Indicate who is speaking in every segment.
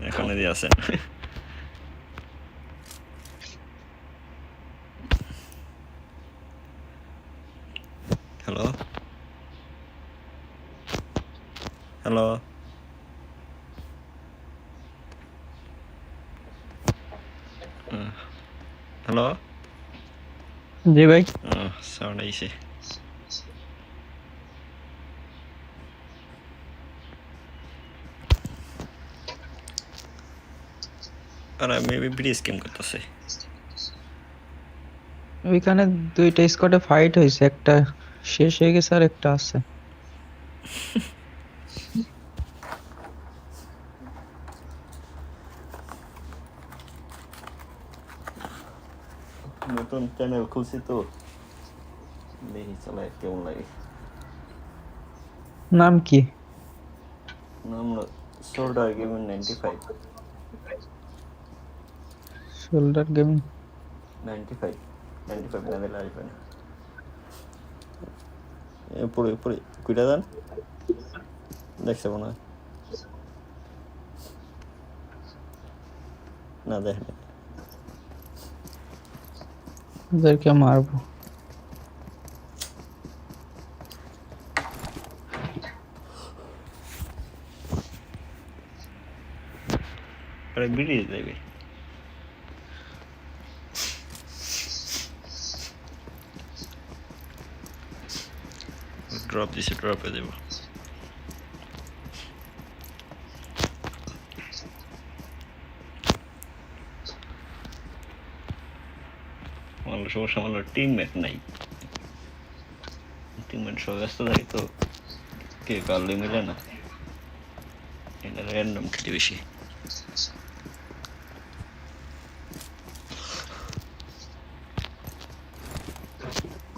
Speaker 1: এখানে দিয়ে আছেন। হ্যালো হ্যালো হ্যালো
Speaker 2: জি ভাই।
Speaker 1: সাউন্ড আইছে। আর মেবি ব্রিজ গেম করতেছে।
Speaker 2: ওইখানে দুইটা স্কোয়াডে ফাইট হয়েছে, একটা শেষ হয়ে গেছে আর একটা আছে।
Speaker 1: নতুন চ্যানেল খুলছি তো, দেখি চালায় কেমন লাগে।
Speaker 2: নাম কি?
Speaker 1: নাম সোল্ডার গেমিং 95
Speaker 2: শোল্ডার গেমিং।
Speaker 1: 95 95 না দিলে আসবে না। পরে পরে কুইটা যান, দেখছে মনে হয় না, দেখেন
Speaker 2: ওদেরকে মারবো।
Speaker 1: ব্রিজ দেবে। ড্রপ দিছে, ড্রপে দেব। আমার সমস্যা, আমার টিমমেট নাই। টিমমেট সব ব্যস্ত থাকে তো, কে কারলে মিলে না, এটা র্যান্ডম খেলি বেশি।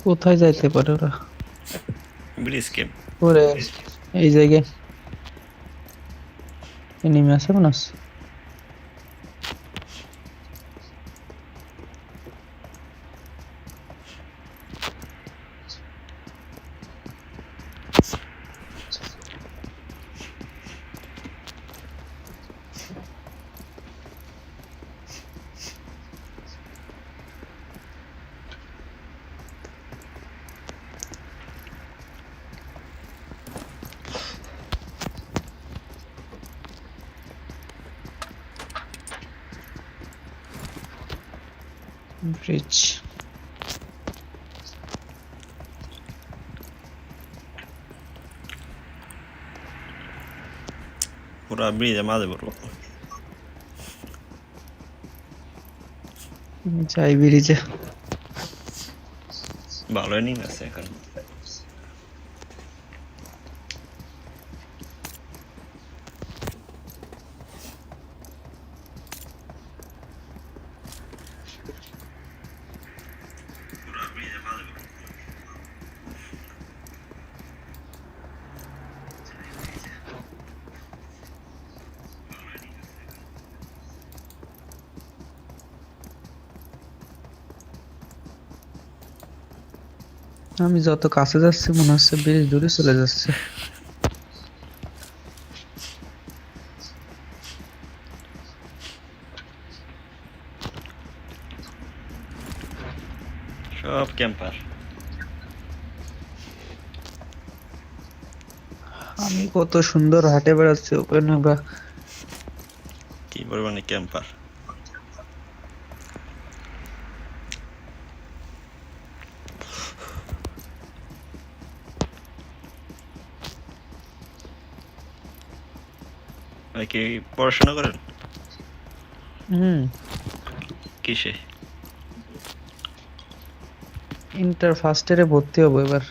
Speaker 2: কোথায় যাইতে পারে ওরা?
Speaker 1: Bridge game.
Speaker 2: ওরে এই জায়গায় এনিমি আছে মনে আছে। ব্রিজ।
Speaker 1: পুরা ব্রিজে মাঝে পড়বো।
Speaker 2: যাই ব্রিজে।
Speaker 1: ভালো নিম আছে এখন।
Speaker 2: আমি যত কাছে যাচ্ছি মনে হচ্ছে ব্রিজ দূরে চলে যাচ্ছে।
Speaker 1: সব ক্যাম্পার।
Speaker 2: আমি কত সুন্দর হাঁটে বেড়াচ্ছি ওখানে বা
Speaker 1: কি পরিমাণে ক্যাম্পার। কি পড়াশোনা করেন? কিসে?
Speaker 2: ইন্টার ফার্স্ট ইয়ারে ভর্তি হবো এবার।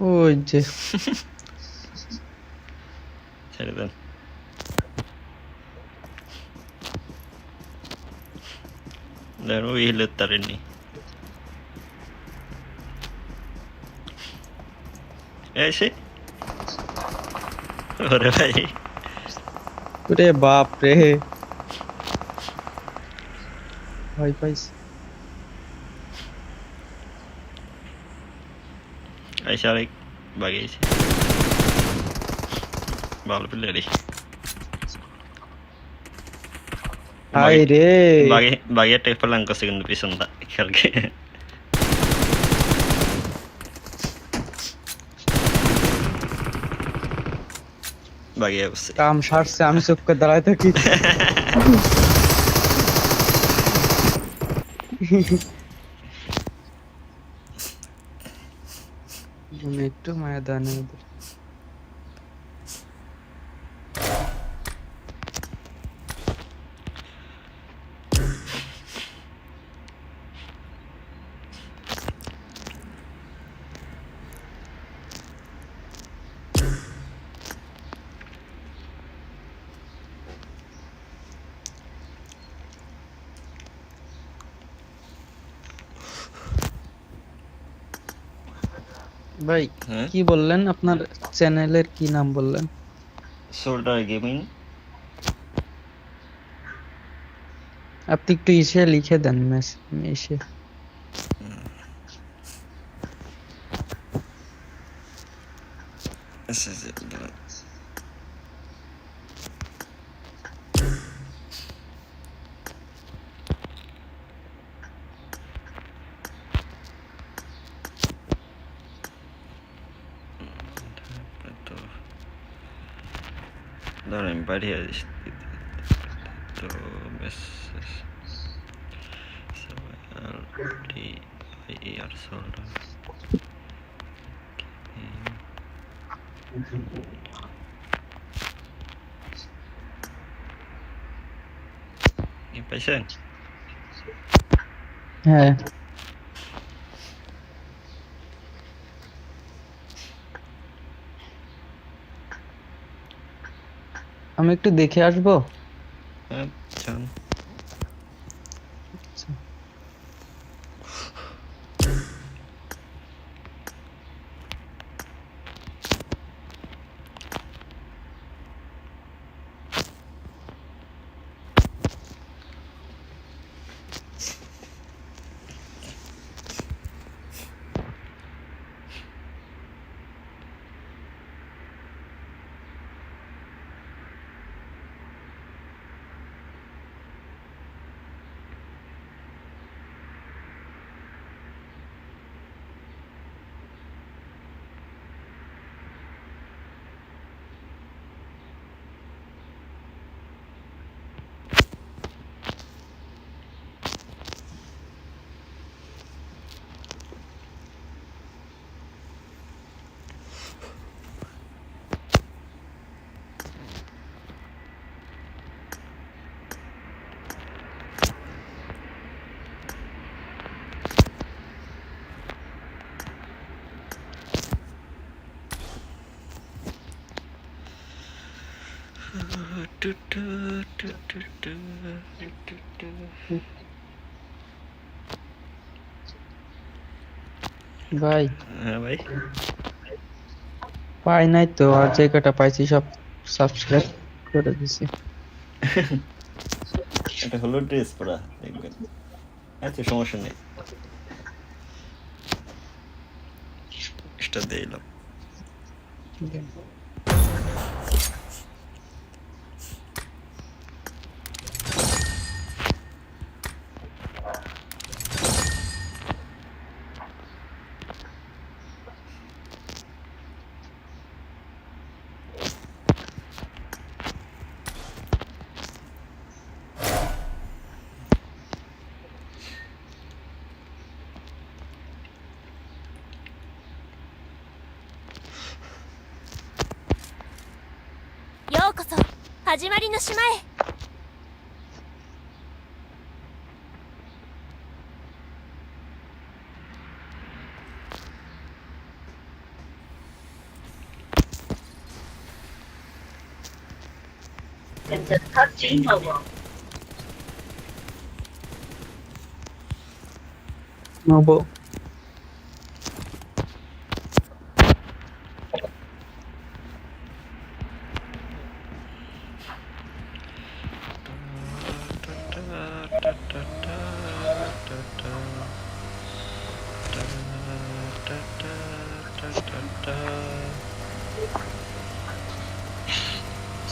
Speaker 2: ওই যে
Speaker 1: ছেড়ে দেন। দেন ওই হিলের তারেননি। এসে ওরে ভাই,
Speaker 2: ওরে বাপ রে, ভয় পাইছি।
Speaker 1: আইসা আরেক বাগিয়েছে ভালো প্লেয়ারই
Speaker 2: হাই রে
Speaker 1: বাগিয়ে টেক পেলাম করছে কিন্তু পিছনটা খেলকে বাগিয়ে বসছে
Speaker 2: কাম সারছে আমি চুপ করে দাঁড়ায় থাকি একটু মায়া দেন আমাদের ভাই
Speaker 1: হ্যাঁ
Speaker 2: কি বললেন আপনার চ্যানেলের কি নাম বললেন
Speaker 1: শোল্ডার গেমিং
Speaker 2: আপনি একটু ইসে লিখে দেন এসে
Speaker 1: তো দাঁড়ান পাঠিয়ে দিচ্ছি তো মেসেজ আর শোল্ডার পাইছেন
Speaker 2: হ্যাঁ আমি একটু দেখে আসবো
Speaker 1: হ্যাঁ চান
Speaker 2: ভাই
Speaker 1: হ্যাঁ ভাই
Speaker 2: পাই নাই তো আর যে কটা পাইছি সব সাবস্ক্রাইব করে দিছি
Speaker 1: এটা হলো ড্রেস পরা দেখবেন আচ্ছা সমস্যা নেই এটা দিয়ে এলাম
Speaker 3: ようこそ始まりの島へ。
Speaker 2: নবো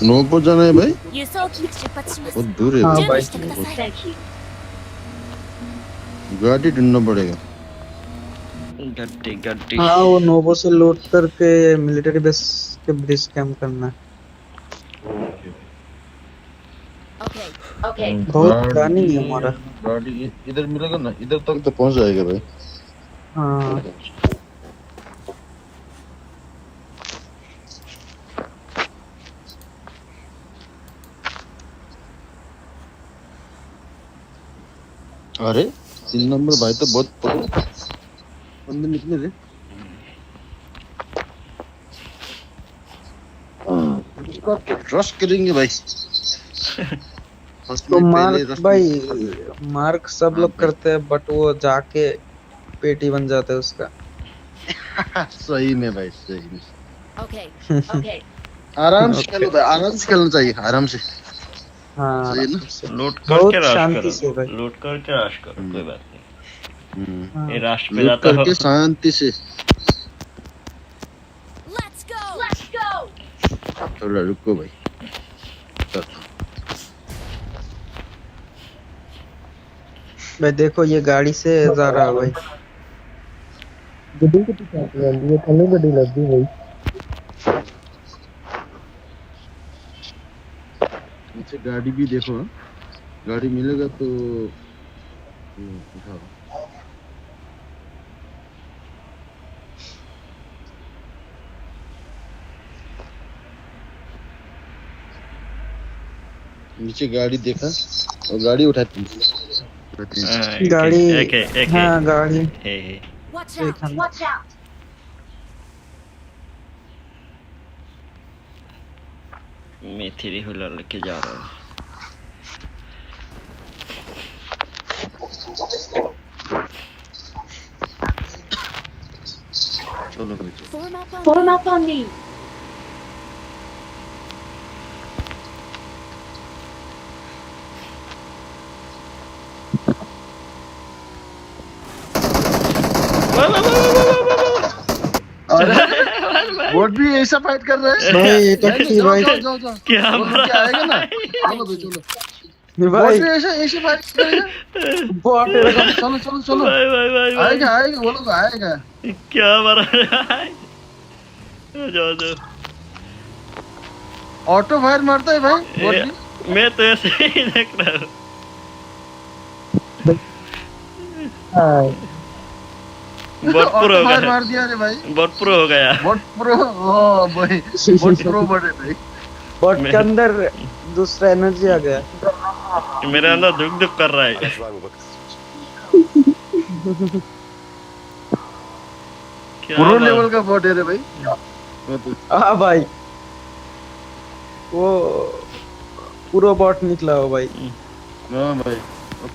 Speaker 4: नौ पर जाना है भाई,
Speaker 3: 輸送機が出発します
Speaker 4: बहुत दूर है
Speaker 2: हाँ
Speaker 3: 準備
Speaker 2: भाई
Speaker 3: してください
Speaker 4: गाड़ी ढूंढना पड़ेगा।
Speaker 1: गड्डी गड्डी
Speaker 2: हाँ वो नोबो से लूट करके मिलिट्री बेस के ब्रिज कैंप करना है।
Speaker 3: ओके
Speaker 2: बहुत प्लानिंग है हमारा।
Speaker 4: गाड़ी इधर मिलेगा ना, इधर तक तो पहुंच जाएगा भाई।
Speaker 2: हाँ
Speaker 4: अरे 3 नंबर भाई तो बहुत बंदे निकले रे। इसका रश करेंगे भाई। फर्स्ट
Speaker 2: तो
Speaker 4: में पहले
Speaker 2: मार्क
Speaker 4: रश
Speaker 2: भाई, मार्क सब
Speaker 4: हाँ
Speaker 2: लोग
Speaker 4: भाई।
Speaker 2: करते हैं बट वो जाके पेटी बन जाता है उसका।
Speaker 4: सही में भाई, सही में।
Speaker 3: ओके
Speaker 4: आराम से खेलो भाई, आराम से खेलना चाहिए, आराम से।
Speaker 2: हाँ
Speaker 4: सही है ना?
Speaker 2: आराम से।
Speaker 1: लूट
Speaker 2: बहुत
Speaker 1: करके राश
Speaker 2: शांति
Speaker 1: करो,
Speaker 2: से भाई।
Speaker 1: लूट करके राश करो, कोई बात नहीं।
Speaker 2: हाँ
Speaker 1: ये राश पे
Speaker 4: लूट
Speaker 1: जाता हो
Speaker 4: करके शांति से।
Speaker 3: लेट्स गो
Speaker 4: थोड़ा रुको भाई।
Speaker 2: भाई देखो ये गाड़ी से जा रहा है भाई। गड्डी को पीछे ये थल्ले गड्डी लग गई भाई।
Speaker 4: नीचे गाड़ी भी देखो, हाँ? गाड़ी मिलेगा तो उठाओ। नीचे गाड़ी देखा और गाड़ी उठाती
Speaker 1: हाँ,
Speaker 2: गाड़ी
Speaker 1: एक
Speaker 2: हाँ गाड़ी
Speaker 1: हे
Speaker 3: वॉच
Speaker 2: एक हम
Speaker 3: आउट
Speaker 1: मैं थ्री व्हीलर लेके जा रहा हूँ।
Speaker 4: चलो भाई चलो।
Speaker 3: Form up on me
Speaker 4: boat भी ऐसा फाइट कर रहा है
Speaker 2: भाई ये तो ठीक भाई।
Speaker 4: जाओ
Speaker 1: क्या
Speaker 4: बोट
Speaker 1: मारा
Speaker 4: भी आएगा ना, चलो भाई चलो। बोट
Speaker 2: भाई
Speaker 4: भी ऐसा फाइट करेगा।
Speaker 2: बहुत
Speaker 4: चलो
Speaker 1: भाई
Speaker 4: आएगा वो लोग आएगा।
Speaker 1: क्या मारा जाओ जाओ।
Speaker 4: ऑटो फायर मारता है भाई बोट भी।
Speaker 1: मैं तो ऐसे ही देख रहा हूँ। बहुत प्रो हो
Speaker 4: फायर
Speaker 1: गया,
Speaker 4: मार दिया रे भाई।
Speaker 1: बहुत प्रो हो गया।
Speaker 4: बोट प्रो, ओ भाई बोट प्रो बड़े भाई।
Speaker 2: बॉट के अंदर दूसरा एनर्जी आ गया।
Speaker 1: मेरे अंदर दुख दुख कर रहा है। क्या
Speaker 4: प्रो
Speaker 1: बात-
Speaker 4: लेवल का बोट है रे भाई।
Speaker 2: हाँ भाई वो पूरा बॉट निकला हो भाई।
Speaker 4: हाँ भाई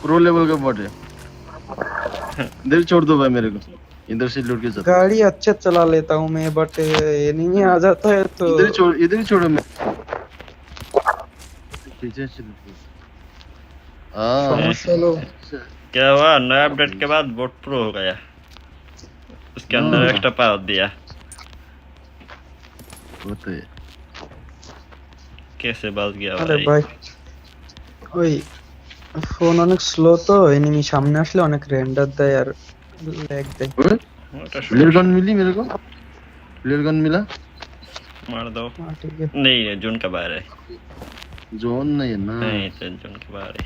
Speaker 4: प्रो लेवल का बोट है। इधर छोड़ दो भाई मेरे को, इधर से लूट के जाता।
Speaker 2: गाड़ी अच्छे चला लेता हूँ मैं बट एनिमी आ जाता है तो
Speaker 4: इधर ही छोड़ो मैं। पीछे से लूट के। हाँ
Speaker 2: समस्या लो।
Speaker 1: क्या हुआ, नया अपडेट के बाद बहुत प्रो हो गया। उसके अंदर एक्स्ट्रा पावर दिया।
Speaker 4: वो तो है।
Speaker 1: कैसे बच गया
Speaker 2: अरे
Speaker 1: भाई?
Speaker 2: ভাই ওই ফোন অনেক স্লো তো এনিমি সামনে আসলে অনেক রেন্ডার দেয় আর ল্যাগ দেয়।
Speaker 1: ওটা
Speaker 4: फ्लेयर गन मिली मेरे को, फ्लेयर गन मिला।
Speaker 1: मार दो।
Speaker 2: हाँ ठीक है।
Speaker 1: नहीं है, जोन का बाहर है।
Speaker 4: जोन नहीं है ना।
Speaker 1: नहीं तो जोन के बाहर है।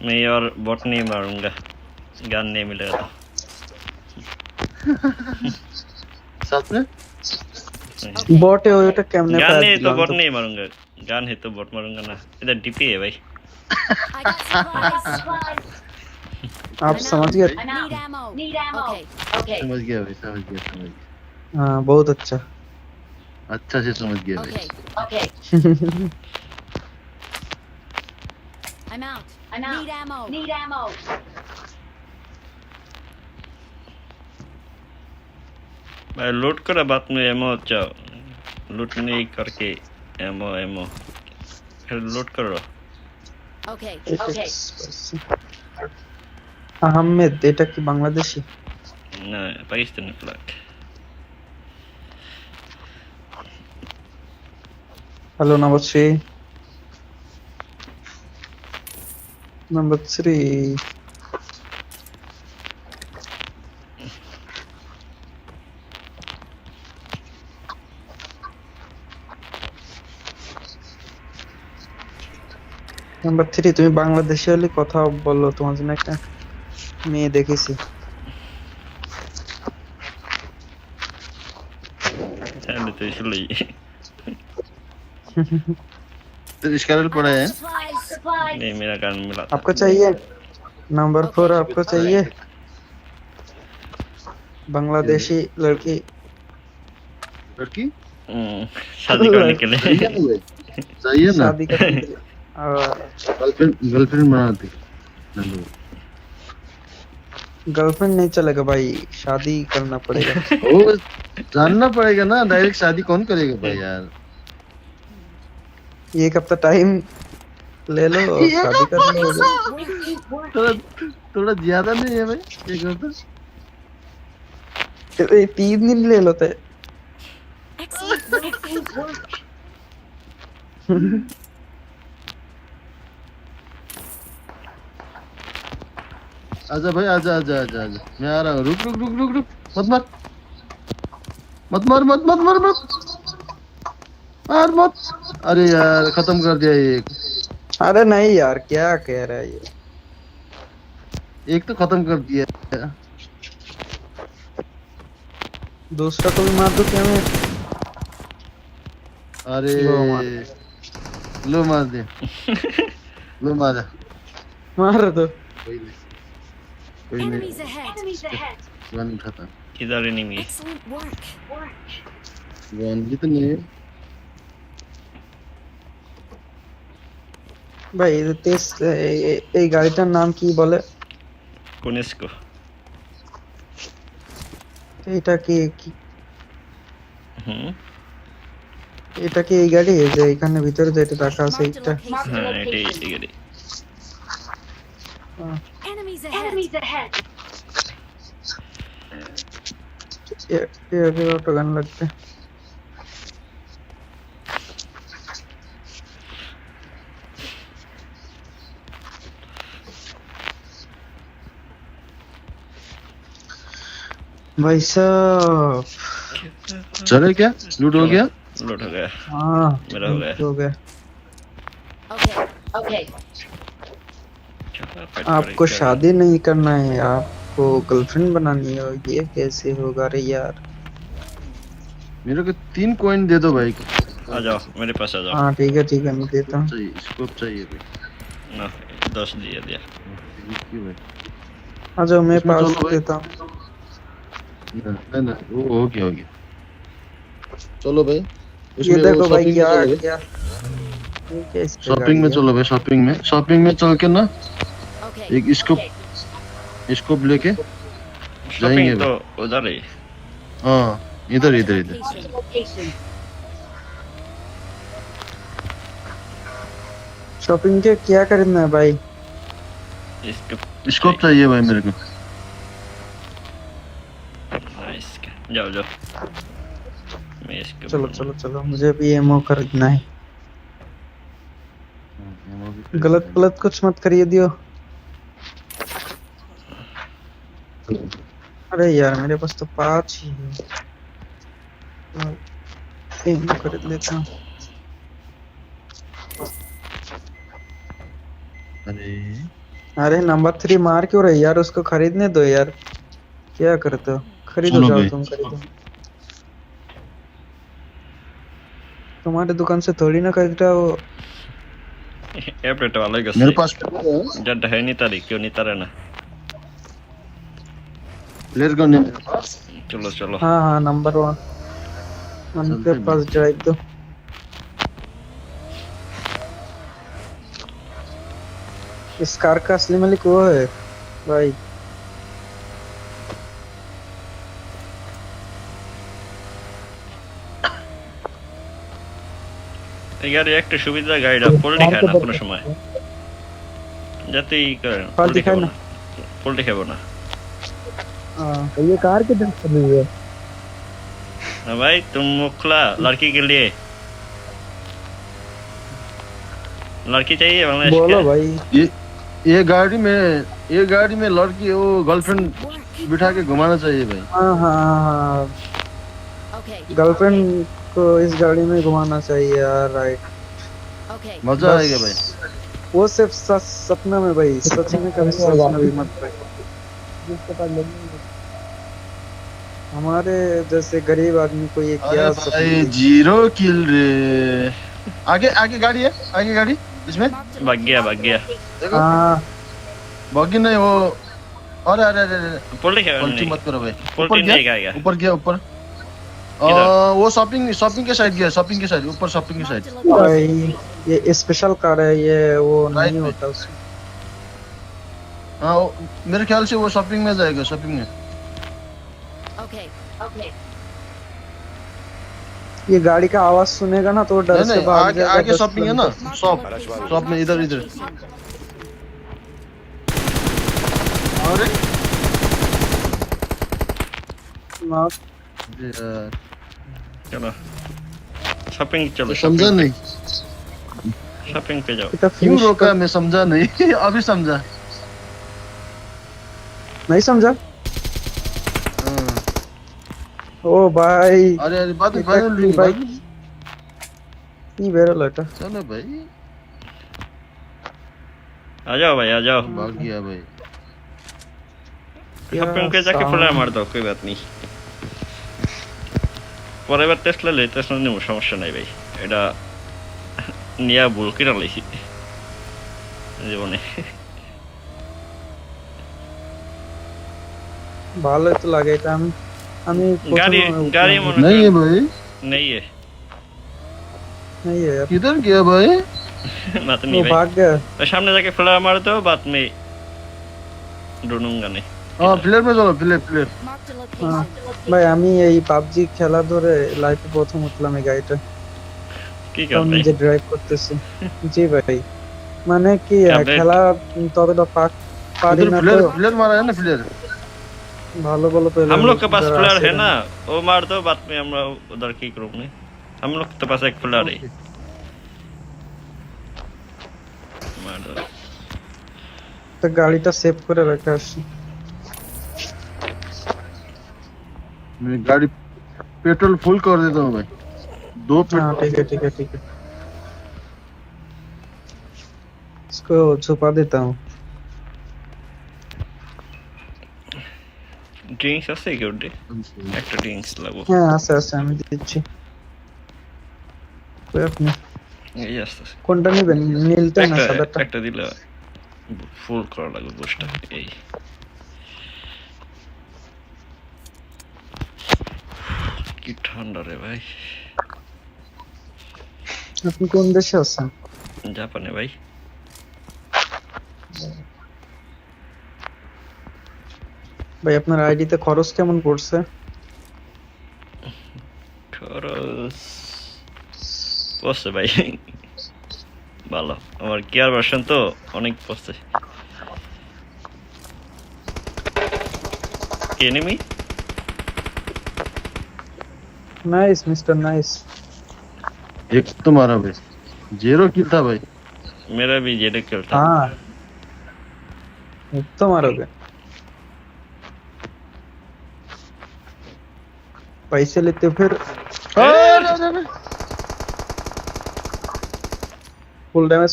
Speaker 1: मैं और बॉट नहीं मारूंगा, गन नहीं मिलेगा तो।
Speaker 4: साथ में
Speaker 2: বটে ওইটা কেমনে
Speaker 1: गन
Speaker 2: পায়
Speaker 1: नहीं तो
Speaker 2: দিলাম
Speaker 1: बॉट
Speaker 2: তো।
Speaker 1: नहीं मारूंगा, गन है तो बॉट मारूंगा ना। इधर डीपी है भाई।
Speaker 3: I got supplies.
Speaker 2: आप समझ गए।
Speaker 3: Need ammo. Okay.
Speaker 4: समझ गया भाई, समझ गया।
Speaker 2: हाँ बहुत अच्छा।
Speaker 4: अच्छा से समझ गया भाई।
Speaker 3: Okay. I'm out. Need ammo.
Speaker 1: भाई लूट करो, बात में एमो चाहो। लूट नहीं करके एमो एमो फिर लूट करो।
Speaker 3: Okay.
Speaker 2: আহমেদ এটা কি বাংলাদেশি?
Speaker 1: না Pakistani flag.
Speaker 2: Hello number 3 number 3 number 3 তুমি বাংলাদেশি হলে কথা বলো, তোমার জন্য একটা মেয়ে দেখেছি।
Speaker 1: चलो तो इसलिए
Speaker 4: तो स्कैरल पड़ा है।
Speaker 3: Supplies.
Speaker 1: नहीं मेरा काम मिला था।
Speaker 2: आपको चाहिए नंबर 4? आपको चाहिए बांग्लादेशी लड़की?
Speaker 4: लड़की
Speaker 1: शादी करने के लिए
Speaker 4: चाहिए ना,
Speaker 2: शादी करने के लिए
Speaker 4: गर्लफ्रेंड बनाती।
Speaker 2: गर्लफ्रेंड नहीं चलेगा भाई, शादी करना पड़ेगा।
Speaker 4: ओ जानना पड़ेगा ना, डायरेक्ट शादी कौन करेगा भाई यार।
Speaker 2: एक हफ्ता टाइम ले लो और शादी कर लो।
Speaker 4: थोड़ा थोड़ा ज्यादा नहीं है भाई, एक हफ्ता?
Speaker 2: 3 दिन ले लो ते।
Speaker 3: Excellent work.
Speaker 4: आजा भाई, आजा आजा आजा आजा, मैं आ रहा हूँ। रुक रुक रुक रुक रुक, मत मार मत मार मत मत मार मत मार मत। अरे यार खत्म कर दिया एक।
Speaker 2: अरे नहीं यार, क्या कह रहा है ये?
Speaker 4: एक तो खत्म कर दिया।
Speaker 2: दूसरा को भी मार दो क्या मैं?
Speaker 4: अरे लो मार दे लो मारा।
Speaker 2: मार दो।
Speaker 4: कोई नहीं कोई नहीं,
Speaker 3: Enemies ahead.
Speaker 4: वन उठाता।
Speaker 1: किधर एनिमी?
Speaker 3: Excellent work.
Speaker 4: वन भी तो नहीं है
Speaker 2: ভাই এই গাড়িটার নাম কি বলে?
Speaker 1: কোনেস্কো।
Speaker 2: এটা কি
Speaker 1: হুম
Speaker 2: এটা কি এই গাড়ি যে এখানে ভিতরে যেটা রাখা আছে
Speaker 3: Marked a
Speaker 2: এইটা?
Speaker 3: location.
Speaker 1: হ্যাঁ এটাই এই গাড়ি।
Speaker 3: Enemies ahead.
Speaker 2: এর অটো গান লাগবে। भाई साहब
Speaker 4: चले क्या? लूट हो गया?
Speaker 1: लूट हो गया।
Speaker 2: हाँ
Speaker 1: मेरा हो गया।
Speaker 2: हो गया।
Speaker 3: Okay.
Speaker 2: आपको शादी नहीं करना है, आपको गर्लफ्रेंड बनानी है, ये कैसे होगा रे यार?
Speaker 4: मेरे को 3 कॉइन दे दो भाई।
Speaker 1: आ जाओ मेरे पास आ जाओ।
Speaker 2: हाँ ठीक है मैं देता हूँ।
Speaker 4: चाहिए स्कोप चाहिए भाई।
Speaker 1: ना 10 दिया।
Speaker 4: क्यों भाई?
Speaker 2: आ जाओ मैं
Speaker 4: इसमें
Speaker 2: पास
Speaker 4: चलो भाई।
Speaker 2: देता हूँ।
Speaker 4: ना वो हो गया चलो भाई।
Speaker 2: ये देखो भाई क्या ये क्या इस पे
Speaker 4: शॉपिंग में
Speaker 2: गाड़ी है?
Speaker 4: चलो भाई, शॉपिंग में चल के ना
Speaker 3: Okay.
Speaker 4: एक स्कोप लेके जाएंगे
Speaker 1: शॉपिंग तो उधर ही।
Speaker 4: हाँ इधर
Speaker 3: Location.
Speaker 2: शॉपिंग के क्या खरीदना है भाई?
Speaker 4: स्कोप चाहिए भाई मेरे को।
Speaker 1: नाइस जाओ मैं इसको
Speaker 2: चलो मुझे भी एमो खरीदना है। गलत कुछ मत खरीदियो। अरे यार मेरे पास तो 5 ही है, एमो खरीद लेता हूँ। अरे नंबर 3 मार क्यों रहे यार? उसको खरीदने दो यार, क्या करते हो? खरीदो
Speaker 4: चलो
Speaker 2: जाओ
Speaker 4: भाई।
Speaker 2: तुम खरीदो। तुम्हारे दुकान से थोड़ी ना खरीद रहा वो।
Speaker 1: एयरप्लेट वाला ही
Speaker 4: मेरे पास
Speaker 1: जड है नहीं तारीख क्यों नहीं तारे ना।
Speaker 4: प्लेयर गन है।
Speaker 1: चलो
Speaker 2: हाँ नंबर 1 उनके पास ड्राइव दो। इस कार का असली मालिक वो है भाई।
Speaker 1: এই গাড়ি একটা সুবিধা, গাড়িটা পোল্ট্রি খায় না কোনো সময়, যাতেই করেন পোল্ট্রি খাবো না, पोल्ट्री खाबो ना।
Speaker 2: ये कार के दिन चली है
Speaker 1: भाई तुम मुखला लड़की के लिए, लड़की चाहिए बांग्लादेश
Speaker 2: बोलो
Speaker 1: के?
Speaker 2: भाई।
Speaker 4: ये गाड़ी में लड़की वो गर्लफ्रेंड बिठा के घुमाना चाहिए भाई।
Speaker 2: हाँ हाँ, गर्लफ्रेंड को इस गाड़ी में घुमाना चाहिए यार। राइट,
Speaker 4: मजा आएगा भाई।
Speaker 2: वो सिर्फ सपना में भाई, सच में कभी सपना भी मत भाई। हमारे जैसे गरीब आदमी को ये क्या
Speaker 4: भाई 0 किल रे। आगे गाड़ी है, आगे गाड़ी इसमें
Speaker 1: भाग गया
Speaker 4: देखो।
Speaker 2: हाँ
Speaker 4: बग्गी नहीं वो। अरे
Speaker 1: पोल्ट्री खाएगा
Speaker 4: पलटी
Speaker 1: नहीं,
Speaker 4: मत करो भाई।
Speaker 1: पोल्ट्री नहीं खाएगा।
Speaker 4: ऊपर गया ऊपर। वो शॉपिंग के साइड गया, शॉपिंग के साइड, ऊपर शॉपिंग के साइड।
Speaker 2: भाई ये स्पेशल कार है, ये वो नहीं होता उसमें।
Speaker 4: हाँ मेरे ख्याल से वो शॉपिंग में जाएगा, शॉपिंग में।
Speaker 2: ये गाड़ी का आवाज सुनेगा ना तो डर से भाग जाएगा।
Speaker 4: आगे शॉपिंग है ना, शॉप में इधर अरे
Speaker 1: चलो शॉपिंग, चलो
Speaker 4: समझा नहीं,
Speaker 1: शॉपिंग पे जाओ।
Speaker 4: क्यों रोका? मैं समझा नहीं अभी समझा।
Speaker 2: नहीं समझा? ओ भाई
Speaker 4: अरे बात नहीं
Speaker 2: भाई, नहीं बेरा लटा।
Speaker 4: चलो भाई
Speaker 1: आ जाओ भाई, आ जाओ।
Speaker 4: भाग गया भाई।
Speaker 1: शॉपिंग पे जाके फ्लायर मार दो, कोई बात नहीं। পরের বার টেসলা নিব, সমস্যা নাই ভাই, এটা নিয়া ভুল কিনা লাইছি জীবনে।
Speaker 2: ভালো তো লাগে এটা। আমি
Speaker 1: गाड़ी मने
Speaker 4: नहीं है भाई,
Speaker 1: नहीं है
Speaker 2: यार।
Speaker 4: किधर गया भाई?
Speaker 1: बात नहीं भाई,
Speaker 2: भाग गया।
Speaker 1: तो सामने जाके फ्लायर मार दो, बात में ढूंढूंगा नहीं।
Speaker 4: हाँ प्लेयर में चलो, प्लेयर।
Speaker 2: হ্যাঁ ভাই, আমি এই পাবজি খেলা ধরে লাইফে প্রথম উঠলাম এই গাড়িটা।
Speaker 1: কি কাজ ভাই?
Speaker 2: নিজে ড্রাইভ করতেছি। জি ভাই, মানে কি খেলা ততটা পারি না।
Speaker 4: प्लेयर मारा है ना, प्लेयर
Speaker 2: ভালো ভালো প্লেয়ার
Speaker 1: हम लोग के पास प्लेयर है ना, वो मार दो, बात में हम उधर की ग्रुप में हम लोग के पास एक प्लेयर है, मार दो।
Speaker 2: তো গাড়িটা সেভ করে রাখা আসি।
Speaker 4: मैं गाड़ी पेट्रोल फुल कर देता हूँ भाई। 2
Speaker 2: हाँ ठीक है। इसको छुपा देता हूँ।
Speaker 1: ड्रिंक्स আছে কি ওটা? একটা ড্রিঙ্কস লাগবে।
Speaker 2: হ্যাঁ আছে আমি দিচ্ছি। কই আপনি?
Speaker 1: এই আছে।
Speaker 2: কোনটা নেবেন? নীলটা না সাদাটা?
Speaker 1: একটা দিলে ফুল করা লাগবে বুস্টটা। এই কি ঠান্ডা রে ভাই।
Speaker 2: আপনি কোন দেশে আছেন?
Speaker 1: জাপানে ভাই।
Speaker 2: ভাই আপনার আইডিতে খরচ কেমন পড়ছে?
Speaker 1: খরচ পড়ছে ভাই ভালো, আমার কেয়ার ভার্সন তো অনেক পড়ছে। Enemy
Speaker 2: nice mister nice.
Speaker 4: एक तो मारा भाई, 0 किल था भाई।
Speaker 1: मेरा भी 0 किल था।
Speaker 2: हाँ एक तो मारोगे। पैसे लेते हो फिर?
Speaker 4: अरे
Speaker 2: फुल डैमेज।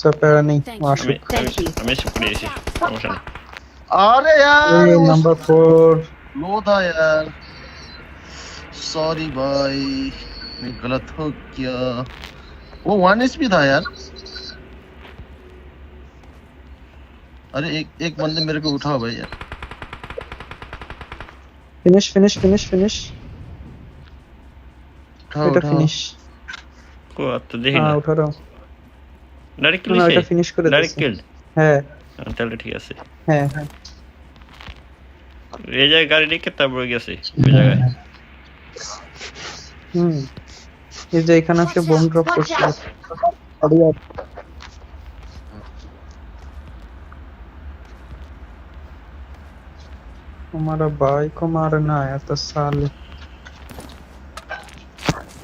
Speaker 2: सब पैरा नहीं माशूक।
Speaker 1: हमें शुक्रिया से समझा नहीं।
Speaker 4: अरे यार
Speaker 2: नंबर 4
Speaker 4: लो था यार, सॉरी भाई, मैं गलत हो गया। वो 1 एचपी था यार। अरे एक बंदे मेरे को उठाओ भाई यार।
Speaker 2: फिनिश
Speaker 4: उठाओ
Speaker 2: फिनिश
Speaker 1: को तो देखी
Speaker 2: हाँ
Speaker 1: ना,
Speaker 2: उठा रहा हूँ।
Speaker 1: डायरेक्ट किल
Speaker 2: এটা ফিনিশ করে
Speaker 1: डायरेक्ट
Speaker 2: দিয়েছি।
Speaker 1: किल
Speaker 2: হ্যাঁ
Speaker 1: তাহলে ঠিক আছে।
Speaker 2: হ্যাঁ
Speaker 1: এই জায়গায় গাড়ি রেখে তারপরে গেছে ওই জায়গায়।
Speaker 2: এই যে এখানে একটা বোম ড্রপ করছিল बढ़िया हमारा भाई को मारना आया था साले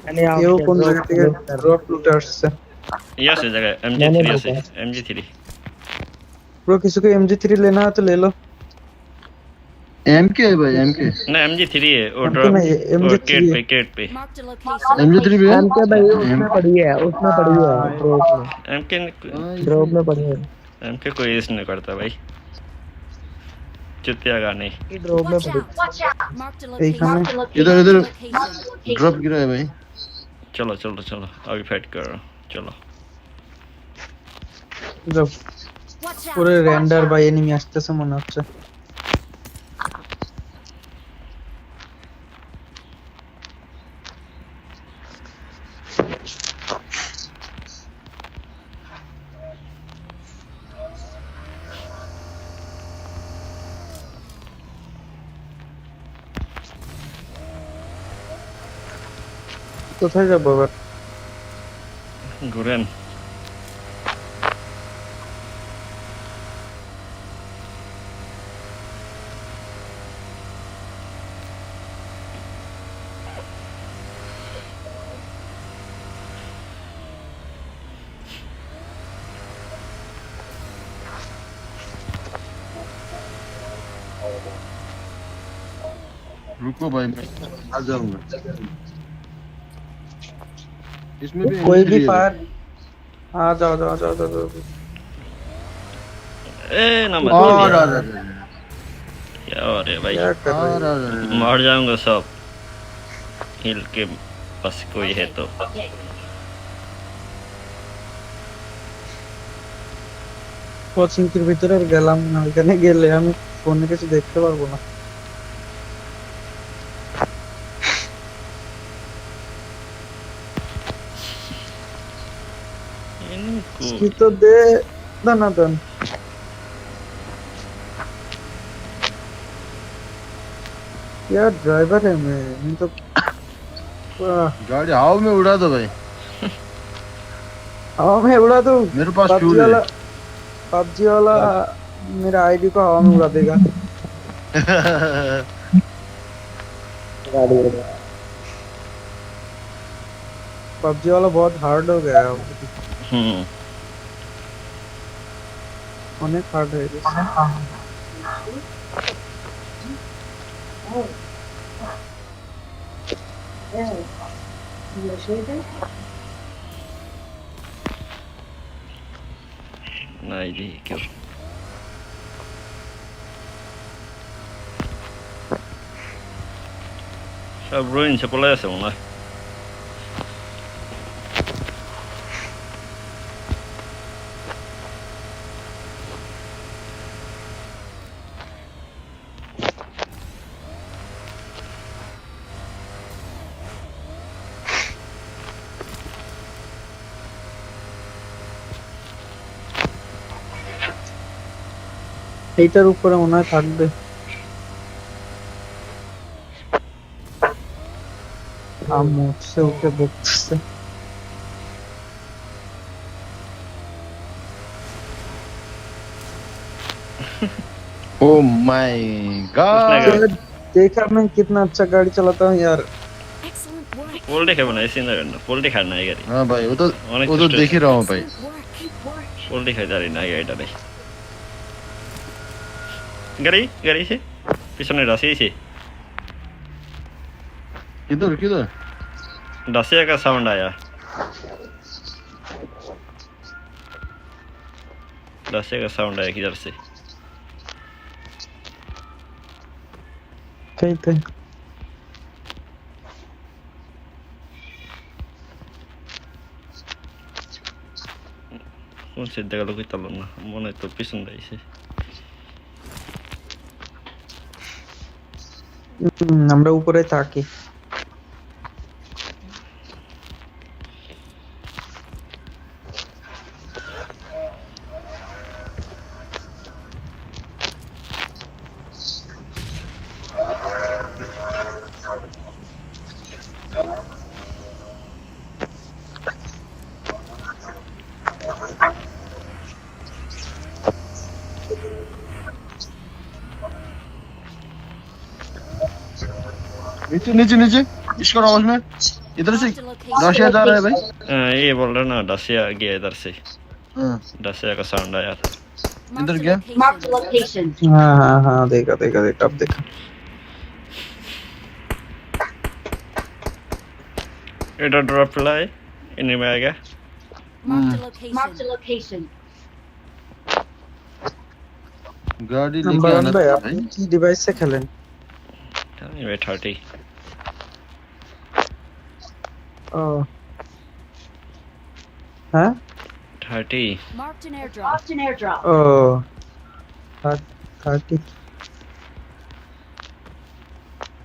Speaker 5: मैंने
Speaker 2: ये वो
Speaker 5: आपके
Speaker 2: कौन
Speaker 5: drop
Speaker 2: जगह থেকে
Speaker 5: loot कर
Speaker 2: ড্রপ লুটার্স से
Speaker 1: ये আছে জায়গায়
Speaker 5: मैंने
Speaker 1: MG3 আছে
Speaker 5: देखा
Speaker 1: MG3
Speaker 2: ब्रो किसी को MG3 लेना है तो ले लो
Speaker 4: एम के है भाई एम के
Speaker 1: ना MG3 है वो
Speaker 2: हमको
Speaker 1: ड्रॉप
Speaker 2: नहीं
Speaker 1: वो
Speaker 2: MG3
Speaker 1: केट पे
Speaker 3: Marked a location.
Speaker 4: M three भी है
Speaker 5: एम के भाई उसमें पड़ी है
Speaker 2: हाँ
Speaker 5: ड्रॉप में पड़ी है
Speaker 1: MK कोई यूज नहीं करता भाई चुतिया का नहीं
Speaker 5: ड्रॉप में
Speaker 3: Watch
Speaker 5: पड़ी
Speaker 3: out. Marked a
Speaker 2: एखाने
Speaker 3: location.
Speaker 4: इधर इधर
Speaker 3: Location.
Speaker 4: ड्रॉप गिरा है भाई
Speaker 1: चलो चलो चलो आगे फाइट करो चलो
Speaker 2: जब
Speaker 3: Watch out.
Speaker 2: পুরো রেন্ডার বাই এনিমি আসতেছে মনে হচ্ছে কোথায় যাবো এবার
Speaker 1: घुरेन
Speaker 4: रुको भाई मैं आ जाऊंगा इसमें भी
Speaker 2: कोई भी
Speaker 4: M3 है।
Speaker 2: फायर आ जाओ जाओ जाओ जाओ जाओ।
Speaker 1: ए ना मत
Speaker 4: और
Speaker 1: बोलिए।
Speaker 4: आ
Speaker 1: क्या हो रहा है भाई
Speaker 2: क्या कर रहे हो
Speaker 1: मर जाऊंगा सब हिल के पास कोई है तो
Speaker 2: কোচিংের ভিতরে আর গেলাম না ওখানে গেলে আমি ফোনে কিছু দেখতে পারবো না
Speaker 1: इनको
Speaker 2: কি তো দে দানাদান यार ड्राइवर है मैं तो वाह,
Speaker 4: गाड़ी हवा में उड़ा दो भाई
Speaker 2: हवा में उड़ा दूं
Speaker 4: मेरे पास
Speaker 2: पबजी
Speaker 4: फ्यूल
Speaker 2: वाला
Speaker 4: है
Speaker 2: पबजी वाला मेरा आईडी को हवा में उड़ा देगा पबजी वाला बहुत हार्ड हो गया है अब। अनेक हार्ड है
Speaker 1: नहीं जी क्यों सब रुइन से पलाया से मना
Speaker 2: এইটার উপরে মনে হয় থাকবে আম্মু সে ওকে বকছে
Speaker 4: ओ माय
Speaker 1: उसने
Speaker 4: गॉड
Speaker 1: कहा
Speaker 2: देखा मैं कितना अच्छा गाड़ी चलाता हूँ यार
Speaker 3: Excellent work.
Speaker 1: पोल देखा बना इसी ना करना पोल दिखा ना ये गाड़ी
Speaker 4: हाँ भाई वो तो
Speaker 1: অনেক
Speaker 4: वो तो
Speaker 1: কষ্ট
Speaker 4: देख ही रहा हूँ भाई
Speaker 3: Excellent work.
Speaker 1: पोल दिखा जा रही ना ये गाड़ी गाड़ी गाड़ी से पिछले रास्ते से
Speaker 4: किधर किधर
Speaker 1: रास्ते का साउंड आया रास्ते का साउंड आया किधर से
Speaker 2: कहीं थे
Speaker 1: कौन से जगह लोग इतना ना मोने तो पिछले रही से
Speaker 2: আমরা উপরে থাকি
Speaker 4: नीचे नीचे नीचे इसका आवाज में इधर से रशिया जा रहा है भाई
Speaker 1: ये बोल रहा ना डसिया गया इधर से
Speaker 4: हाँ
Speaker 1: डसिया का साउंड आया था
Speaker 4: इधर गया
Speaker 3: Marked a location.
Speaker 2: हाँ हाँ हाँ देखा देखा देखा अब देखा
Speaker 1: इधर ड्रॉप लाए इन्हीं में आ गया
Speaker 3: Marked a location. Marked a location.
Speaker 4: गाड़ी लेके
Speaker 2: नंबर
Speaker 4: आना
Speaker 2: भाई
Speaker 4: था
Speaker 2: आप
Speaker 4: भाई
Speaker 2: की डिवाइस से खेलें
Speaker 1: ये 30
Speaker 2: ओह हाँ
Speaker 1: 30
Speaker 3: Marked an airdrop. Marked an airdrop.
Speaker 2: ओह 30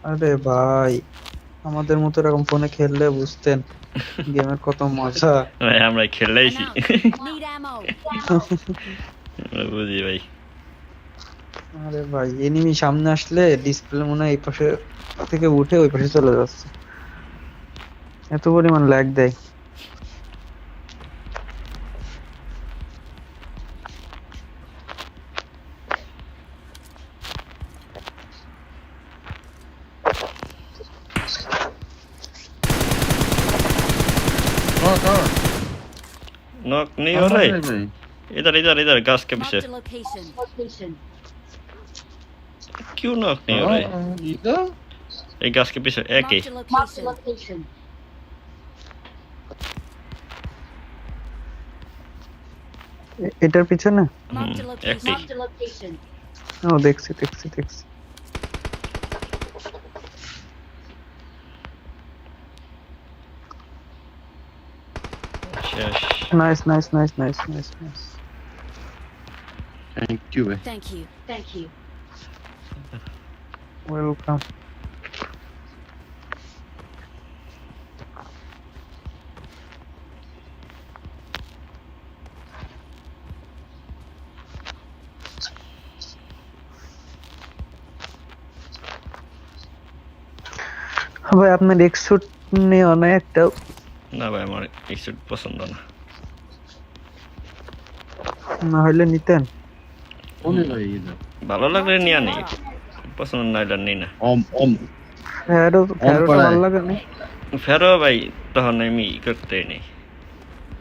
Speaker 2: আরে ভাই আমাদের মতো এরকম ফোনে খেললে বুঝতেন গেমের কত মজা
Speaker 1: ভাই আমরা খেললেইছি
Speaker 3: Need ammo.
Speaker 1: বুঝি ভাই
Speaker 2: আরে ভাই এনিমি সামনে আসলে ডিসপ্লে মনে হয় এই পাশে থেকে উঠে ওই পাশে চলে যাচ্ছে এত পরিমাণ ল্যাগ দেয়
Speaker 4: कहाँ
Speaker 1: नॉक नहीं हो रहा है
Speaker 4: भाई
Speaker 1: इधर इधर इधर घास के पीछे
Speaker 3: Marked a location. Location.
Speaker 1: क्यों नॉक नहीं हो रहा है
Speaker 4: इधर
Speaker 1: एक घास के पीछे एक ही
Speaker 3: Marked a location.
Speaker 2: এটার পিছনে
Speaker 3: Marked a location.
Speaker 1: একটি।
Speaker 3: Marked a location.
Speaker 2: ও দেখছি দেখছি দেখছি
Speaker 1: শেষ
Speaker 2: nice nice nice nice nice nice
Speaker 4: thank you भाई
Speaker 3: Thank you. Thank you.
Speaker 2: Welcome ভাই আপনার এক্সুট নেওয়া না একটা
Speaker 1: না ভাই আমার এই স্যুট পছন্দ না
Speaker 2: না হলে নিতেন
Speaker 4: कौन है भाई इधर
Speaker 1: ভালো লাগলে নিয়ে নেই পছন্দ না হলে নেই না
Speaker 4: ओम
Speaker 2: ফ্যারো ফ্যারো
Speaker 4: পড়ায়।
Speaker 2: ভালো লাগে না
Speaker 1: ফেরো ভাই তখন আমি করতে নেই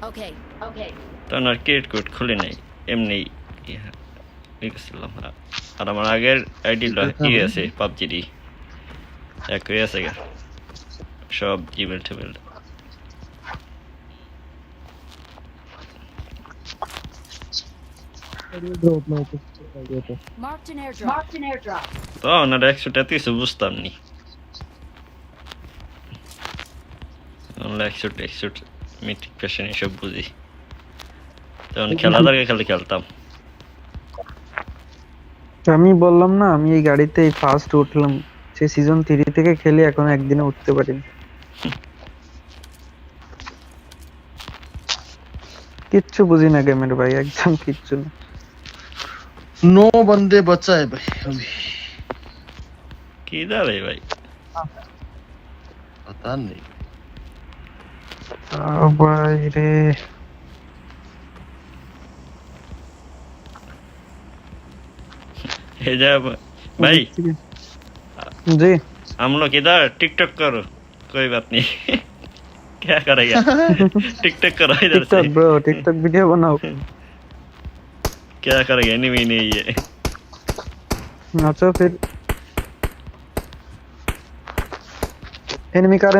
Speaker 3: Okay. Okay.
Speaker 1: তখন আর ক্রিয়েট কোড খুলে নেই এমনি ই করছিলাম আর আমার আগের আইডি ই আছে পাবজি এক হয়ে আছে গা সব Gmail table
Speaker 3: Marked an airdrop. Marked an airdrop.
Speaker 1: তো ওনার 100 কিছু বুঝতাম নি আমরা 100 মিথিক ফ্যাশন এসব বুঝি তখন খেলাধুলা খালি খেলতাম
Speaker 2: আমি বললাম না আমি এই গাড়িতে ফার্স্ট উঠলাম সে সিজন 3 থেকে খেলে এখন একদিনে উঠতে পারিনি কিচ্ছু বুঝি না গেমের ভাই একদম কিচ্ছু না
Speaker 4: 9 बंदे बचा है भाई अभी
Speaker 1: किधर है भाई
Speaker 4: पता नहीं
Speaker 2: ভাই রে
Speaker 1: हे जा भाई
Speaker 2: जी
Speaker 1: हम लोग इधर टिकटॉक करो कोई बात नहीं क्या करेगा टिकटॉक करो इधर से
Speaker 2: टिकटॉक ब्रो टिकटॉक वीडियो बनाओ
Speaker 1: क्या करेगा एनिमी नहीं है
Speaker 2: अच्छा फिर एनिमी कार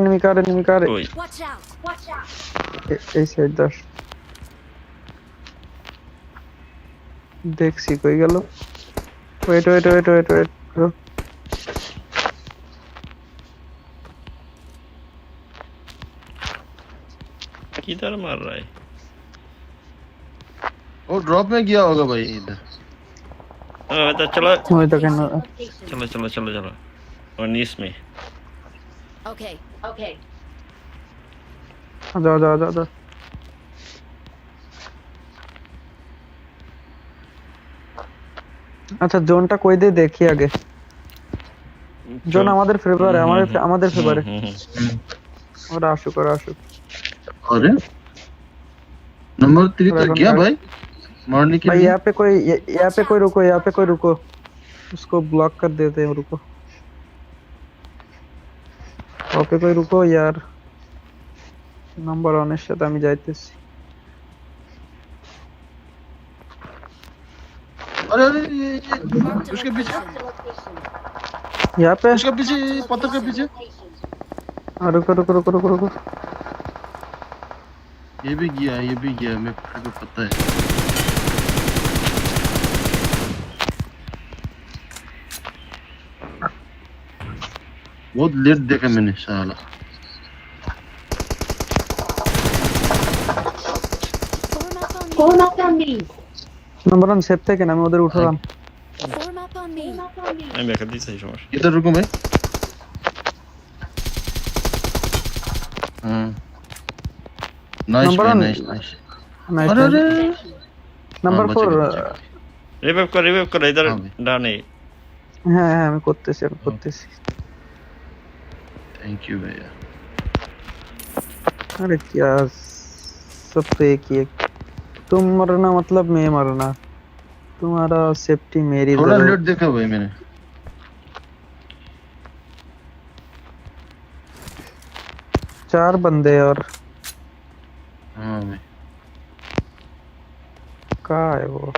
Speaker 1: ओए
Speaker 3: Watch out. Watch out.
Speaker 2: এই সাইড দাস দেখছি কই গেল wait wait wait wait wait
Speaker 1: किधर मार रहा है
Speaker 4: वो ड्रॉप में गया होगा भाई इधर
Speaker 1: तो चलो
Speaker 2: ওই দেখেন
Speaker 3: Location.
Speaker 1: चलो चलो चलो चलो और नीस में
Speaker 3: Okay. Okay.
Speaker 2: যাও যাও যাও যাও আচ্ছা জোনটা কই দে দেখি আগে জোন আমাদের ফেভারে আমাদের ফেভারে ওরা আসুক
Speaker 4: अरे नंबर 3 तक गया भाई मारने के
Speaker 2: भाई
Speaker 4: लिए
Speaker 2: यहाँ पे कोई रुको उसको ब्लॉक कर देते हैं रुको ওকে কই রুকো यार নাম্বার 1 এর সাথে আমি যাইতেছি
Speaker 4: अरे अरे उसके पीछे
Speaker 2: यहाँ पे
Speaker 4: उसके पीछे पत्थर के पीछे
Speaker 2: रुको रुको रुको रुको रुको
Speaker 4: ये भी गया मेरे को पता है बहुत लेट देखा मैंने साला
Speaker 3: Form up on me.
Speaker 2: Number 1 safe थे कि ना मैं उधर उठ रहा हूँ
Speaker 3: Form up on me.
Speaker 1: আমি ব্যাকআপ দিচ্ছি সমস্যা
Speaker 4: इधर रुको भाई हाँ नाइस
Speaker 2: Number
Speaker 4: भाई
Speaker 2: one.
Speaker 4: नाइस नाइस
Speaker 2: नाइस
Speaker 4: अरे अरे
Speaker 2: नंबर
Speaker 4: हाँ,
Speaker 2: 4
Speaker 1: রিভাইভ করে ইধার
Speaker 4: हाँ भाई
Speaker 1: ডানে
Speaker 2: হ্যাঁ হ্যাঁ আমি করতেছি
Speaker 4: थैंक यू भैया
Speaker 2: अरे क्या सब तो एक ही है तुम मरना मतलब मैं मरना तुम्हारा सेफ्टी मेरी
Speaker 4: थोड़ा
Speaker 2: जरूरत
Speaker 4: लेट देखा भाई मैंने
Speaker 2: 4 बंदे और
Speaker 4: हाँ भाई
Speaker 2: कहाँ है वो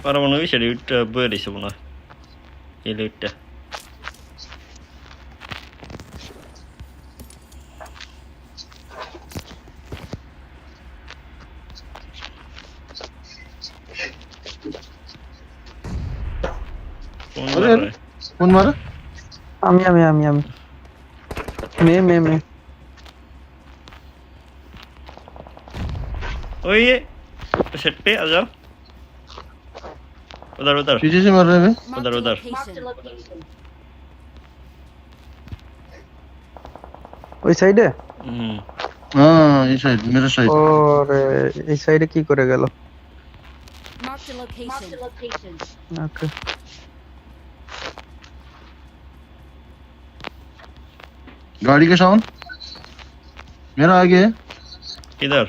Speaker 1: পারমাণবিক সেটা বয়ে দিছে মনে হয় এই লুটটা
Speaker 4: अरे अरे कौन मारा
Speaker 2: আমি मैं
Speaker 1: ওই সেট पे आ जाओ उधर
Speaker 4: पीछे से मार रहे हैं
Speaker 1: उधर उधर
Speaker 2: ওই সাইডে
Speaker 4: हाँ ये साइड मेरा साइड
Speaker 2: और এই সাইডে কি করে গেল
Speaker 3: Marked a location.
Speaker 2: ওকে
Speaker 4: गाड़ी का साउंड मेरा आगे है
Speaker 1: इधर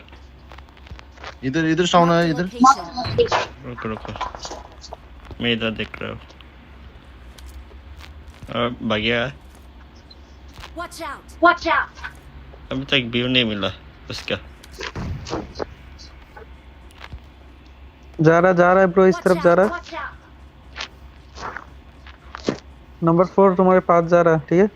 Speaker 4: इधर इधर साउंड आया इधर
Speaker 1: रुको मैं इधर देख रहा हूँ भाग्या
Speaker 3: Watch out.
Speaker 1: अभी तक व्यू नहीं मिला उसका
Speaker 2: जा रहा है ब्रो इस तरफ जा रहा है नंबर 4 तुम्हारे पास जा रहा है ठीक है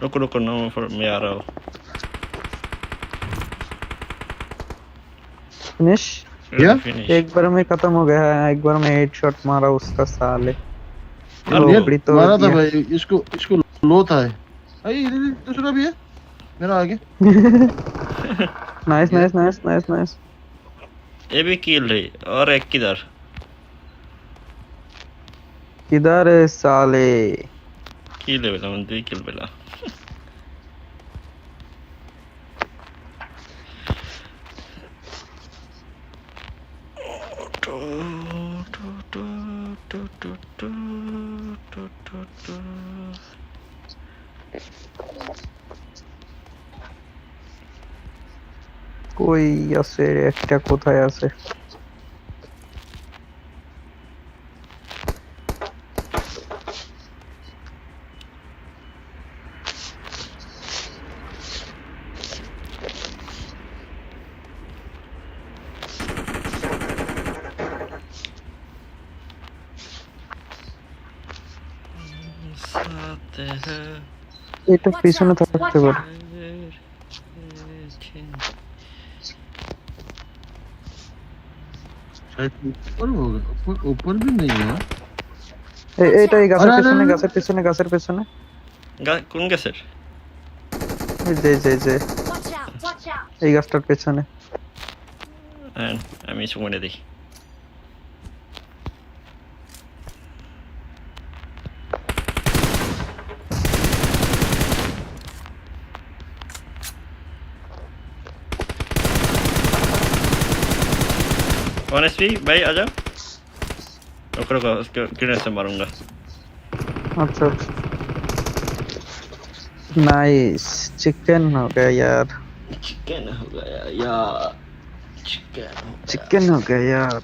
Speaker 1: रुको नंबर 4 मैं आ रहा हूँ
Speaker 2: फिनिश
Speaker 4: क्या
Speaker 1: फिनिश
Speaker 2: एक बार में खत्म हो गया है एक बार में हेडशॉट मारा उसका साले
Speaker 4: ये
Speaker 2: तो
Speaker 4: मारा था भाई इसको लो था भाई इधर दूसरा भी है मेरा आगे
Speaker 2: नाइस
Speaker 1: ये भी किल है और एक किधर
Speaker 2: किधर है साले
Speaker 1: किल है बेला मैं 2 किल बेला
Speaker 2: কই আছে একটা কোথায় আছে এটা পিছনে থাকতে পারে
Speaker 4: शायद ऊपर होगा ऊपर भी नहीं है
Speaker 2: এইটা এই
Speaker 4: আরে, আরে,
Speaker 2: গাছের পেছনে
Speaker 1: কোন গাছের
Speaker 2: এই যে
Speaker 3: Watch out.
Speaker 2: এই গাছটার পেছনে
Speaker 1: আমি সুমনে দেখি ऑनेस्टली भाई आ जाओ रुको उसको ग्रेनेड से मारूंगा
Speaker 2: अच्छा नाइस चिकन हो गया यार
Speaker 1: चिकन हो गया यार
Speaker 2: चिकन हो गया यार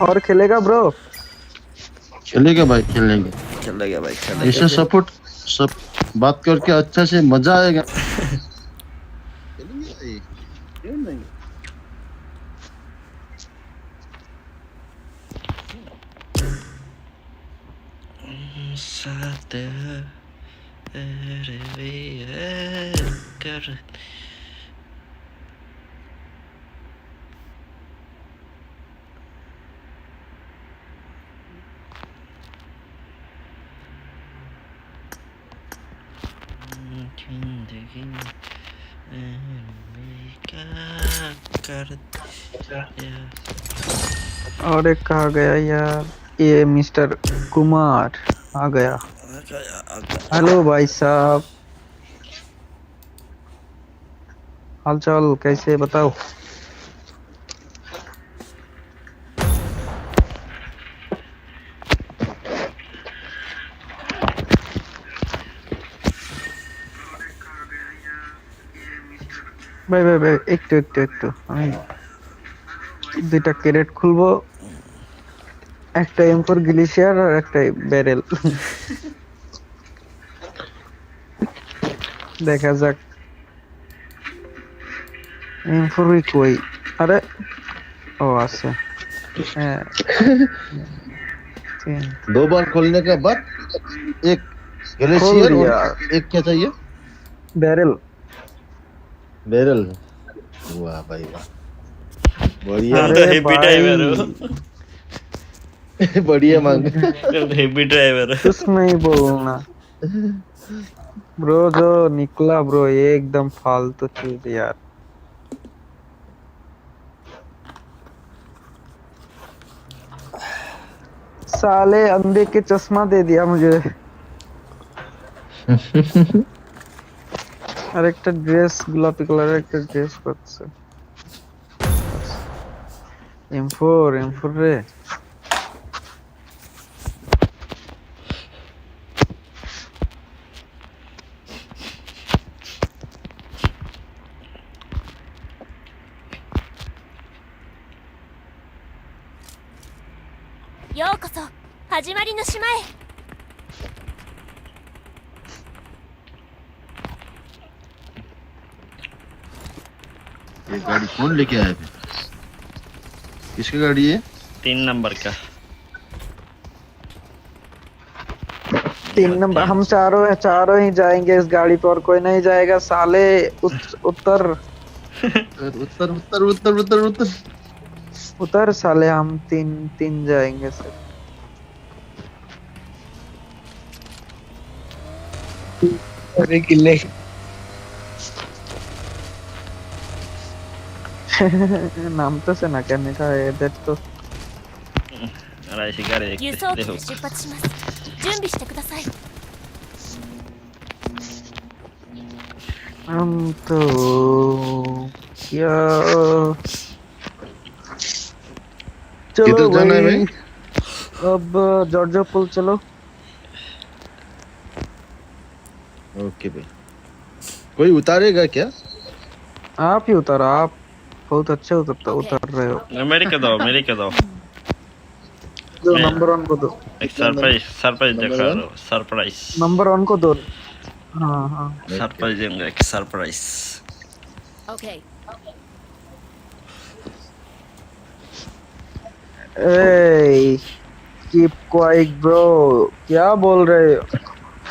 Speaker 2: और खेलेगा ब्रो
Speaker 4: खेलेगा भाई खेलेंगे
Speaker 1: चलेगा भाई चलेगा
Speaker 4: ऐसे सपोर्ट सब बात करके अच्छा से मजा आएगा खेलेंगे भाई क्यों नहीं
Speaker 1: साथ कर जिंदगी में क्या कर
Speaker 2: और एक कहा गया यार ये मिस्टर कुमार आ गया हेलो भाई साहब हालचाल कैसे बताओ ভাই ভাই ভাই একটু একটু একটু আমি দুইটা ক্যারেট খুলবো একটা M4 গ্লিশিয়ার আর একটা ব্যারেল দেখা যাক M4 কই আরে ও আছে হ্যাঁ
Speaker 4: दो बार खोलने के बाद एक ग्लेशियर और एक क्या चाहिए
Speaker 2: बैरल
Speaker 4: बैरल वाह भाई वाह बढ़िया
Speaker 2: अरे
Speaker 1: हेवी
Speaker 2: भाई
Speaker 1: ड्राइवर
Speaker 4: बढ़िया मांग
Speaker 1: हेवी ड्राइवर
Speaker 2: कुछ नहीं बोलना ब्रो जो निकला ब्रो ये एकदम फालतू चीज यार साले अंधे के चश्मा दे दिया मुझे আর একটা ড্রেস গোলাপি কালারের একটা ড্রেস করছে M4 রে
Speaker 3: ようこそ始まりの島へ
Speaker 4: ये गाड़ी कौन लेके आया फिर किसकी गाड़ी है
Speaker 1: 3 नंबर का
Speaker 2: 3 नंबर हम चारों ही जाएंगे इस गाड़ी पर और कोई नहीं जाएगा साले उत्तर
Speaker 4: उत्तर उत्तर उत्तर उत्तर उत्तर
Speaker 2: उतर साले हम तीन जाएंगे सर
Speaker 5: अरे किले
Speaker 2: নামতেছে না কেন এটা এদের তো
Speaker 1: 荒井がれで
Speaker 3: 輸送機で出発します準備してください
Speaker 2: हम तो क्या चलो
Speaker 4: किधर जाना है भाई
Speaker 2: अब जॉर्जिया पुल चलो
Speaker 4: ओके भाई कोई उतारेगा क्या
Speaker 2: आप ही उतारो आप बहुत अच्छे उतर रहे हो
Speaker 1: अमेरिका दो
Speaker 2: जो नंबर 1 को दो
Speaker 1: एक सरप्राइज दिखा रहा हूं सरप्राइज
Speaker 2: नंबर 1 को दो हाँ हाँ
Speaker 1: सरप्राइज देंगे एक सरप्राइज
Speaker 3: ओके
Speaker 2: ए कीप क्वाइट ब्रो क्या बोल रहे हो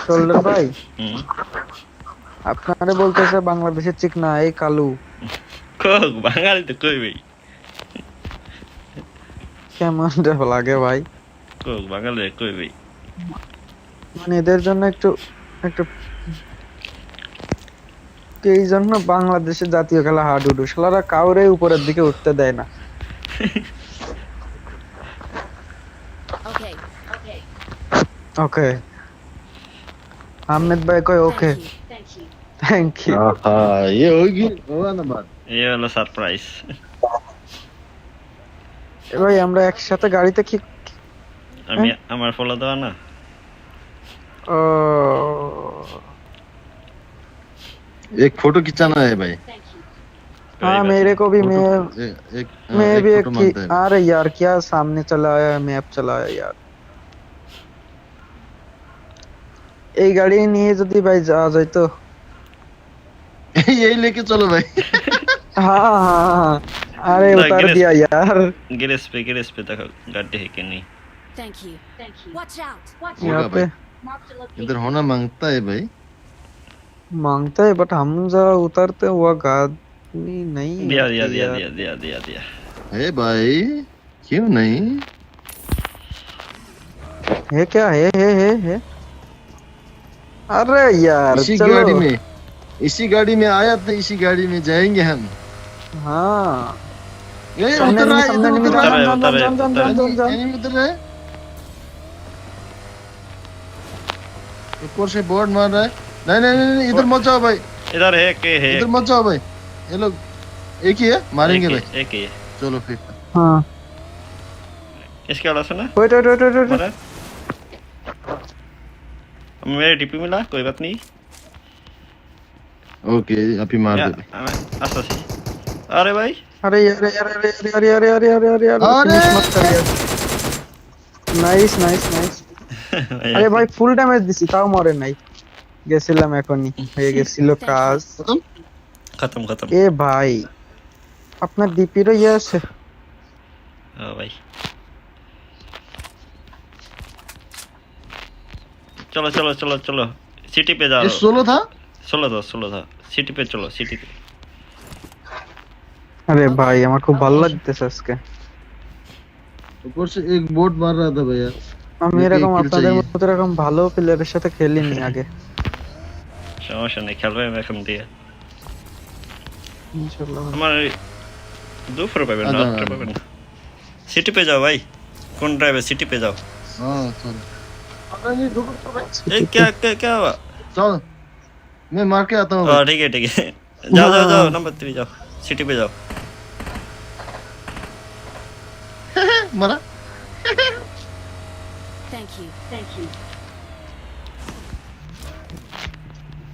Speaker 2: शोल्डर भाई আপনারে বলতেছে বাংলাদেশের চিকনা এই কালু
Speaker 1: কোক বাঙালি তো কই ভাই
Speaker 2: কেমন লাগে ভাই
Speaker 1: কোক বাঙালি কই ভাই
Speaker 2: মানে এদের জন্য একটু এই জন্য বাংলাদেশের জাতীয় খেলা হাডুডু শালারা কাউরে উপরের দিকে উঠতে দেয় না
Speaker 3: ओके
Speaker 2: ओके अहमद भाई कोई ओके थैंक यू
Speaker 4: हाँ ये होगी होगा ना बात
Speaker 1: ये वाला सरप्राइज
Speaker 2: এ ভাই আমরা একসাথে গাড়িতে কি
Speaker 1: আমি আমার ফলো দাও না
Speaker 2: ও
Speaker 4: एक फोटो खिंचाना है भाई
Speaker 2: हाँ मेरे को भी मैं
Speaker 4: एक
Speaker 2: मैं
Speaker 4: एक
Speaker 2: भी
Speaker 4: फोटो मांगता है
Speaker 2: अरे यार क्या सामने चला आया मैप चला आया यार এই গাড়ি নিয়ে যদি ভাই যাওয়া যায় তো
Speaker 4: यही लेके चलो भाई
Speaker 2: हाँ हाँ हाँ अरे
Speaker 1: ना,
Speaker 2: उतार
Speaker 1: गिरेस-
Speaker 2: दिया यार
Speaker 1: गैरेज पे देखो गाड़ी है कि नहीं
Speaker 3: Thank you. Watch out. Watch
Speaker 4: होगा
Speaker 2: यहाँ पे
Speaker 4: भाई इधर होना मांगता है भाई
Speaker 2: मांगता है बट हम जरा उतरते हुआ गाड़ी नहीं
Speaker 1: दिया
Speaker 2: होती
Speaker 1: दिया दिया
Speaker 2: यार।
Speaker 1: दिया दिया दिया दिया
Speaker 4: है भाई क्यों नहीं
Speaker 2: है क्या है अरे यार
Speaker 4: इसी
Speaker 2: चलो
Speaker 4: गाड़ी में आया था इसी गाड़ी में जाएंगे हम
Speaker 2: हाँ
Speaker 4: ये
Speaker 2: सामने
Speaker 4: उतर रहा है
Speaker 2: सामने
Speaker 4: इधर उतर रहा है
Speaker 1: उतर रहा है,
Speaker 2: जान
Speaker 1: उतर रहा है।
Speaker 2: जान
Speaker 4: एनिमी उतर रहा है ऊपर से बोर्ड मार रहा है नहीं इधर मत जाओ भाई
Speaker 1: इधर है के है
Speaker 4: इधर मत जाओ भाई ये लोग एक ही है मारेंगे भाई
Speaker 1: एक ही है
Speaker 4: चलो फिर
Speaker 2: हाँ
Speaker 1: इसके वाला सुना
Speaker 2: वेट
Speaker 1: मरा मेरे डीपी मिला कोई बात नहीं
Speaker 4: ओके अभी मार दे
Speaker 1: अच्छा सी अरे भाई
Speaker 2: अरे यार
Speaker 4: अरे!
Speaker 2: finish मत कर यार নাইস আরে ভাই ফুল ড্যামেজ দিছি তাও মরে নাই গেছিলাম এখনই হয়ে গেছিল কাজ
Speaker 1: खत्म
Speaker 2: এ ভাই আপনার ডিপিরও ইয়ে আছে
Speaker 1: हाँ भाई चलो सिटी पे जा
Speaker 4: ये
Speaker 1: रहा हूँ
Speaker 4: 16 था
Speaker 1: 16 था सिटी पे चलो सिटी पे
Speaker 2: আরে ভাই আমার খুব ভালো লাগতেছে আজকে
Speaker 4: ऊपर से एक बोट मार रहा था भैया
Speaker 2: আমি
Speaker 4: मेरे
Speaker 2: এরকম
Speaker 4: kill
Speaker 2: আপনাদের
Speaker 4: चाहिए।
Speaker 2: মতো এরকম ভালো প্লেয়ারের সাথে খেলিনি আগে
Speaker 1: সমস্যা নেই খেলবে এখন দিয়ে
Speaker 2: ইনশাআল্লাহ
Speaker 1: আমার দুপুরে পাবেন না
Speaker 4: আচ্ছা।
Speaker 1: রাত্রে পাবেন না सिटी पे जाओ भाई कौन ड्राइवर सिटी पे जाओ
Speaker 4: हाँ चलो
Speaker 1: ए क्या हुआ
Speaker 4: चल मैं मार के आता हूँ
Speaker 1: हाँ ठीक है जाओ नंबर 3 जाओ सिटी पे जाओ
Speaker 4: मरा
Speaker 3: Thank you.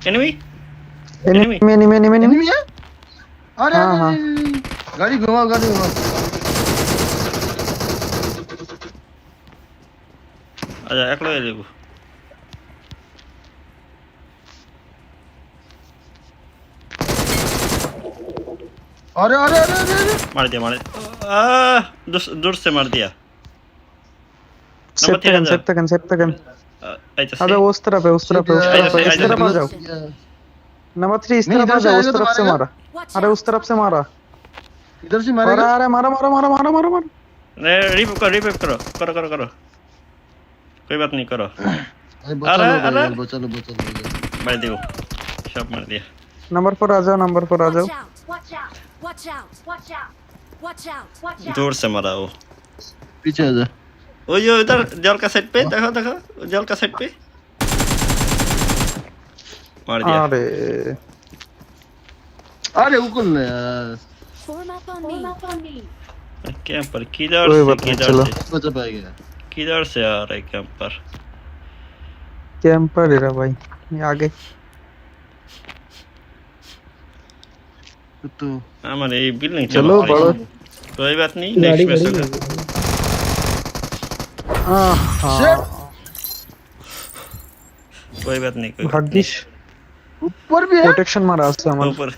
Speaker 1: Enemy
Speaker 2: enemy
Speaker 4: enemy है अरे
Speaker 2: हाँ, हाँ।
Speaker 4: गाड़ी घुमाओ
Speaker 1: आजा एकलो ले लेबो
Speaker 4: अरे
Speaker 1: मार दिया दूर से मार दिया
Speaker 2: सेट तकन
Speaker 1: आई तो
Speaker 2: अबे उस तरफ है इस तरफ आ जाओ नंबर 3 इस
Speaker 4: नहीं,
Speaker 2: तरफ आ
Speaker 4: इधर से
Speaker 2: जाओ
Speaker 4: आएगा
Speaker 2: उस
Speaker 4: तो
Speaker 2: तरफ से
Speaker 4: मारेगा।
Speaker 2: मारा
Speaker 3: Watch
Speaker 2: अरे
Speaker 3: out.
Speaker 2: उस तरफ से मारा
Speaker 4: इधर से
Speaker 2: अरे
Speaker 4: मारेगा
Speaker 2: अरे मारा
Speaker 1: रिवाइव करो कोई बात नहीं करो
Speaker 4: अरे बचा
Speaker 1: अरे,
Speaker 4: लो भाई
Speaker 1: अरे।
Speaker 4: यार, बचा लो
Speaker 1: मार दियो सब मार दिया
Speaker 2: नंबर 4 आ जाओ नंबर 4 आ जाओ
Speaker 3: Watch out.
Speaker 1: दूर से मारा वो
Speaker 4: पीछे आ जा
Speaker 1: वो यो इधर जल का साइड पे देखो जल का साइड पे मार दिया
Speaker 2: अरे
Speaker 4: अरे उकुल ना यार
Speaker 3: Form up on me.
Speaker 1: Camper
Speaker 2: कोई बात नहीं, चलो।
Speaker 4: बचा पाएगा
Speaker 1: किधर से आ रहा है कैंपर
Speaker 2: कैंपर है भाई ये आगे
Speaker 4: तो
Speaker 1: हमारे ये बिल्डिंग
Speaker 2: चलो बड़ो
Speaker 1: कोई बात नहीं नेक्स्ट मैच होगा
Speaker 2: हाँ
Speaker 1: कोई बात नहीं
Speaker 2: भाग्यश
Speaker 4: ऊपर भी है
Speaker 2: प्रोटेक्शन मारा আছে আমার
Speaker 1: ऊपर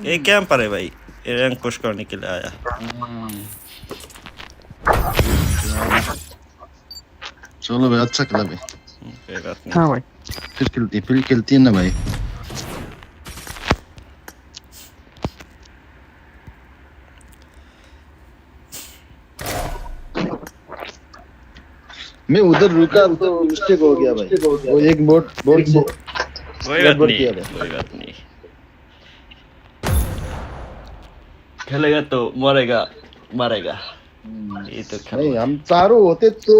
Speaker 1: ये कैंपर है भाई ये रैंक पुश करने के लिए आया
Speaker 4: चलो भाई अच्छा खेला भाई
Speaker 1: कोई बात नहीं
Speaker 2: हाँ भाई
Speaker 4: फिर खेलती है ना भाई मैं उधर रुका तो मिस्टेक हो गया भाई वो एक बोट से
Speaker 1: कोई बात
Speaker 4: गड़बड़
Speaker 1: नहीं
Speaker 4: किया भाई।
Speaker 1: कोई बात नहीं खेलेगा तो मरेगा मरेगा ये तो
Speaker 4: नहीं हम चारों होते तो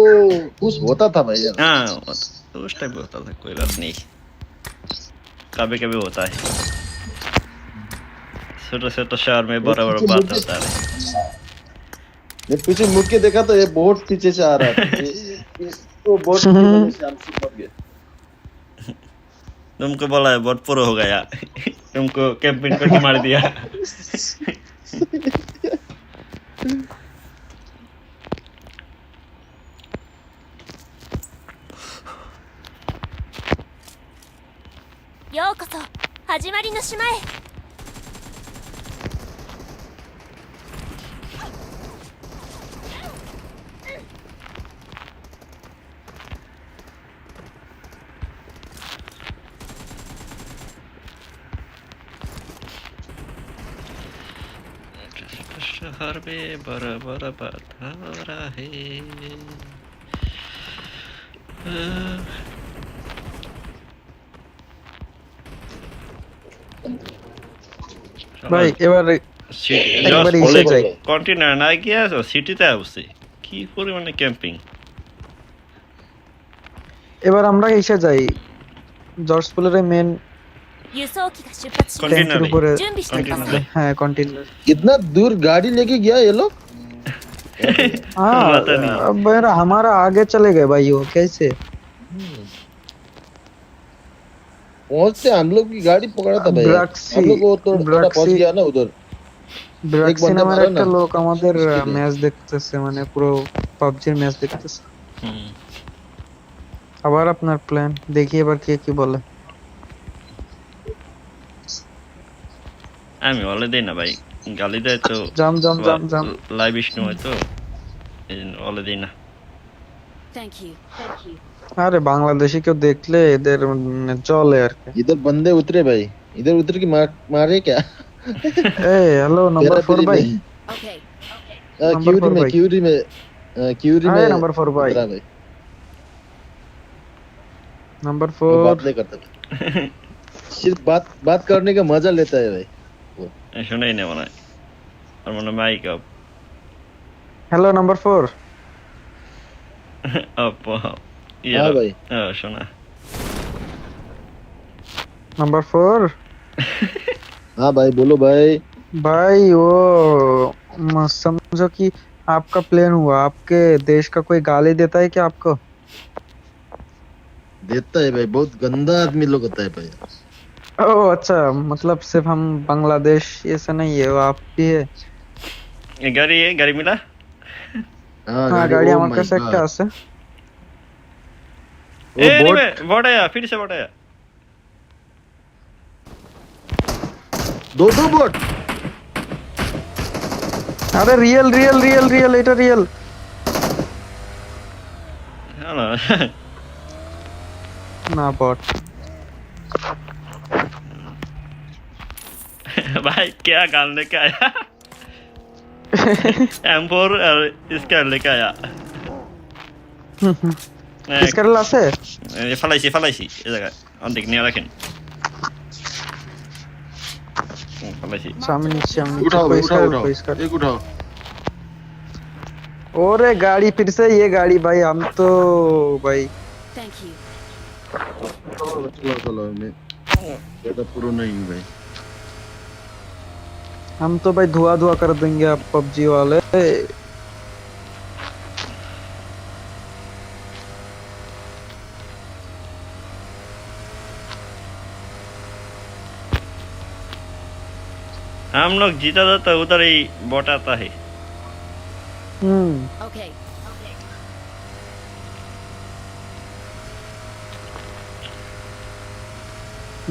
Speaker 4: कुछ होता था भाई यार
Speaker 1: हाँ तो उस टाइम पे होता था कोई बात नहीं कभी कभी होता है छोटे छोटे शहर में बड़ा बड़ा बात होता है
Speaker 4: मैं पीछे मुड़ के देखा तो ये बहुत पीछे से आ रहा था तो बहुत मैंने शाम से मर गया
Speaker 1: तुमको बोला है बहुत प्रो हो गया तुमको कैंपिंग करके मार दिया
Speaker 3: ようこそ始まりの島へ。
Speaker 1: शहर में बड़ा बड़ा पथरा है
Speaker 2: ভাই এবারে একবার এসে যাই
Speaker 1: কন্টেনার না গিয়ে আছো সিটিতে আসছে কি পরিমাণে ক্যাম্পিং
Speaker 2: এবার আমরা এসে যাই জর্জ পুলের মেন
Speaker 3: 輸送機が出発します。
Speaker 1: কন্টেনারে
Speaker 2: উপরে
Speaker 3: 準備してください。
Speaker 2: হ্যাঁ কন্টেইনার
Speaker 4: इतना दूर गाड़ी लेके गया ये लोग
Speaker 2: हाँ
Speaker 1: पता नहीं।
Speaker 2: अब यार हमारा आगे चले गए भाई वो कैसे
Speaker 4: पहुंचते हम लोग की गाड़ी पकड़ा था भाई
Speaker 2: ब्रैक्सी-
Speaker 4: हम लोग वो तो थोड़ा पहुंच
Speaker 2: ब्रैक्सी-
Speaker 4: गया ना उधर
Speaker 2: ব্রাক্সি
Speaker 4: বন্ধা
Speaker 2: নামের
Speaker 4: মারা
Speaker 2: একটা
Speaker 4: না।
Speaker 2: লোক আমাদের
Speaker 4: মুশকিল।
Speaker 2: ম্যাচ দেখতেছে মানে পুরো পাবজির ম্যাচ দেখতেছে
Speaker 1: হুম।
Speaker 2: আবার আপনার প্ল্যান দেখি এবার কে কি বলে
Speaker 1: আমি বলে দেই না ভাই গালি দেয় তো
Speaker 2: জাম জাম জাম জাম
Speaker 1: লাইভ স্ট্রিম হয় তো এই জন্য বলে দেই না
Speaker 3: Thank you.
Speaker 2: আরে বাংলাদেশি কেউ দেখলে এদের চলে আর কি
Speaker 4: इधर बंदे उतरे भाई इधर उतर के मारे क्या
Speaker 2: এই হ্যালো নাম্বার 4 ভাই
Speaker 3: Okay.
Speaker 2: नंबर फोर भाई।
Speaker 4: क्यूरी
Speaker 2: আরে
Speaker 4: में
Speaker 2: নাম্বার 4 ভাই
Speaker 4: उतरा भाई
Speaker 2: নাম্বার
Speaker 4: वो
Speaker 2: 4
Speaker 4: बात नहीं करता भाई। सिर्फ बात करने का मजा लेता है भाई
Speaker 1: শোনাই না মনে হয় আর মনে mic up
Speaker 2: hello number 4
Speaker 1: up
Speaker 4: हाँ भाई
Speaker 1: শোনা
Speaker 2: नंबर 4
Speaker 4: हाँ भाई बोलो भाई
Speaker 2: भाई वो समझो कि आपका प्लेन हुआ आपके देश का कोई गाली देता है क्या आपको
Speaker 4: देता है भाई बहुत गंदा आदमी लोग होता है भाई
Speaker 2: ओह अच्छा मतलब सिर्फ हम बांग्लादेश ऐसा नहीं है वो आप भी है
Speaker 1: এই গাড়ি মিলা
Speaker 2: हाँ गाड़ी
Speaker 4: oh
Speaker 2: আমার
Speaker 4: my
Speaker 2: কাছে একটা
Speaker 4: God।
Speaker 2: আছে
Speaker 4: वो
Speaker 1: ए
Speaker 4: बोट
Speaker 1: बड़ाया फिर से बड़ाया
Speaker 4: दो बोट
Speaker 2: अरे रियल रियल रियल रियल এটা রিয়েল
Speaker 1: হ্যালো
Speaker 2: না বট
Speaker 1: भाई क्या गाल लेके आया M4 और इसका लेके आया
Speaker 2: ইসকারল আছে
Speaker 1: ফালাইছি এই জায়গায় অনেক নিয়ে রাখেন ফালাইছি
Speaker 2: সামনে
Speaker 4: उठाओ भाई
Speaker 2: इसका
Speaker 4: उठाओ
Speaker 2: इसका
Speaker 4: एक उठाओ
Speaker 2: ओरे गाड़ी फिर से ये गाड़ी भाई हम तो भाई
Speaker 3: Thank you.
Speaker 4: चलो मैं ज्यादा पुरो नहीं हूँ भाई
Speaker 2: हम तो भाई धुआं धुआं कर देंगे आप पबजी वाले
Speaker 1: हम लोग जीता था तो उधर ही बॉट आता है
Speaker 3: Okay.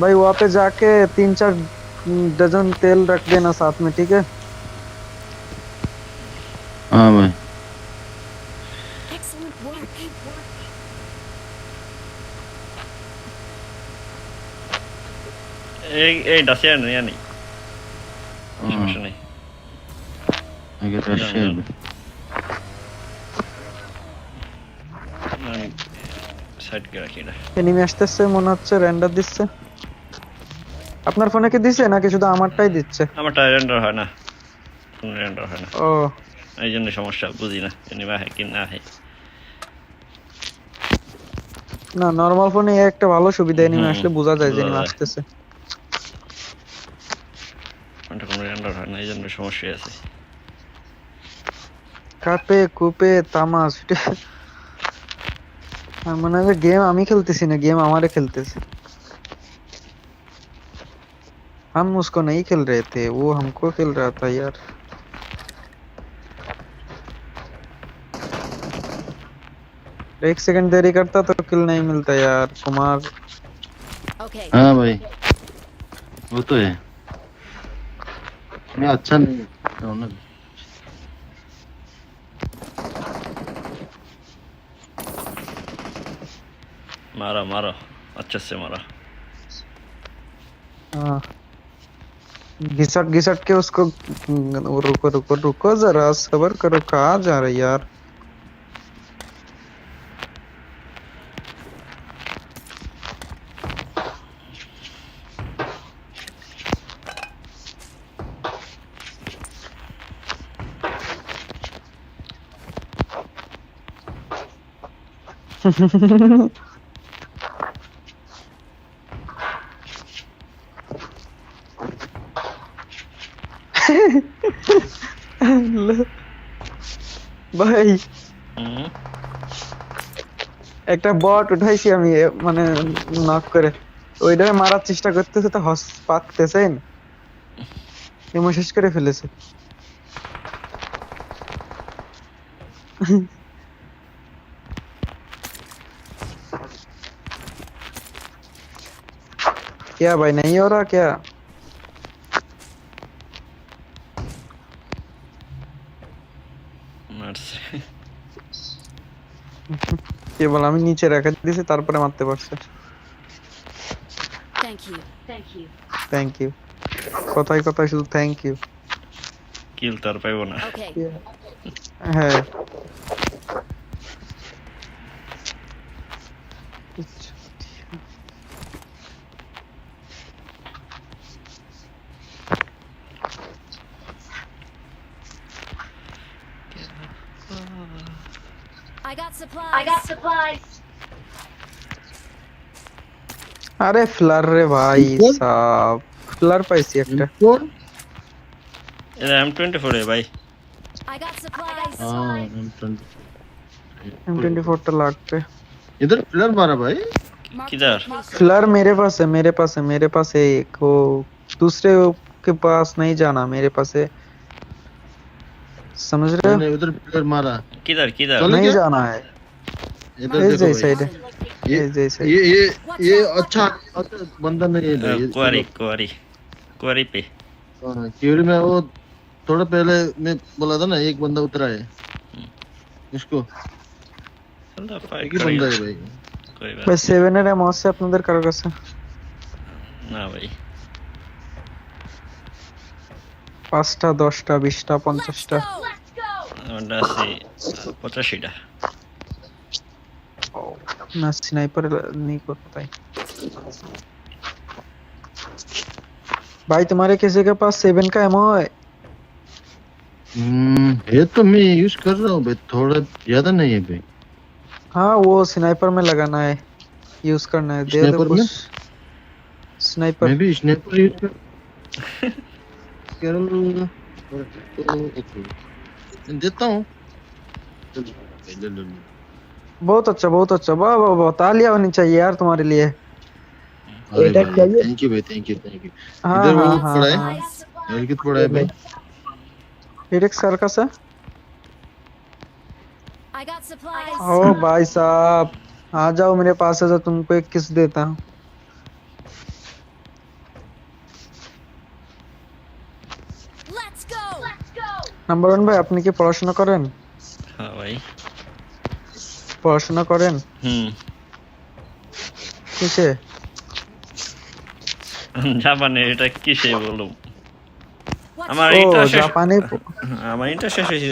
Speaker 2: भाई वहाँ पे जाके 3-4 डजन तेल रख देना साथ में ठीक है
Speaker 4: हाँ भाई
Speaker 3: Excellent work.
Speaker 1: এই ডাসিয়া নেই সমস্যা নেই
Speaker 4: I get that shit
Speaker 1: side করে রাখি এটা
Speaker 2: এনিমি আসতেছে মনে হচ্ছে রেন্ডার দিচ্ছে আপনার ফোনে কি দিছে নাকি শুধু আমারটাই দিচ্ছে
Speaker 1: আমারটা রেন্ডার হয় না কোনো রেন্ডার হয় না
Speaker 2: ও
Speaker 1: এই জন্য সমস্যা বুঝি না এনিমা হয় কি না হয়
Speaker 2: না নরমাল ফোনে একটা ভালো সুবিধা এনিমি আসলে বোঝা যায় যে
Speaker 1: বোঝা
Speaker 2: এনিমি
Speaker 1: যায়।
Speaker 2: আসতেছে
Speaker 1: কোনটা কোনো রেন্ডার হয় না এই জন্য সমস্যা আছে
Speaker 2: কাপে কুপে তামাস মনে হয় গেম আমি খেলতেছি না, गेम हमारे खेलतेছে। हम उसको नहीं खेल रहे थे, वो हमको खेल रहा था यार। एक सेकंड देरी करता तो किल नहीं मिलता यार कुमार।
Speaker 3: Okay.
Speaker 4: हाँ भाई वो तो है। मैं अच्छा नहीं हूँ ना।
Speaker 1: मारा मारा अच्छे से मारा।
Speaker 2: हाँ घिसट घिसट के उसको रुको रुको रुको जरा सब्र करो, कहाँ जा रहे यार। ভাই
Speaker 1: হুম
Speaker 2: একটা বট উঠাইছি আমি মানে নক করে, ওইটারে মারার চেষ্টা করতেছে তো হস পাততেছে না, এমন শেষ করে ফেলেছে। क्या भाई नहीं हो रहा क्या?
Speaker 1: মারছে।
Speaker 2: কেবল আমি নিচে রেখে দিয়েছি তারপরে মারতে পারছে।
Speaker 3: Thank you. Thank you.
Speaker 2: Thank you, কথায় কথায় শুধু থ্যাংক ইউ।
Speaker 1: কিল তার পাইবো না।
Speaker 3: Okay.
Speaker 2: হ্যাঁ
Speaker 3: I got supplies. I got supplies.
Speaker 2: আরে ফ্লার রে ভাই সাব, ফ্লার পাইছি একটা।
Speaker 4: कौन?
Speaker 1: এটা M24 এ ভাই।
Speaker 3: I got supplies.
Speaker 4: हाँ
Speaker 2: M24 টা লাগবে।
Speaker 4: इधर प्लेयर मारा भाई।
Speaker 1: किधर?
Speaker 2: फ्लर मेरे पास है, मेरे पास है, मेरे पास है एक, वो दूसरे के पास नहीं जाना, मेरे पास है, समझ रहे हो?
Speaker 4: मैंने उधर प्लेयर मारा।
Speaker 1: किधर किधर?
Speaker 4: चलो
Speaker 2: नहीं
Speaker 4: क्या?
Speaker 2: जाना है,
Speaker 4: इधर
Speaker 2: इस
Speaker 4: देखो
Speaker 2: जैसे
Speaker 4: भाई।
Speaker 2: ये
Speaker 4: ये
Speaker 2: जैसे
Speaker 4: ये अच्छा अच्छा बंदा नहीं है भाई।
Speaker 1: कुआरी कुआरी कुआरी पे।
Speaker 4: क्यूरी में वो थोड़ा पहले मैं बोला था ना एक बंदा उतरा है, इसको
Speaker 1: चलो फाइट
Speaker 4: एक ही बंदा है भाई।
Speaker 1: कोई बात
Speaker 2: बस 7 এর এমন আছে আপনাদের কারোর কাছে?
Speaker 1: না ভাই।
Speaker 2: 5টা 10টা 20টা
Speaker 3: Let's
Speaker 2: 50টা?
Speaker 3: go. Let's go.
Speaker 1: ওটা আছে 85টা।
Speaker 2: ना स्नाइपर नहीं कर पाता है भाई। तुम्हारे किसी के पास 7 का एमो है?
Speaker 4: ये तो मैं यूज कर रहा हूँ भाई, थोड़ा ज्यादा नहीं है भाई।
Speaker 2: हाँ वो स्नाइपर में लगाना है, यूज करना है। दे दो
Speaker 4: स्नाइपर में?
Speaker 2: कुछ स्नाइपर।
Speaker 4: मैं भी स्नाइपर यूज कर देता हूँ।
Speaker 2: बहुत अच्छा बहुत अच्छा, वाह वाह वाह, तालियां होनी चाहिए यार तुम्हारे लिए।
Speaker 4: थैंक यू भाई, थैंक यू थैंक यू।
Speaker 2: हाँ
Speaker 4: इधर वो
Speaker 2: हाँ हाँ
Speaker 4: पड़ा है,
Speaker 2: हाँ।
Speaker 4: और कितना पड़ा है भाई?
Speaker 2: हिडेक्स सर्कस है।
Speaker 3: I got supplies.
Speaker 2: ओ भाई साहब आ जाओ मेरे पास, है तो तुमको एक किस देता हूँ।
Speaker 3: Let's go. Let's go.
Speaker 2: Number 1 ভাই আপনি কি পড়াশোনা করেন?
Speaker 1: হ্যাঁ ভাই।
Speaker 2: পড়াশোনা করেন কিসে?
Speaker 1: জাপানে। এটা কিসে বলুম?
Speaker 3: Watch
Speaker 1: আমার
Speaker 2: ও
Speaker 1: এটা শেষ,
Speaker 2: জাপানে
Speaker 1: আমার এটা শেষ হয়েছে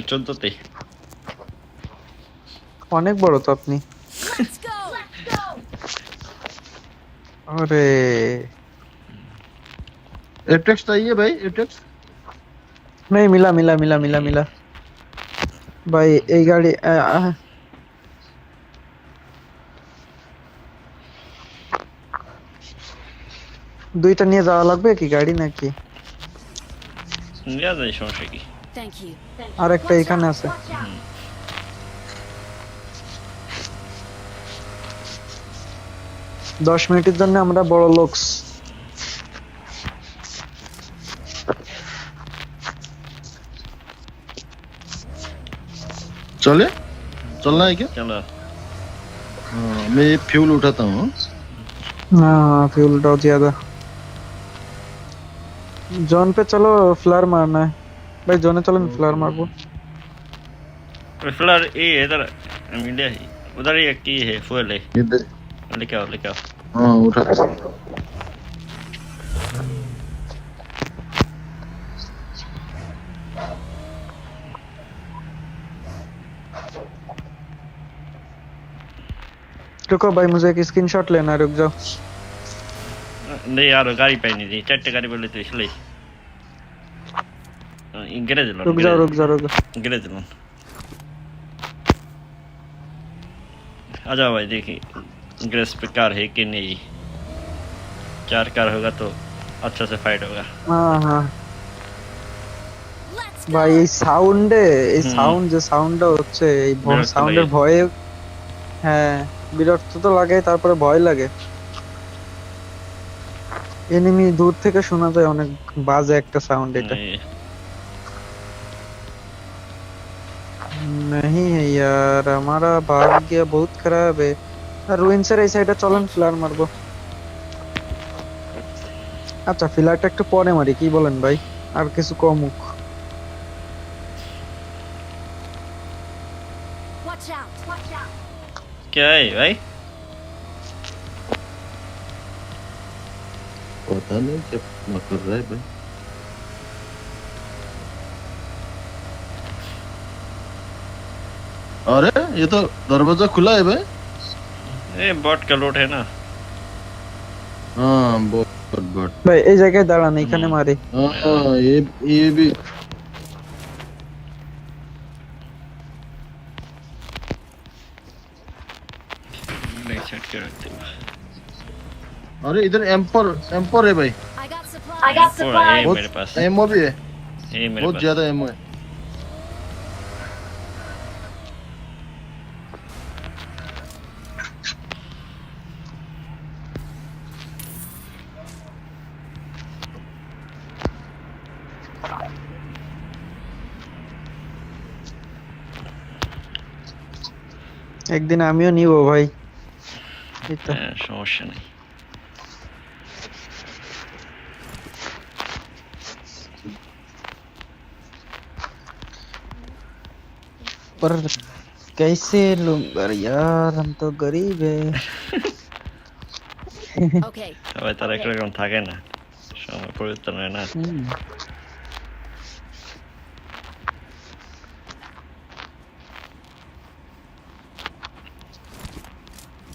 Speaker 1: 14তে।
Speaker 2: অনেক বড় তো আপনি।
Speaker 3: Let's go. Let's go.
Speaker 2: अरे
Speaker 4: एपेक्स चाहिए भाई, एपेक्स
Speaker 2: नहीं मिला मिला मिला मिला मिला भाई। এই গাড়ি দুইটা নিয়ে যাওয়া লাগবে কি গাড়ি নাকি?
Speaker 1: নিয়ে যাই, সমস্যা কি?
Speaker 3: Thank you.
Speaker 2: আর একটা এখানে আছে। 10 মিনিটের জন্য আমরা বড় লোকস।
Speaker 4: चले चलना है क्या?
Speaker 1: चलो
Speaker 4: मैं फ्यूल उठाता हूँ।
Speaker 2: हाँ फ्यूल डाल ज्यादा। जॉन पे चलो फ्लैर मारना है भाई, जोने चलो फ्लैर मारबो।
Speaker 1: फिलहाल ये इधर इंडिया ही उधर ही एक की है फुल है
Speaker 4: इधर
Speaker 1: लेके आओ
Speaker 4: हाँ उठा।
Speaker 2: रुको भाई, मुझे एक स्क्रीनशॉट लेना है, रुक जाओ।
Speaker 1: नहीं यार गाड़ी पे नहीं थी चट्टे गाड़ी बोले तो इसलिए गिरे दिलो
Speaker 2: रुक जाओ रुक जाओ रुक जाओ।
Speaker 1: गिरे दिलो आ जाओ भाई देखिए ग्रेस पे कार है कि नहीं, 4 कार होगा तो अच्छा से फाइट होगा।
Speaker 2: हाँ हाँ
Speaker 3: Let's
Speaker 2: ভাই
Speaker 3: go.
Speaker 2: এই সাউন্ডে, এই
Speaker 1: হুম।
Speaker 2: সাউন্ড যে সাউন্ডটা হচ্ছে এই
Speaker 1: বিরক্ত
Speaker 2: সাউন্ডের
Speaker 1: লাগে।
Speaker 2: ভয়ে, হ্যাঁ বিরক্ত তো লাগে, তারপরে ভয় লাগে। এনিমি দূর থেকে শোনা যায়, অনেক বাজে একটা সাউন্ড এটা।
Speaker 1: नहीं,
Speaker 2: नहीं है यार, हमारा भाग्य बहुत खराब है। রুইন্সের এই সাইডে চলেন, ফ্লার মারবো। আচ্ছা ফ্লারটা একটু পরে মারি, কি বলেন ভাই? আর কিছু কমুক।
Speaker 3: Watch out. Watch out.
Speaker 1: क्या है भाई?
Speaker 4: पता नहीं क्या कर रहा है भाई। अरे ये तो दरवाजा खुला है भाई।
Speaker 1: ये बॉट का लूट है ना।
Speaker 4: हाँ बहुत बहुत।
Speaker 2: ভাই এই জায়গায় দাঁড়ান, এখানে মারি।
Speaker 4: हाँ ये भी
Speaker 1: नहीं सेट कर रखते हो।
Speaker 4: अरे इधर एम्पर एम्पर है भाई।
Speaker 3: I got supplies.
Speaker 1: ये
Speaker 4: बहुत
Speaker 1: मेरे पास
Speaker 4: एमओ भी है,
Speaker 1: ये मेरे
Speaker 4: बहुत
Speaker 1: पास
Speaker 4: ज्यादा एमओ है।
Speaker 2: একদিন আমিও নিব ভাই। এই তো
Speaker 1: সমস্যা নেই।
Speaker 2: पर कैसे लूंगा यार, हम तो गरीब है।
Speaker 3: Okay.
Speaker 1: সবাই তার একরকম থাকে না, সময় পরিবর্তন হয় না।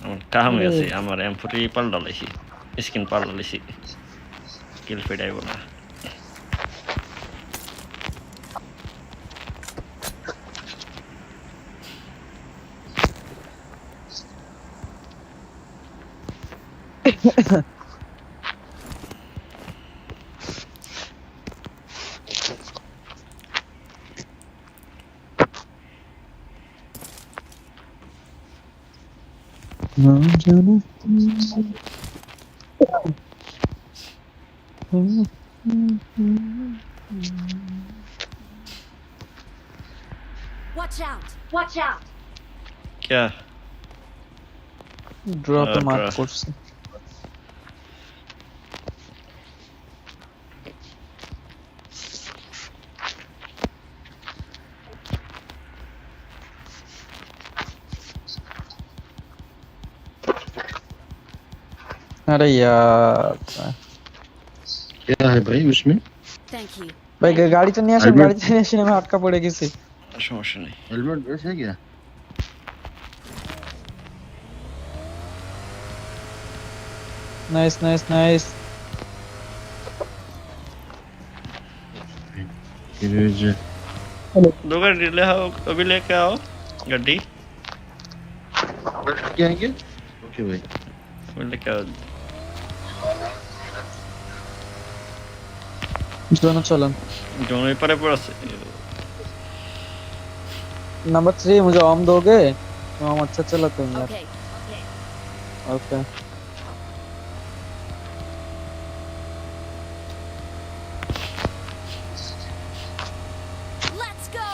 Speaker 1: আমার কাম হয়েছে, আমার M40 পাল্টালাইছি, স্কিন পাল্টালাইছি, কিল ফিটাইব না।
Speaker 3: Watch out. Watch out.
Speaker 1: क्या
Speaker 2: ড্রপে মার্ক
Speaker 1: drop।
Speaker 2: করছে। अरे यार
Speaker 4: क्या है भाई उसमें?
Speaker 3: Thank you.
Speaker 2: ভাই গাড়িটা নিয়ে আসেন,
Speaker 4: Helmet।
Speaker 2: গাড়িটা নিয়ে আসেন, আমি আটকা পড়ে গেছি।
Speaker 1: সমস্যা নেই।
Speaker 4: हेलमेट वैसे है क्या?
Speaker 2: Nice nice nice.
Speaker 1: दो गाड़ी ले आओ, अभी लेके आओ गड्डी,
Speaker 4: क्या है क्या? ओके भाई।
Speaker 1: अभी लेके आओ।
Speaker 2: दोनों चलन।
Speaker 1: दोनों ही परे पड़े
Speaker 2: नंबर 3 मुझे ऑम दोगे तो हम अच्छा चलाते हैं यार।
Speaker 3: Okay.
Speaker 2: Okay
Speaker 3: Let's go.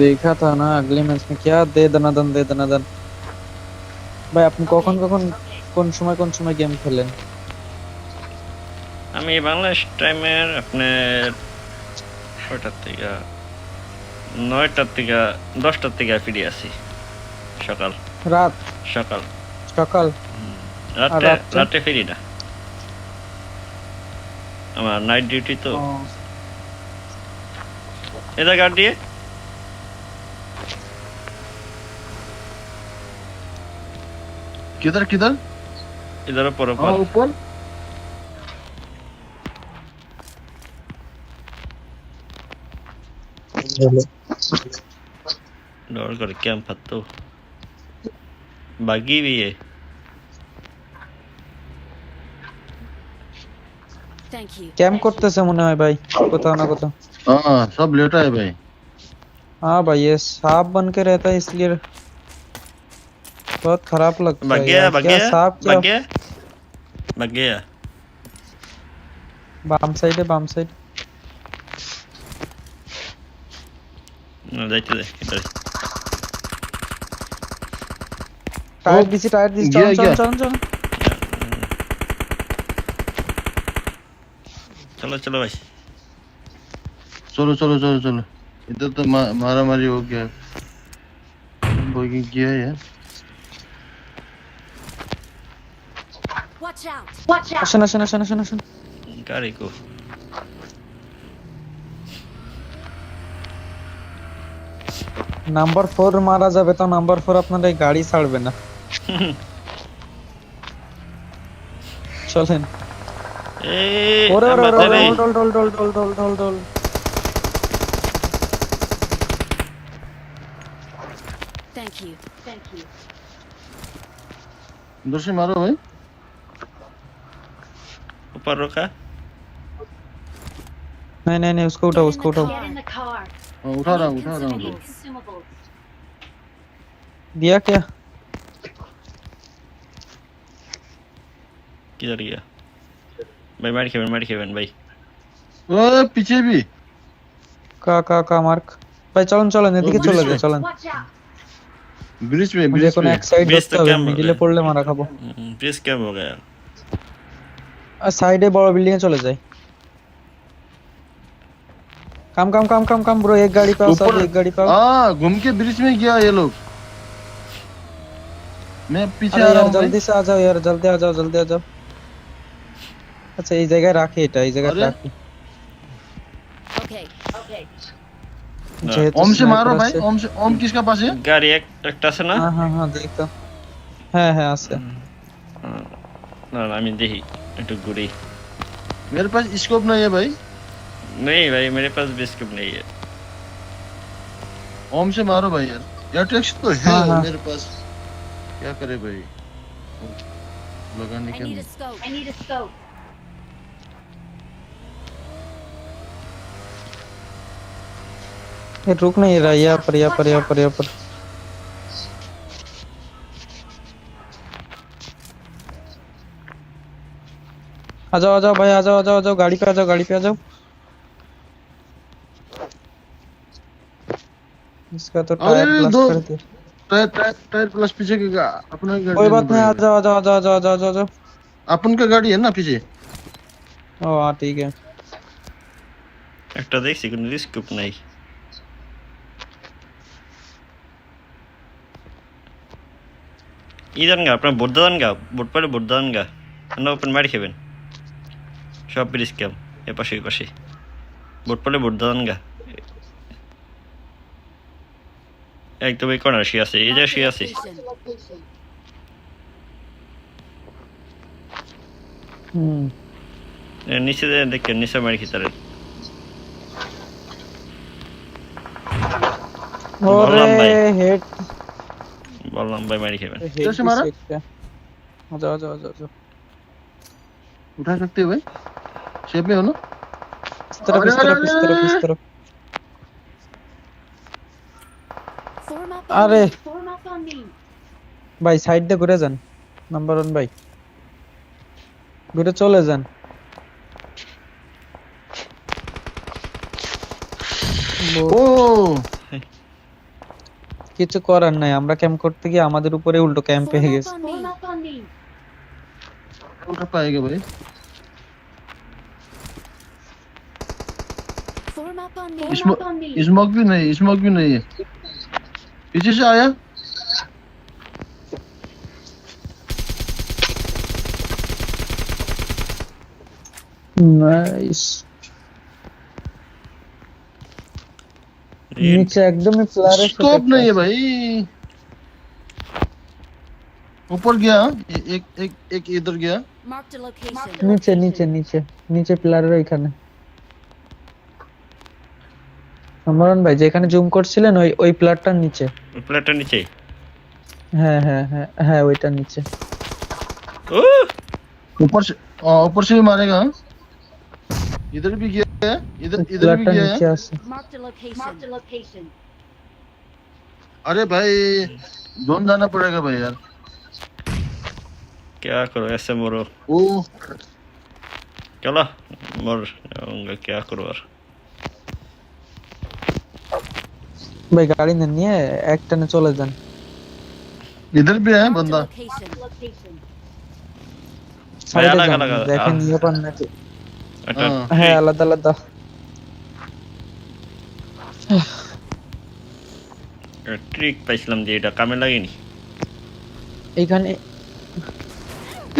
Speaker 2: देखा था ना अगले मैच में क्या दे दनादन भाई আপনি কখন কখন কোন সময় গেম খেলেন?
Speaker 1: আমি বাংলাদেশ টাইমের আপনার 6টার থেকে 9টার থেকে 10টার থেকে ফিরে আসি সকাল
Speaker 2: রাত
Speaker 1: সকাল
Speaker 2: সকাল
Speaker 1: রাতে
Speaker 2: রাত্রে?
Speaker 1: রাতে ফিরি না আমার নাইট ডিউটি তো
Speaker 2: ও,
Speaker 1: এটা গার্ড দিয়ে
Speaker 4: किधर किधर
Speaker 1: इधर ऊपर
Speaker 4: हाँ
Speaker 1: ऊपर
Speaker 4: ऊपर
Speaker 1: दौड़ कर क्या फत्तो बागी भी है
Speaker 3: Thank you.
Speaker 2: ক্যাম্প করতেছে মনে হয় ভাই কোথাও না কোথাও।
Speaker 4: हाँ सब लेटा है भाई
Speaker 2: हाँ भाई ये सांप बन के रहता है इसलिए बहुत खराब लगता
Speaker 1: भाग
Speaker 2: है
Speaker 1: गया
Speaker 2: यार।
Speaker 1: भाग
Speaker 2: क्या
Speaker 1: गया
Speaker 2: सांप क्या
Speaker 1: भाग गया भाग गया
Speaker 2: बाम साइड है बाम साइड।
Speaker 1: जाइते दे इधर
Speaker 2: टायर दिसी
Speaker 4: गया, गया।
Speaker 2: चल
Speaker 1: चलो चलो भाई
Speaker 4: चलो चलो चलो चलो इधर तो मारा मारी हो गया बोगी गया है
Speaker 3: Watch out.
Speaker 2: আসেন
Speaker 1: गाड़ी को
Speaker 2: নাম্বার 4 মারা যাবে তো নাম্বার 4 আপনার এই গাড়ি ছাড়বে না। চলেন
Speaker 1: ए
Speaker 2: ওরে ওরে
Speaker 1: हम
Speaker 2: ওরে
Speaker 1: तेरे
Speaker 2: ডল
Speaker 3: Thank you.
Speaker 4: इधर से मारो भाई
Speaker 1: ऊपर रोका
Speaker 2: नहीं उसको उठाओ
Speaker 3: Get in the car.
Speaker 4: हाँ, उठा रहा हूँ
Speaker 3: Consumables.
Speaker 2: दिया क्या?
Speaker 1: किधर गया भाई मार खेवन भाई
Speaker 4: ओए पीछे भी
Speaker 2: का मार्क भाई চলেন এদিকে
Speaker 4: ও,
Speaker 2: চলে
Speaker 4: ব্রিজ
Speaker 2: যাও চলেন।
Speaker 4: ब्रिज में
Speaker 2: मुझे
Speaker 4: ब्रिज
Speaker 2: কোন
Speaker 4: में
Speaker 2: এক সাইড
Speaker 1: ব্রিজ
Speaker 2: ধরতে
Speaker 1: তো
Speaker 2: হবে
Speaker 1: ক্যাম্প
Speaker 2: মিডিলে
Speaker 1: হবে।
Speaker 2: পড়লে মারা খাবো।
Speaker 1: प्रेस क्या हो गया
Speaker 2: আর সাইডে বড় বিল্ডিং এ চলে যাই। काम ब्रो एक गाड़ी पे आओ सब एक गाड़ी पे आओ।
Speaker 4: हाँ घूम के ब्रिज में गया ये लोग मैं पीछे
Speaker 2: अरे
Speaker 4: आ रहा
Speaker 2: यार
Speaker 4: हूँ
Speaker 2: जल्दी से आ जाओ यार जल्दी आ जाओ। अच्छा এই জায়গায় রাখি এটা এই জায়গায়
Speaker 4: अरे।
Speaker 2: রাখি।
Speaker 3: Okay.
Speaker 2: যেহেতু
Speaker 4: ओम से
Speaker 2: sniper
Speaker 4: मारो भाई
Speaker 2: আছে।
Speaker 4: ओम किसका पास है
Speaker 1: गाड़ी एक আছে না
Speaker 2: हाँ देखो হ্যাঁ আছে।
Speaker 1: না আমি দেখি একটু ঘুরি
Speaker 4: मेरे पास स्कोप नहीं है भाई
Speaker 1: नहीं भाई मेरे पास भी स्कोप नहीं है
Speaker 4: ओम से मारो भाई यार ट्रिक्स तो है
Speaker 2: हाँ।
Speaker 4: मेरे पास क्या करे भाई लगाने
Speaker 3: I
Speaker 4: के
Speaker 3: need a scope.
Speaker 2: ये रुक नहीं रहा यहाँ पर आ जाओ भाई आ जाओ गाड़ी पे आ जाओ। इसका तो टायर
Speaker 4: अरे
Speaker 2: ब्लास्ट
Speaker 4: दो
Speaker 2: कर दिया।
Speaker 4: टायर प्लस पीछे का अपना गाड़ी
Speaker 2: कोई बात नहीं आ
Speaker 4: पड़ेगा।
Speaker 2: जाओ।
Speaker 4: अपन का गाड़ी है ना पीछे
Speaker 2: ओ हाँ ठीक है।
Speaker 1: একটা দেখছি কোনো স্কোপ নাই ইদানগা আপনার বোর্দানগা বোর্ড পরে বোর্দানগা না ওপেন মারি খাবেন সব ব্রিজ ক্যাম্প এ পাশে ওই পাশে বোর্ড পরে বোর্দানগা একদম এই কর্নার শি আছে এই যে শি আছে নিচে দেখেন নিচে মারি খেতারে
Speaker 2: ओरे
Speaker 1: भाई।
Speaker 2: हेड
Speaker 1: বললাম ভাই মারি খাবেন
Speaker 4: कैसे मारा?
Speaker 2: आ जाओ
Speaker 4: उठा सकते हो भाई शेप में हो ना
Speaker 2: इस तरफ আরে ভাই সাইড দিয়ে ঘুরে যান, নাম্বার 1 ভাই, ঘুরে চলে যান।
Speaker 4: ও
Speaker 2: কিছু করার নাই, আমরা ক্যাম্প করতে গিয়ে আমাদের উপরে উল্টো ক্যাম্প হয়ে গেছে।
Speaker 4: उधर पाएगा भाई। स्मोक भी नहीं, स्मोक भी नहीं है। पीछे से आया।
Speaker 2: নাইস। নিচে একদমই ফ্লারে
Speaker 4: स्कोप नहीं है भाई। ऊपर गया, एक एक एक इधर गया।
Speaker 2: নিচে নিচে নিচে নিচে প্লারের ওইখানে। আমরান ভাই যেখানে জুম করছিলেন ওই ওই প্লারটার নিচে।
Speaker 1: ওই প্লেটটা নিচে।
Speaker 2: হ্যাঁ হ্যাঁ হ্যাঁ হ্যাঁ ওইটার নিচে।
Speaker 1: ও
Speaker 4: ऊपर से भी मारेगा। इधर भी गया है, इधर इधर भी
Speaker 2: প্লারটার
Speaker 4: गया
Speaker 2: নিচে
Speaker 4: है।
Speaker 2: আছে।
Speaker 4: अरे भाई जोन जाना पड़ेगा भाई यार।
Speaker 1: क्या करो ऐसे मरो।
Speaker 4: ओ
Speaker 1: चलो मर जाऊंगा, क्या करो यार।
Speaker 2: ভাই গাড়ি নেন, নিয়ে একটানে চলে যান।
Speaker 4: इधर भी है बंदा।
Speaker 1: ভাই
Speaker 2: সাইডে
Speaker 1: আলাদা
Speaker 2: যান,
Speaker 1: আলাদা
Speaker 2: দেখেন নিয়ে পান নাকি।
Speaker 1: এটা
Speaker 2: হ্যাঁ আলাদা আলাদা।
Speaker 1: ট্রিক পাইছিলাম যে এটা কামে লাগেনি।
Speaker 2: এইখানে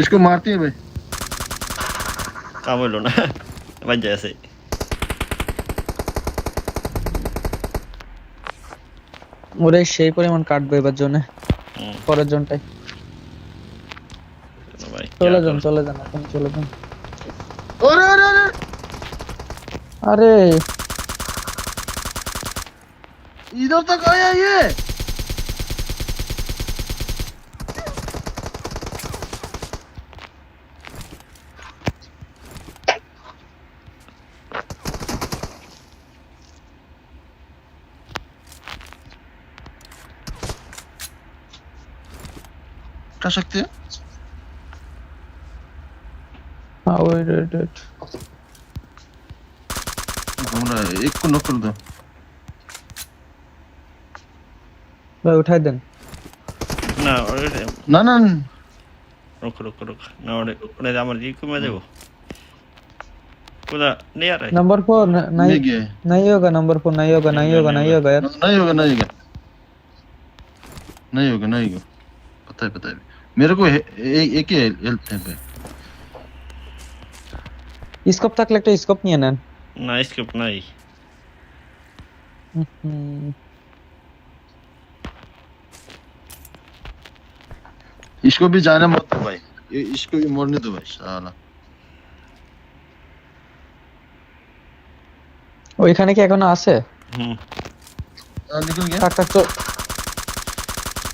Speaker 4: इसको मारती है भाई।
Speaker 1: কাম হইলো না, বাজে আছে।
Speaker 2: ওরে সেই পরিমাণ কাটবে এবার জন্য,
Speaker 1: হুম,
Speaker 2: পরের জনটাই।
Speaker 1: চলো ভাই
Speaker 2: চলে যান চলে যান, এখন চলে যান।
Speaker 4: अरे अरे अरे
Speaker 2: আরে
Speaker 4: इधर तक आया ये। कर सकते हैं।
Speaker 2: हाँ वेट वेट वेट,
Speaker 4: घूम रहा है, एक को नॉक कर दो।
Speaker 2: ভাই উঠাই দেন।
Speaker 1: না ওরে
Speaker 4: ना ना
Speaker 1: রুক রুক রুক না ওরে ওরে আমার জি কমে যাবো। কোথা নেই আর
Speaker 2: नंबर 4 नहीं
Speaker 4: नहीं गया है।
Speaker 2: नहीं होगा, नंबर 4 नहीं होगा नहीं होगा नहीं होगा यार।
Speaker 4: नहीं होगा नहीं होगा नहीं होगा नहीं होगा। पता है मेरे को एक ही हेल्थ है भाई।
Speaker 2: স্কোপ থাকলে একটা স্কোপ নিয়ে নেন।
Speaker 1: না স্কিপ নাই।
Speaker 2: হুম,
Speaker 4: इसको भी जाने मत दो भाई, इसको भी मरने दो भाई साला।
Speaker 2: ওইখানে কি এখনো আছে?
Speaker 1: হুম
Speaker 4: निकल गया।
Speaker 2: থাক থাক চল,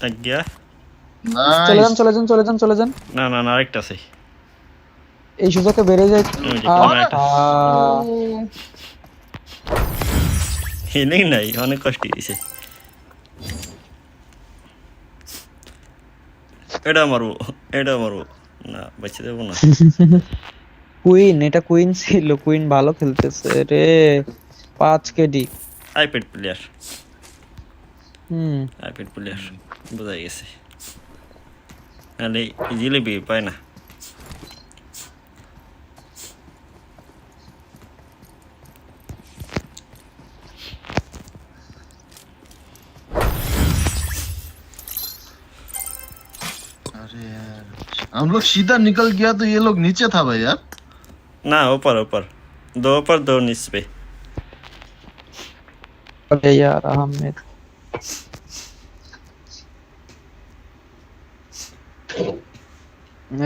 Speaker 1: এক গিয়া।
Speaker 2: চলে যান
Speaker 4: नाइस।
Speaker 2: চলে যান চলে যান চলে যান।
Speaker 1: না না না আরেকটা আছে।
Speaker 2: এই সুযোগে বেড়ে যায়।
Speaker 1: ওই যে কোনা একটা
Speaker 2: আহা,
Speaker 1: হিলিং নাই, অনেক কষ্ট দিয়েছে। এটা মারবো না, বেঁচে দেবো না।
Speaker 2: কুইন, এটা কুইন ছিল, কুইন ভালো খেলতেছে রে। 5 কেডি।
Speaker 1: আইপ্যাড প্লেয়ার
Speaker 2: হুম,
Speaker 1: আইপ্যাড প্লেয়ার বোঝা গেছে। নাহলে ইজিলি বি পায় না।
Speaker 4: अरे यार हम लोग सीधा निकल गया तो ये लोग नीचे था भाई यार।
Speaker 1: না ऊपर दो नीच पे।
Speaker 2: अरे यार अहमद,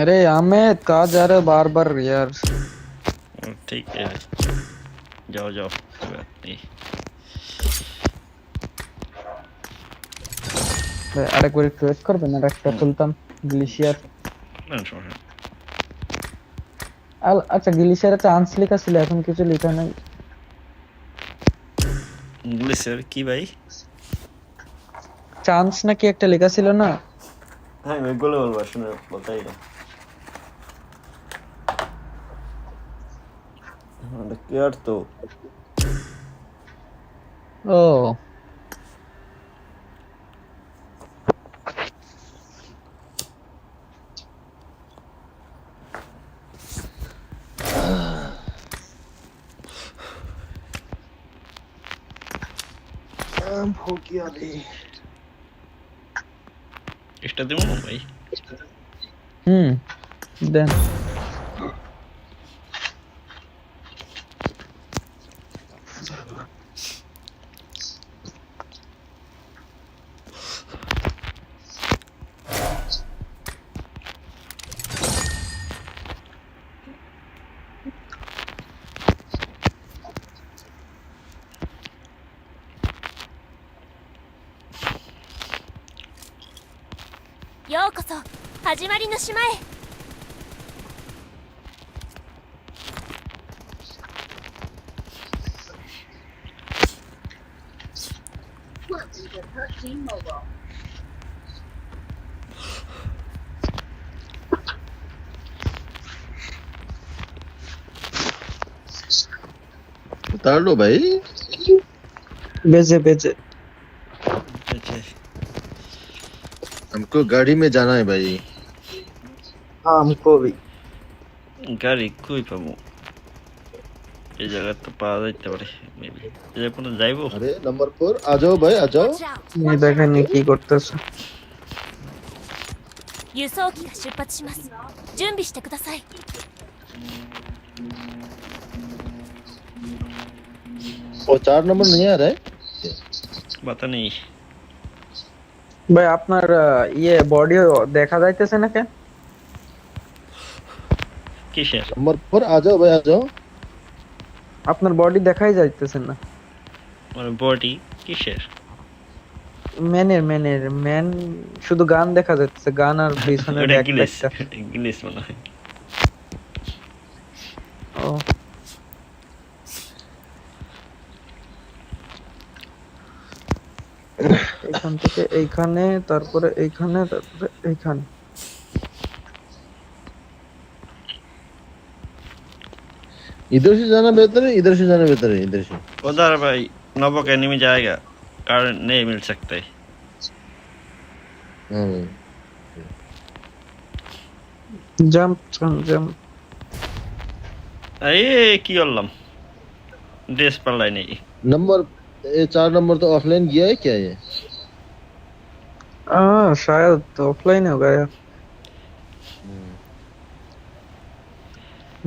Speaker 2: अरे अहमद कहाँ जा रहे हो बार बार यार।
Speaker 1: ठीक है जाओ कोई बात नहीं।
Speaker 2: আরেকবার একটু ওয়েট করবেন, আর একটা খুলতাম গ্লিশিয়ার।
Speaker 1: না সমস্যা নেই।
Speaker 2: আচ্ছা গ্লিশিয়ারে চান্স লেখা ছিল, এখন কিছু লেখা নাই।
Speaker 1: গ্লিসার কি ভাই?
Speaker 2: চান্স নাকি একটা লেখা ছিল না?
Speaker 1: হ্যাঁ আমি গ্লোবাল ভার্সনে বলতেই না কেয়ার তো
Speaker 2: ও
Speaker 1: এটা দিব না ভাই
Speaker 2: হুম দেন।
Speaker 3: ようこそ始まりの島へ。
Speaker 4: उतार लो भाई
Speaker 2: বেজে বেজে
Speaker 4: हमको गाड़ी में जाना है भाई
Speaker 2: हमको भी।
Speaker 1: গাড়ি কই পাবো এই জায়গা তো পাওয়া যাইতে পারে মেবি যে কোনো যাইবো
Speaker 4: अरे नंबर 4 आ जाओ भाई आ जाओ
Speaker 3: Watch out!
Speaker 2: এই দেখেন কি করতেছে।
Speaker 3: 輸送機が出発します。準備してください。
Speaker 4: वो 4 नंबर नहीं आ रहा है
Speaker 1: বাতা নেই
Speaker 2: ভাই আপনার ইয়ে বডি দেখা যাইতেছে না কেন?
Speaker 1: কিসের
Speaker 4: नंबर 4 आ जाओ भाई आ जाओ
Speaker 2: আপনার বডি দেখাই যাইতেছে না।
Speaker 1: মানে বডি কিসের
Speaker 2: ম্যান শুধু গান দেখা যাচ্ছে, গান আর পিছনের
Speaker 1: ওটা গ্লিচ
Speaker 2: ব্যাকপ্যাকটা।
Speaker 1: গ্লিচ মনে হয়
Speaker 2: ও এখান থেকে এইখানে, তারপরে এইখানে, তারপরে এইখানে।
Speaker 4: इधर से जाना बेहतर है इधर से जाना बेहतर है इधर से
Speaker 1: उधर भाई नोबो के एनिमी जाएगा कारण नहीं मिल सकते
Speaker 4: हाँ
Speaker 2: জাম্প জাম্প।
Speaker 1: এই কি করলাম ড্রেস পাল্লাই নেই
Speaker 4: नंबर ये 4 नंबर तो ऑफलाइन गया है क्या ये
Speaker 2: शायद ऑफलाइन हो गया।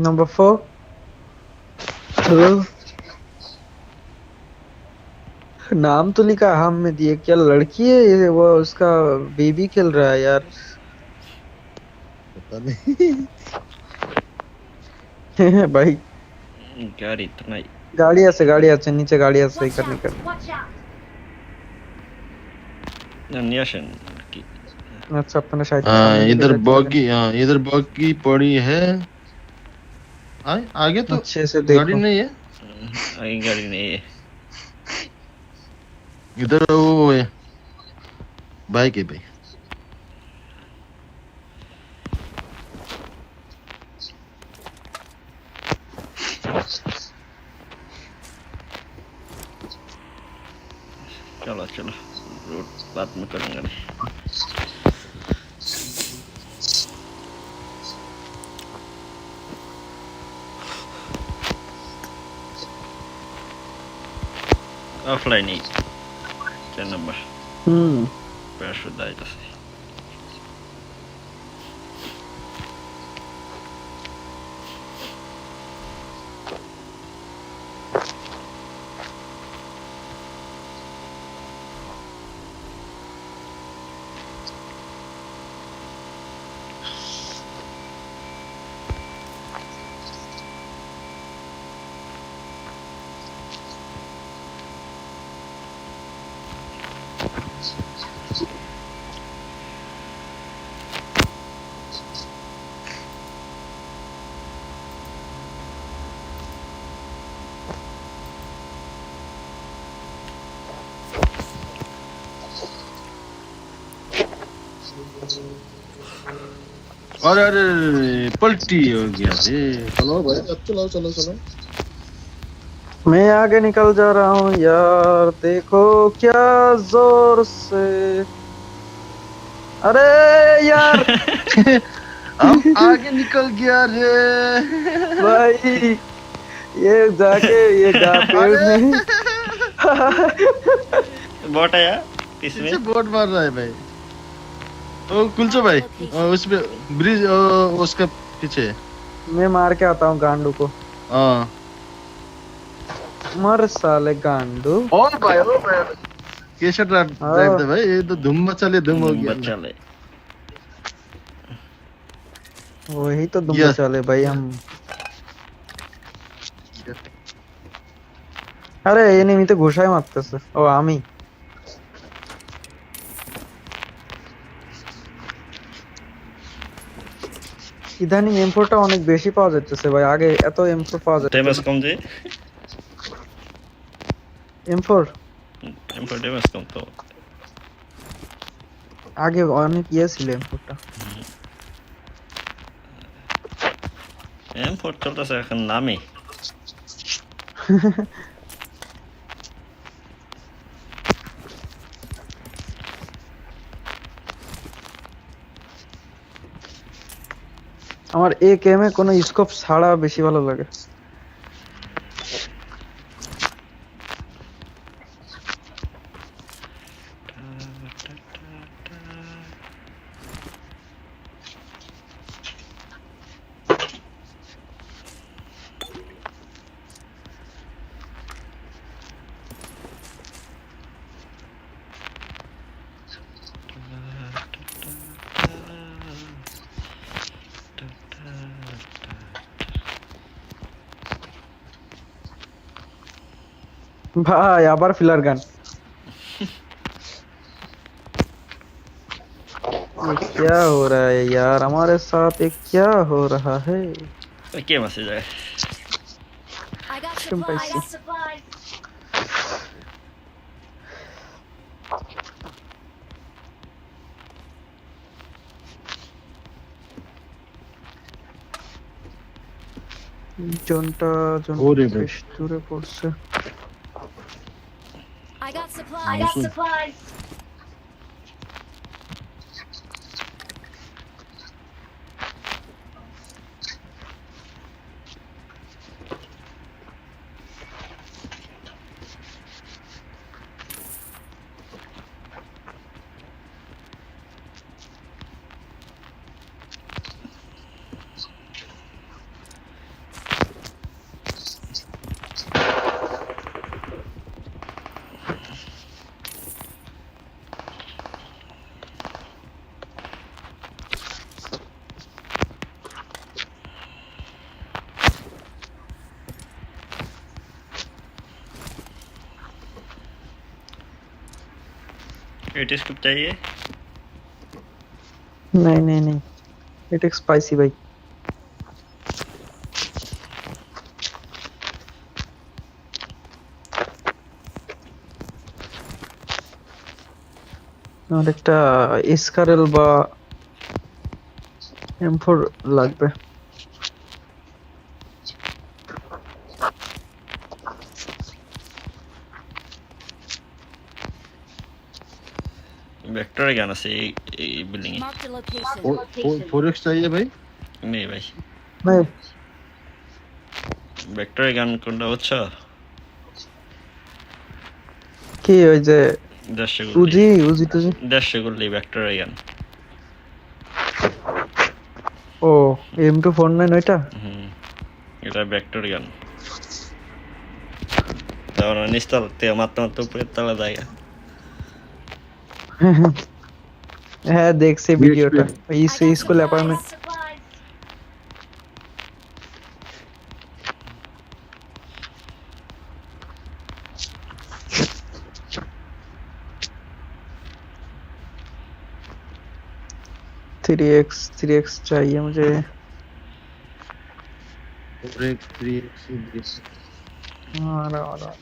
Speaker 2: नंबर 4 नाम तो लिखा हम में दिए, क्या लड़की है ये? वो उसका बेबी खेल रहा है यार।
Speaker 4: पता नहीं
Speaker 2: भाई
Speaker 1: গাড়ি তো নাই
Speaker 2: গাড়ি আছে নিচে গাড়ি আছে এখানে এখানে।
Speaker 1: না নিয়ে আসেন কি
Speaker 2: আচ্ছা আপনারা সাইড
Speaker 4: हाँ इधर बॉगी हाँ इधर बॉगी पड़ी है आगे तो
Speaker 2: अच्छे से देखो।
Speaker 4: गाड़ी नहीं है
Speaker 1: আগে গাড়ি নেই
Speaker 4: इधर वो है बाइक है भाई
Speaker 1: चलो चलो रोड बाद में करूंगा नहीं ऑफलाइन ही 10 नंबर पैराशूट दायित्व से
Speaker 4: अरे अरे अरे, पलटी हो गया रे। चलो भाई अब चलो चलो चलो।
Speaker 2: मैं आगे निकल जा रहा हूँ यार, देखो क्या जोर से। अरे यार
Speaker 4: हम आगे निकल गया रे।
Speaker 2: भाई, ये जाके ये गा पेड़
Speaker 4: अरे
Speaker 2: में
Speaker 1: बॉट आया इसमें।
Speaker 4: पीछे बोर्ड मार रहा है भाई। ओ कुलचो
Speaker 3: Marked a
Speaker 4: भाई,
Speaker 3: location.
Speaker 4: उसपे ब्रिज, उसका पीछे।
Speaker 2: मैं मार के आता हूँ गांडू को।
Speaker 4: हाँ।
Speaker 2: मर साले गांडू।
Speaker 4: ओ भाई कैसे ड्राइव
Speaker 2: हाँ,
Speaker 4: था भाई, ये तो धूम मचा ले, धूम हो गया ना।
Speaker 1: बच्चा ले।
Speaker 2: वही तो दुम
Speaker 4: यस।
Speaker 2: बचा ले भाई हम। আরে এনিমিতে ঘুষায় মারতেছে। ও আমি ইদানিং M4টা অনেক বেশি পাওয়া যাচ্ছে ভাই, আগে এত M4 পাওয়া যেত
Speaker 1: ড্যামেজ
Speaker 2: না।
Speaker 1: কম যে।
Speaker 2: M4
Speaker 1: M4 ড্যামেজ কম তো।
Speaker 2: আগে অনেক ইয়ে ছিল M4টা।
Speaker 1: M4 চলতেছে এখন নামে।
Speaker 2: আমার AKM এ কোনো স্কোপ ছাড়া বেশি ভালো লাগে। भाई আবার ফিলার গান। ये क्या हो रहा है यार, हमारे साथ ये क्या हो रहा है।
Speaker 1: কে মাসে যায়।
Speaker 3: I got
Speaker 2: Shumpai
Speaker 3: supplies.
Speaker 2: si. জনটা
Speaker 4: ওরে ভাই।
Speaker 2: বেশ দূরে পড়ছে।
Speaker 3: I got supplies.
Speaker 1: Eighty scoop चाहिए।
Speaker 2: नहीं नहीं नहीं, इट इज स्पाइसी भाई। আর একটা এসকারেল বা M4 লাগবে।
Speaker 1: वेक्टर गन আছে এই building A.
Speaker 3: Marked a location.
Speaker 4: 4x चाहिए भाई।
Speaker 1: নেই ভাই।
Speaker 2: ভাই
Speaker 1: वेक्टर गन কোনটা হচ্ছে?
Speaker 2: কি ওই যে
Speaker 1: 100
Speaker 2: উজি উজি টুজি?
Speaker 1: 100 গুলি वेक्टर गन।
Speaker 2: ও M249 ওইটা?
Speaker 1: হুম, এটা वेक्टर गन। তাহলে নিস্তাল তে মাত্র উপরে তলা যায়।
Speaker 2: হ্যাঁ দেখছি ভিডিওটা, ওই স্কুল অ্যাপার্টমেন্ট। थ्री एक्स चाहिए मुझे।
Speaker 4: 4x 3x।
Speaker 2: आ रहा।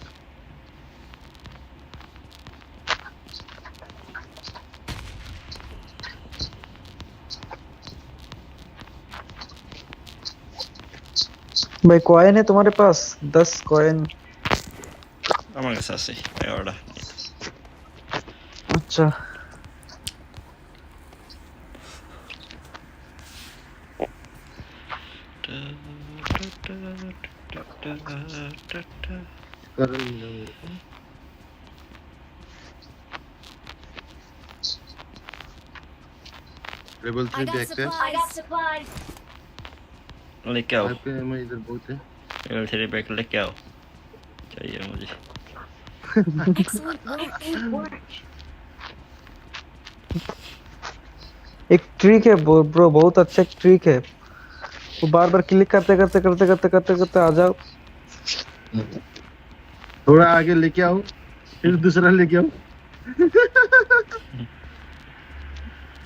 Speaker 2: भाई कॉइन है तुम्हारे पास 10 कॉइन
Speaker 1: আমার কাছে আছে 11টা
Speaker 2: अच्छा
Speaker 4: लेवल 3
Speaker 3: I got
Speaker 4: बैक है
Speaker 3: supplies.
Speaker 1: लेके आओ
Speaker 4: आपके में इधर बहुत है
Speaker 1: लेवल 3 बैग लेके आओ चाहिए मुझे
Speaker 3: Excellent work.
Speaker 2: एक ट्रिक है ब्रो बहुत अच्छा एक ट्रिक है वो बार बार क्लिक करते करते करते करते करते करते आ जाओ
Speaker 4: थोड़ा आगे लेके आओ फिर दूसरा लेके आओ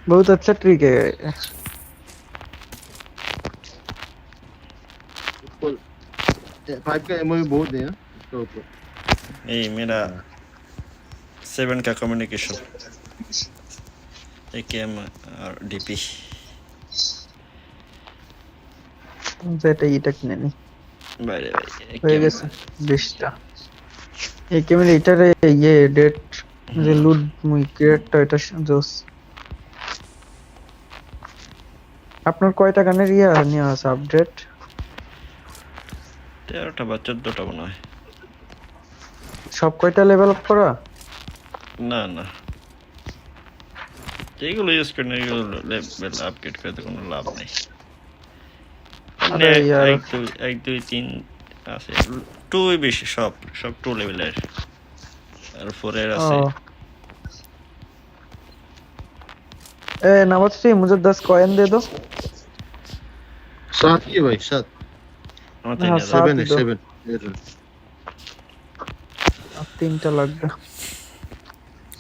Speaker 2: बहुत अच्छा ट्रिक है
Speaker 4: 5 का एमओ भी बहुत है हाँ, इसका ऊपर
Speaker 1: ये मेरा 7 का कम्युनिकेशन एकेएम और डीपी
Speaker 2: যেটা এটা কিনে নি
Speaker 1: বাইরে ভাই
Speaker 2: হয়ে গেছে 20টা এই কেমন এটারে ইয়ে ডেট যে লুট মুই ক্রিয়েটটা এটা জোস আপনার কয়টা গানের ইয়া নিয়ে আছে আপডেট
Speaker 1: 13টা বা 14টা মনে হয়
Speaker 2: সব কয়টা লেভেল আপ করা
Speaker 1: না না যেগুলো ইউজ করেন এগুলো লেভেল আপগ্রেড করে তো কোনো লাভ নেই
Speaker 2: আরে यार
Speaker 1: 1 2 3 আছে 2 বেশি সব 2 লেভেলের আর 4 এর আছে
Speaker 2: ए नमस्ते मुझे 10 कॉइन दे दो
Speaker 4: 7 ही है भाई 7
Speaker 1: আমার
Speaker 2: हाँ,
Speaker 1: 3000
Speaker 2: सात
Speaker 4: 7 है
Speaker 2: दो।
Speaker 4: 7
Speaker 2: अब 3টা লাগবে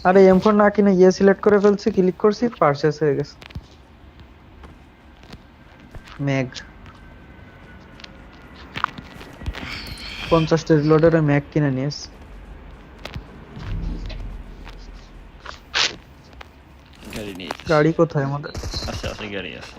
Speaker 2: আরে M4 না কিনে ইয়ে সিলেক্ট করে ফেলছি ক্লিক করছি পারচেজ হয়ে গেছে ম্যাগ 50 টা রিলোডের ম্যাগ কিনে নিয়েছি
Speaker 1: গাড়ি নিয়ে
Speaker 2: গাড়ি কোথায় আমাদের
Speaker 1: আছে গাড়ি আছে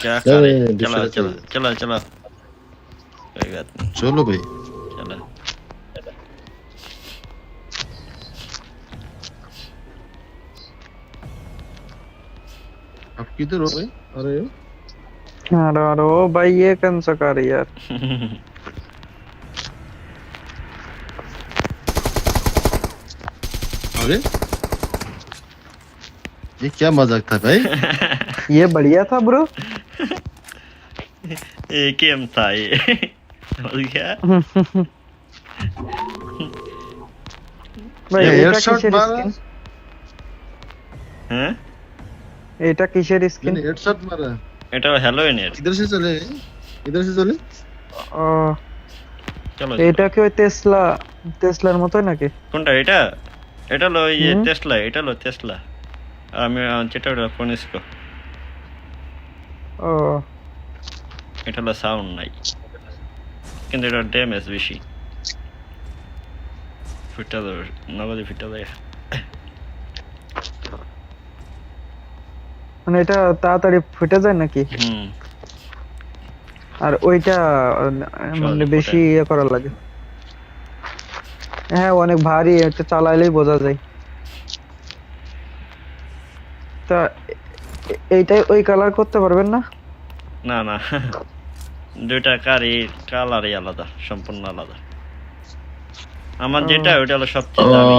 Speaker 1: क्या खा रहे चला कोई बात नहीं
Speaker 4: चलो भाई
Speaker 1: चला
Speaker 4: आप किधर हो भाई अरे
Speaker 2: अरे ओ भाई ये कौन सा कार है यार
Speaker 4: अरे ये क्या मजाक था भाई
Speaker 2: ये बढ़िया था ब्रो
Speaker 1: एकेएम था ये समझ गया
Speaker 2: भाई
Speaker 4: ये
Speaker 2: এটা
Speaker 4: headshot
Speaker 2: কিসের
Speaker 4: मारा
Speaker 2: স্কিন
Speaker 1: हैं
Speaker 2: এটা কিসের স্কিন
Speaker 4: मैंने हेडशॉट मारा
Speaker 1: এটা হ্যালোইনের
Speaker 4: इधर से चले
Speaker 2: ও
Speaker 1: চলো
Speaker 2: এটা কি ওই টেসলার মতই নাকি
Speaker 1: কোনটা এটা এটা হলো এই টেসলা এটা হলো টেসলা আর আমি যেটা হলো ফোনিস্কো
Speaker 2: ও
Speaker 1: এটা হলো সাউন্ড নাই কিন্তু এটা ড্যামেজ বেশি ফিটা দেবে নগদে ফিটা দেয়
Speaker 2: মানে এটা তাড়াতাড়ি ফুটে যায় নাকি আর ওইটা মানে বেশি ইয়ে করা লাগে হ্যাঁ অনেক ভারী এটা চালাইলেই বোঝা যায় তা এইটাই ওই কালার করতে পারবেন না
Speaker 1: না না দুইটা কালারই আলাদা সম্পূর্ণ আলাদা আমার যেটা ওইটা হলো সবচেয়ে দামি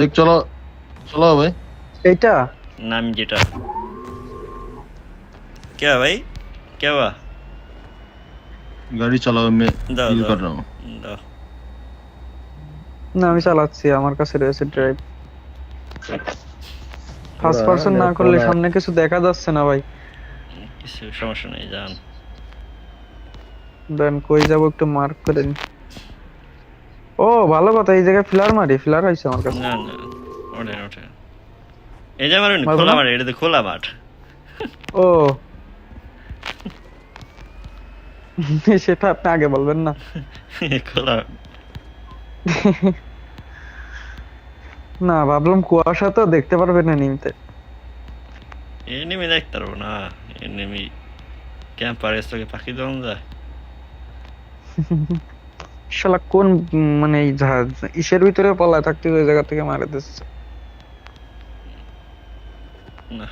Speaker 4: एक चलो चलाओ भाई।
Speaker 2: এইটা
Speaker 1: नाम जेटा क्या भाई क्या हुआ
Speaker 4: गाड़ी चलाओ, मैं
Speaker 1: दाओ
Speaker 4: यूज
Speaker 1: दाओ
Speaker 4: कर रहा हूँ।
Speaker 1: दाओ
Speaker 2: না আমি চালাচ্ছি, আমার কাছে রয়েছে ড্রাইভ। ফার্স্ট
Speaker 4: थोड़ा
Speaker 2: পারসন না
Speaker 4: मेरा
Speaker 2: করলে
Speaker 4: फोन
Speaker 2: সামনে কিছু দেখা যাচ্ছে না ভাই।
Speaker 1: किसी समस्या नहीं जान
Speaker 2: দেন কই যাব একটু মার্ক করে নি। ও ভালো কথা, এই জায়গায় ফ্লার মারি, ফ্লার হইছে আমার কাছে।
Speaker 1: ना ना ओठे ओठे এই যে মারুন
Speaker 2: মারবো
Speaker 1: খোলা
Speaker 2: না?
Speaker 1: মাঠ এটা তো খোলা মাঠ
Speaker 2: ও সেটা আপনি আগে বলবেন না।
Speaker 1: খোলা
Speaker 2: না ভাবলাম কুয়াশা তো দেখতে পারবেন না নিমতে।
Speaker 1: এনিমি দেখতে পারবো না এনিমি ক্যাম্পার এসে পাখি দম যায়
Speaker 2: শালা কোন মানে এই জাহাজ ইসের ভিতরে পলায় থাকতে ওই জায়গা থেকে মারে দিচ্ছে।
Speaker 1: না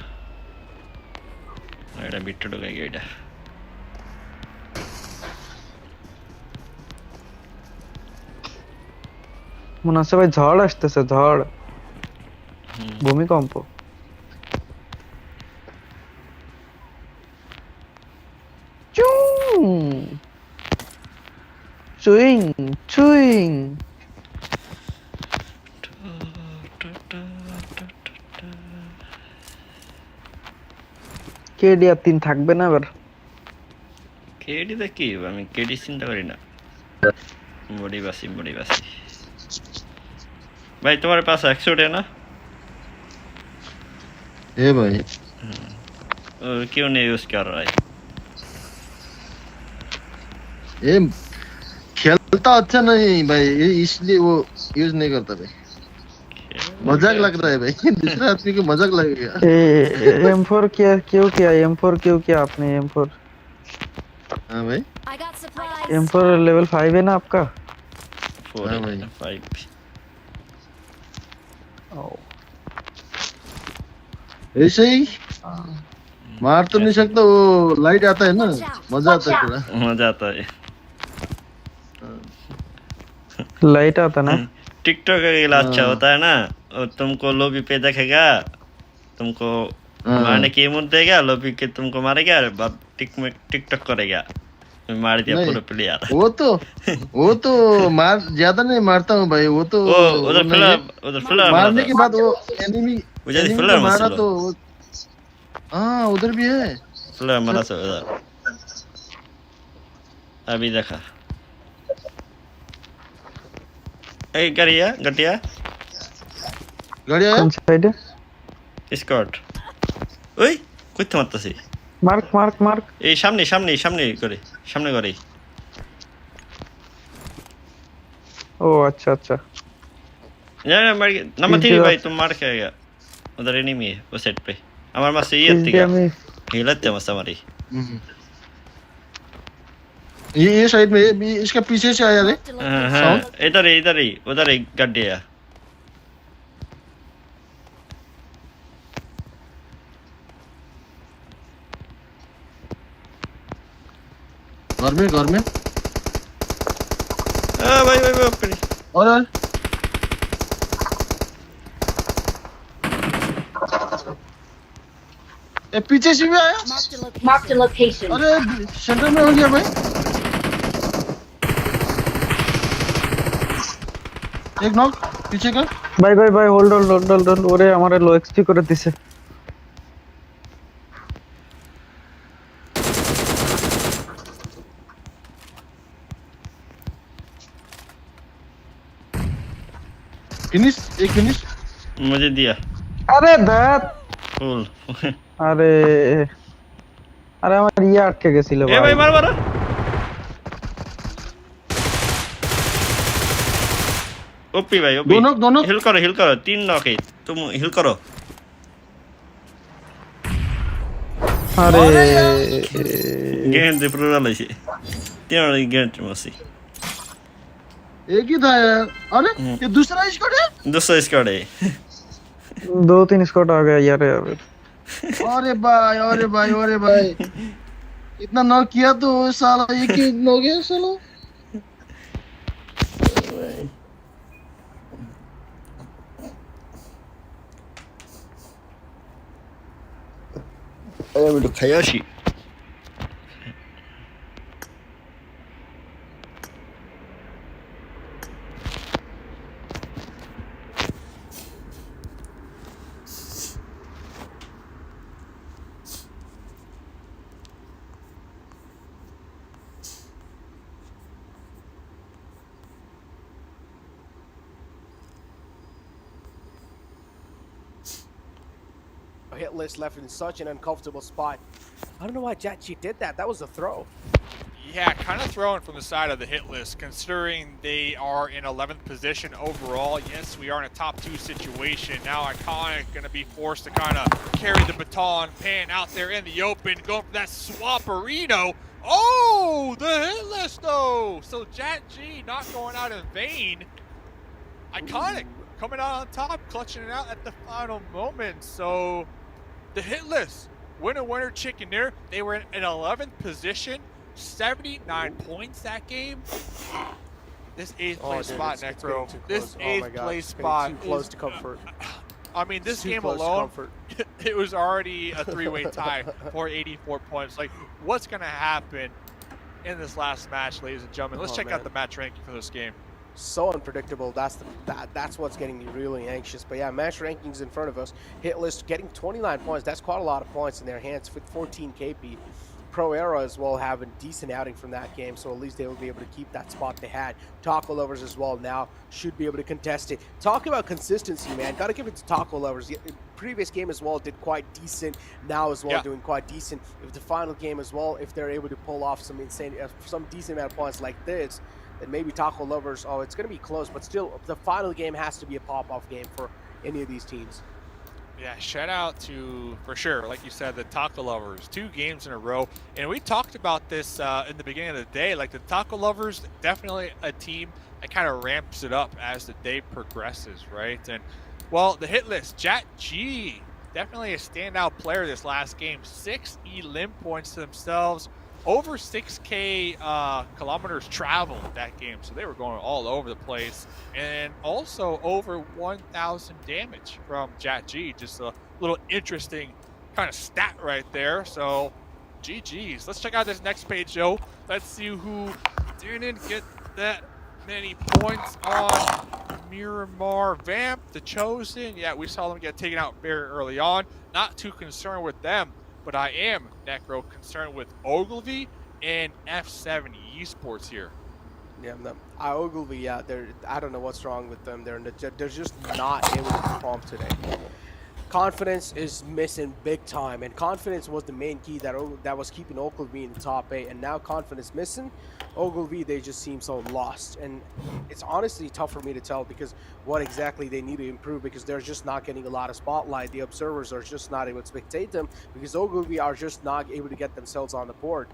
Speaker 1: এটা বিট্টু ঢুকে গিয়ে এটা
Speaker 2: মনে হচ্ছে ভাই ঝড় আসতেছে, ঝড়, ভূমিকম্প। চুং চুইং চুইং। কেডি আর 3 থাকবে না এবার।
Speaker 1: কেডি দেখি আমি কেডি চিন্তা করি না বডি বাসি भाई तुम्हारे पास एक्सोड है ना
Speaker 4: ए भाई
Speaker 1: और क्यों नहीं यूज कर रहा है
Speaker 4: ये खेलता अच्छा नहीं भाई, ये इसलिए वो यूज नहीं करता भाई। मजाक लग रहा है भाई। दूसरे आदमी को मजाक लगेगा।
Speaker 2: M4 किया क्यों किया, M4 क्यों किया आपने M4?
Speaker 4: हाँ भाई,
Speaker 3: I got supplies.
Speaker 2: M4 level 5 है ना आपका?
Speaker 1: 4
Speaker 4: हाँ भाई।
Speaker 1: 5
Speaker 4: ऐसे ही मार तो नहीं सकता, वो लाइट आता है ना, मजा आता है थोड़ा।
Speaker 1: मजा आता है
Speaker 2: लाइट आता ना।
Speaker 1: टिकटॉक का ये अच्छा होता है ना और तुमको लॉबी पे देखेगा तुमको मारने की हिम्मत देगा लॉबी के तुमको मारेगा और बाद टिकटॉक करेगा मार दिया
Speaker 4: नहीं,
Speaker 1: पूरा प्लेयर
Speaker 4: वो तो मार ज्यादा नहीं मारता हूँ भाई, वो तो
Speaker 1: उधर फिलर
Speaker 4: मारने के बाद वो एनिमी
Speaker 1: उधर फिलर
Speaker 4: मारा
Speaker 1: मसलो
Speaker 4: तो हाँ उधर भी है।
Speaker 1: फिलर मारा सब उधर अभी देखा ए गरिया गटिया
Speaker 4: गाड़ी आया
Speaker 2: কোন সাইডে?
Speaker 1: স্কট ওই কইতে মারতাছি
Speaker 2: মার্ক মার্ক মার্ক।
Speaker 1: এই সামনে করে সামনে করে
Speaker 2: ओ अच्छा अच्छा।
Speaker 1: यार मार नंबर 3
Speaker 2: इनके
Speaker 1: भाई तुम मार खाएगा उधर एनिमी है वो सेट पे हमारे पास ये
Speaker 2: इसके
Speaker 1: तिगा
Speaker 2: हमें
Speaker 1: हिलते मस्त हमारी
Speaker 4: ये साइड में इसका पीछे से आया रे।
Speaker 1: हां इधर ही उधर एक गड्ढे है
Speaker 4: घर में
Speaker 1: भाई ऊपर
Speaker 4: और ये पीछे से भी आया।
Speaker 3: Marked a location.
Speaker 4: अरे सेंटर में हो गया भाई। एक नॉक पीछे का।
Speaker 2: ভাই ভাই ভাই হোল্ড ওরে আমারে লো এক্সপি করে দিছে।
Speaker 4: एक फिनिश
Speaker 1: मुझे दिया
Speaker 2: আরে ধ্যাত।
Speaker 1: फुल
Speaker 2: আরে আরে আমার ইয়ে আটকে গেছিল
Speaker 1: ए भाई
Speaker 2: ভাই।
Speaker 1: मार ओपी भाई ओपी
Speaker 4: दोनों
Speaker 1: हिल करो 3 नॉक है तुम हिल करो
Speaker 2: আরে
Speaker 1: गेंद दे पूरा लाइसे तीनों गेंद मसी
Speaker 4: एक ही था यार। अरे ये दूसरा स्क्वाड है।
Speaker 1: दूसरा स्क्वाड है
Speaker 2: 2-3 स्क्वाड आ गया यार यार।
Speaker 4: अरे भाई इतना नॉक किया तो साला एक ही हो गया साला।
Speaker 1: 아야메도 가야시.
Speaker 6: Hit list left in such an uncomfortable spot. I don't know why Jatchi did that. That was a throw.
Speaker 7: Yeah, kind of throwing from the side of the hit list, considering they are in 11th position overall. Yes, we are in a top 2 situation. Now Iconic going to be forced to kind of carry the baton, pan out there in the open, going for that swapperino. Oh, the hit list though. So Jat G not going out in vain. Iconic coming out on top, clutching it out at the final moment. So the hit list, winner chicken dinner. They were in 11th position, 79 points that game. This 8th place spot, Necro. This 8th place spot
Speaker 6: too close to comfort.
Speaker 7: I mean, this
Speaker 6: Too
Speaker 7: game
Speaker 6: close to
Speaker 7: alone,
Speaker 6: comfort.
Speaker 7: it was already a 3-way tie for 84 points. Like, what's going to happen in this last match, ladies and gentlemen? Let's check out the match ranking for this game.
Speaker 6: So unpredictable. That's what's getting me really anxious. But yeah, match rankings in front of us. Hit list getting 29 points. That's quite a lot of points in their hands with 14 KP. Pro Era as well have a decent outing from that game, so at least they will be able to keep that spot they had. Taco Lovers as well now should be able to contest it. Talking about consistency, man, got to give it to Taco Lovers. The previous game as well did quite decent. Now as well doing quite decent. If the final game as well, if they're able to pull off some decent amount of points like this, then maybe Taco Lovers, it's going to be close, but still, the final game has to be a pop-off game for any of these teams.
Speaker 7: Yeah, shout out to, for sure, like you said, the Taco Lovers, 2 games in a row. And we talked about this in the beginning of the day. Like, the Taco Lovers, definitely a team that kind of ramps it up as the day progresses, right? And, well, the hit list, Jat G, definitely a standout player this last game. 6 elim points to themselves. Over 6K kilometers traveled that game, so they were going all over the place. And also over 1,000 damage from Jat G. Just a little interesting kind of stat right there. So, GG's. Let's check out this next page, Joe. Let's see who didn't get that many points on Miramar. Vamp, the Chosen. Yeah, we saw them get taken out very early on. Not too concerned with them. But I am, Necro, concerned with Ogilvy and F7 Esports here.
Speaker 6: Yeah, Ogilvy, yeah, I don't know what's wrong with them. They're just not able to perform today. Confidence is missing big time, and confidence was the main key that was keeping Ogilvy in the top 8. And now confidence missing, Ogilvy, they just seem so lost. And it's honestly tough for me to tell because what exactly they need to improve, because they're just not getting a lot of spotlight. The observers are just not able to spectate them because Ogilvy are just not able to get themselves on the board.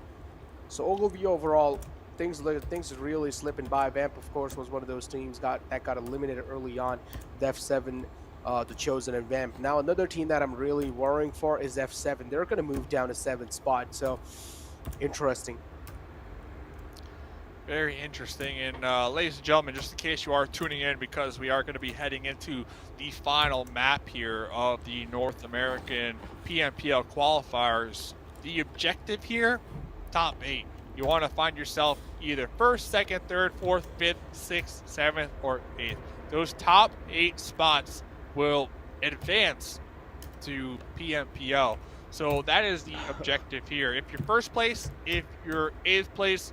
Speaker 6: So Ogilvy overall, things are really slipping by. Vamp, of course, was one of those teams that got eliminated early on. The F7, the Chosen, and Vamp. Now another team that I'm really worrying for is F7. They're going to move down to 7th spot. So interesting.
Speaker 7: Very interesting. And ladies and gentlemen, just in case you are tuning in, because we are going to be heading into the final map here of the North American PMPL qualifiers. The objective here, top 8. You want to find yourself either 1st, 2nd, 3rd, 4th, 5th, 6th, 7th, or 8th. Those top 8 spots will advance to PMPL. So that is the objective here. If you're 1st place, if you're 8th place,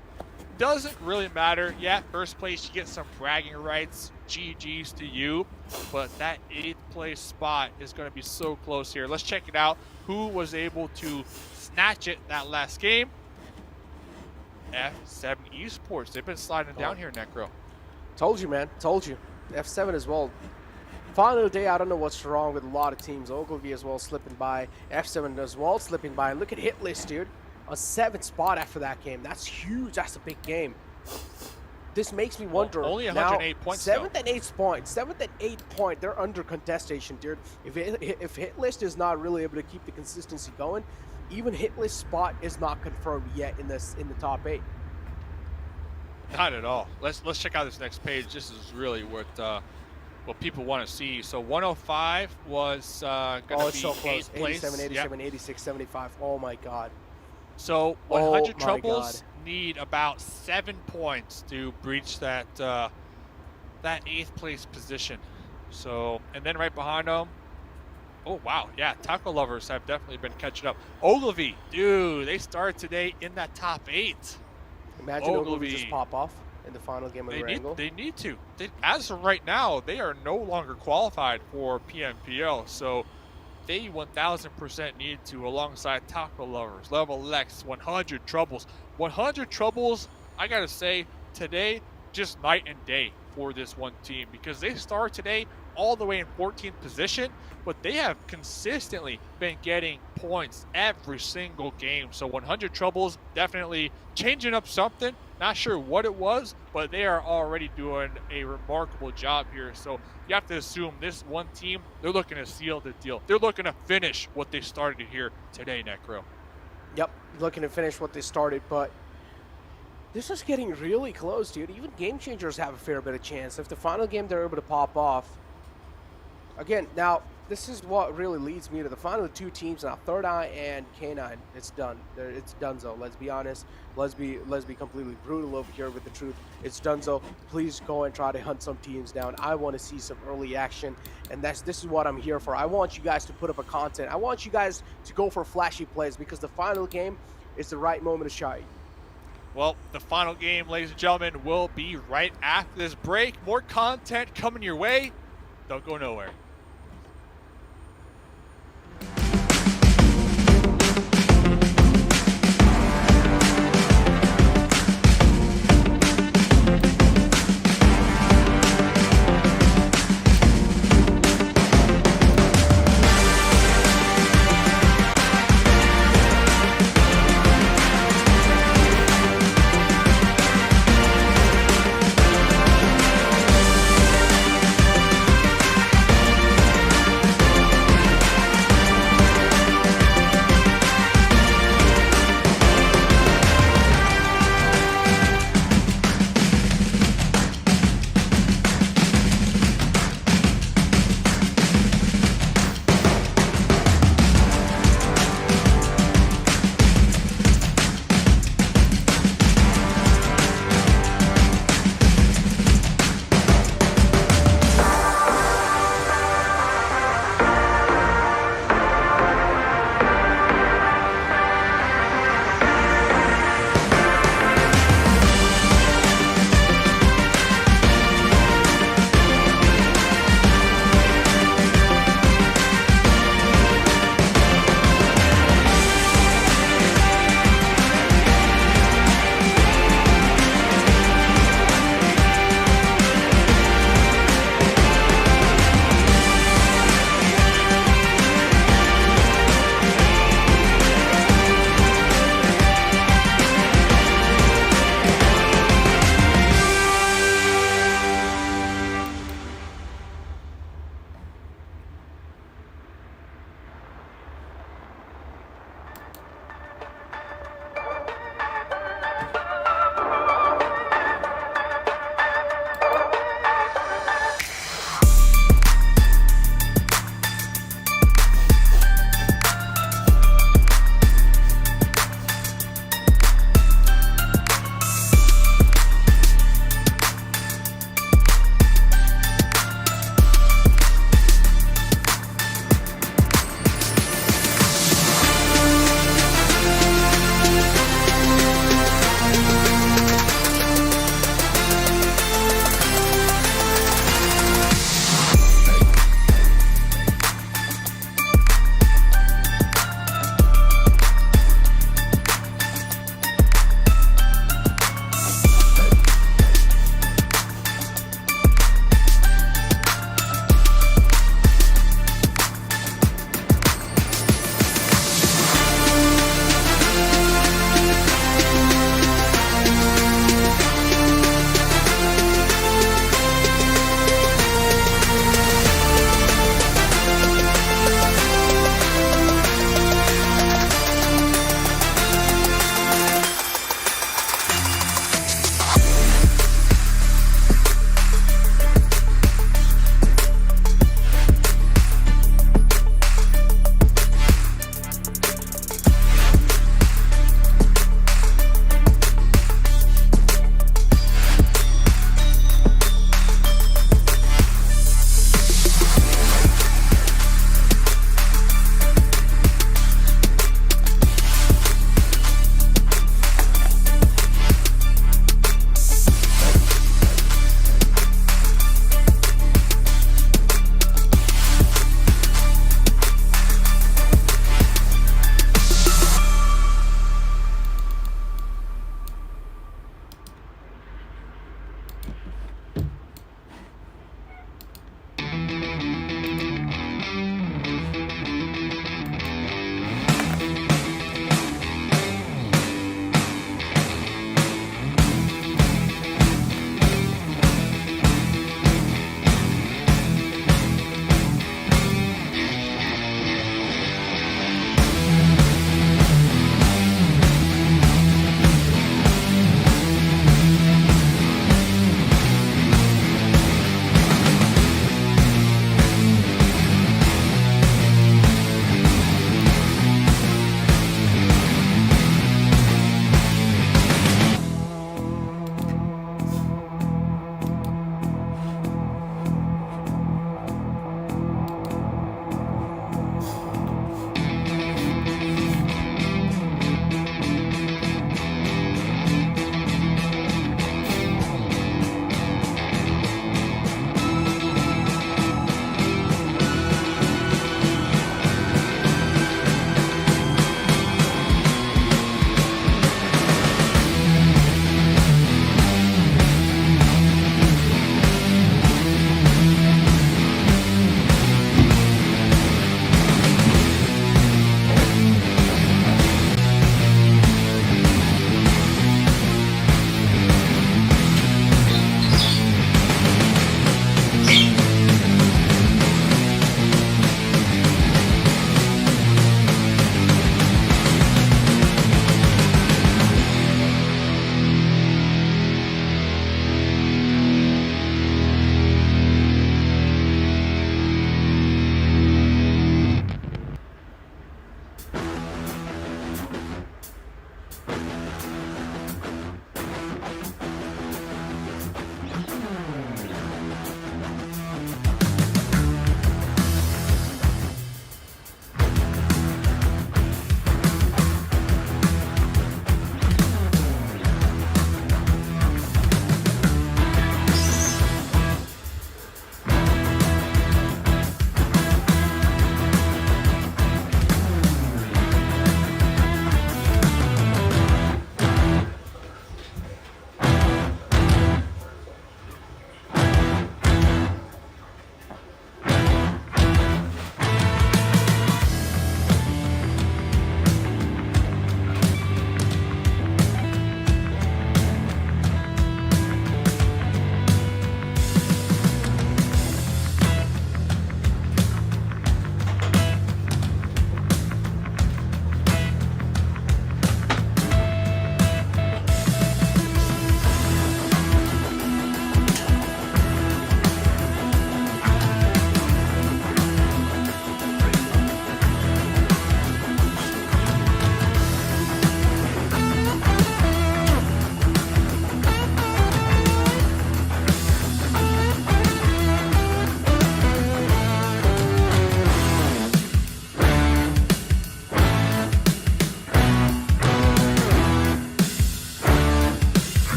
Speaker 7: doesn't really matter. Yeah, 1st place, you get some bragging rights. GG's to you. But that 8th place spot is going to be so close here. Let's check it out. Who was able to snatch it that last game? F7 Esports. They've been sliding down here, Necro.
Speaker 6: Told you, man. Told you. F7 as well. Final day, I don't know what's wrong with a lot of teams. Ogilvy as well slipping by. F7 as well slipping by. And look at hit list, dude. A 7th spot after that game. That's huge. That's a big game. This makes me wonder.
Speaker 7: Only 108
Speaker 6: now,
Speaker 7: points.
Speaker 6: 7th and 8th point. 7th and 8th point. They're under contestation, dude. If hit list is not really able to keep the consistency going, even hit list spot is not confirmed yet in the top 8.
Speaker 7: Not at all. Let's check out this next page. This is really what what people want to see. So 105 was going to
Speaker 6: Oh,
Speaker 7: be
Speaker 6: it's so close.
Speaker 7: 8th place.
Speaker 6: 87,
Speaker 7: Yep.
Speaker 6: 87, 86, 75. Oh my God.
Speaker 7: So
Speaker 6: Oh
Speaker 7: 100
Speaker 6: my
Speaker 7: troubles need about 7 points to breach that that 8th place position. So, and then right behind them, oh wow, yeah, Taco Lovers have definitely been catching up. Ogilvy, dude, they started today in that top 8.
Speaker 6: Imagine Ogilvy just
Speaker 7: Ogilvy.
Speaker 6: pop off in the final game of Durango.
Speaker 7: They need to. As of right now, they are no longer qualified for PMPL, so they 1000% need to, alongside Taco Lovers, Level X, 100 Troubles. 100 Troubles, I gotta say, today, just night and day for this one team, because they started today all the way in 14th position, but they have consistently been getting points every single game. So 100 Troubles definitely changing up something. Not sure what it was, but they are already doing a remarkable job here. So you have to assume this one team, they're looking to seal the deal. They're looking to finish what they started here today, Necro.
Speaker 6: Yep, looking to finish what they started, but this is getting really close, dude. Even Game Changers have a fair bit of chance. If the final game they're able to pop off. Again, now, this is what really leads me to the final two teams now. Third Eye and K9. It's done. It's donezo. Let's be honest. Let's be completely brutal over here with the truth. It's donezo. Please go and try to hunt some teams down. I want to see some early action, and this is what I'm here for. I want you guys to put up a content. I want you guys to go for flashy plays, because the final game is the right moment to shine.
Speaker 7: Well, the final game, ladies and gentlemen, will be right after this break. More content coming your way. Don't go nowhere.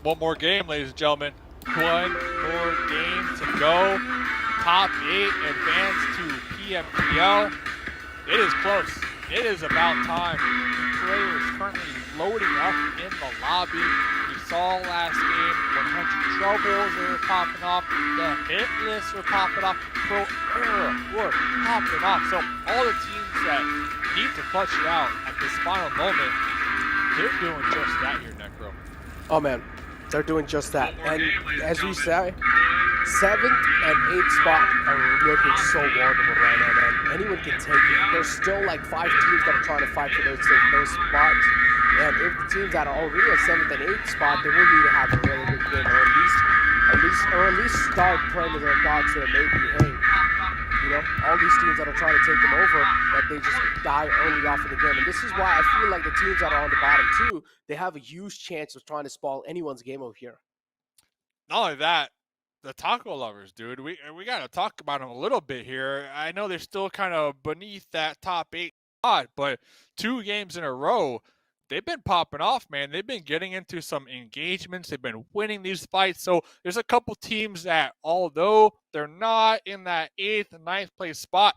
Speaker 7: One more game, ladies and gentlemen. One more game to go. Top 8 advance to PMPL. It is close. It is about time. Players currently loading up in the lobby. We saw last game 100 troubles were popping off. The hit lists were popping off. Pro Era were popping off. So all the teams that need to clutch it out at this final moment, they're doing just that here, Necro.
Speaker 6: Oh man, they're doing just that. And as we say, 7th and 8th spot are looking so wonderful right now, man. Anyone can take it. There's still like 5 teams that are trying to fight for those spots. And if the teams that are already at 7th and 8th spot, they will need to have a really good game, or at least start praying to their gods that maybe, hey, you know, all these teams that are trying to take them over, that they just die early off in the game. And this is why I feel like the teams that are on the bottom too, they have a huge chance of trying to spoil anyone's game over here.
Speaker 7: Not only that, the taco lovers, dude. We got to talk about them a little bit here. I know they're still kind of beneath that top 8 spot, but 2 games in a row, they've been popping off, man. They've been getting into some engagements. They've been winning these fights. So there's a couple teams that, although they're not in that 8th and 9th place spot,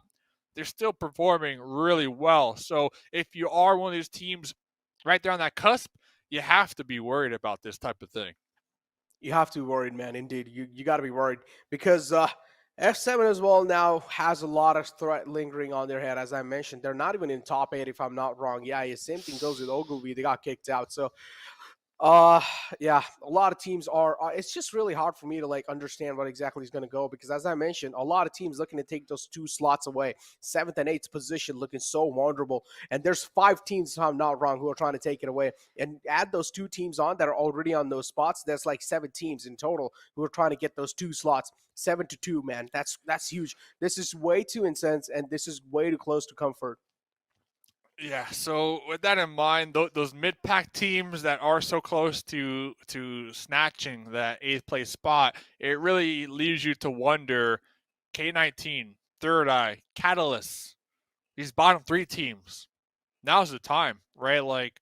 Speaker 7: they're still performing really well. So if you are one of these teams right there on that cusp, you have to be worried about this type of thing.
Speaker 6: You have to be worried, man. Indeed, you got to be worried because F7 as well now has a lot of threat lingering on their head. As I mentioned, they're not even in top 8 if I'm not wrong. Yeah, same thing goes with Ogilvy. They got kicked out. So yeah, a lot of teams are it's just really hard for me to like understand what exactly is going to go, because as I mentioned, a lot of teams looking to take those 2 slots away. 7th and 8th position looking so vulnerable, and there's 5 teams, if I'm not wrong, who are trying to take it away. And add those 2 teams on that are already on those spots, there's like 7 teams in total who are trying to get those 2 slots. 7-2, man. That's huge. This is way too intense, and this is way too close to comfort.
Speaker 7: Yeah, so with that in mind, those mid-pack teams that are so close to snatching that 8th place spot, it really leaves you to wonder, K19, Third Eye, Catalyst, these bottom 3 teams, now's the time, right? Like,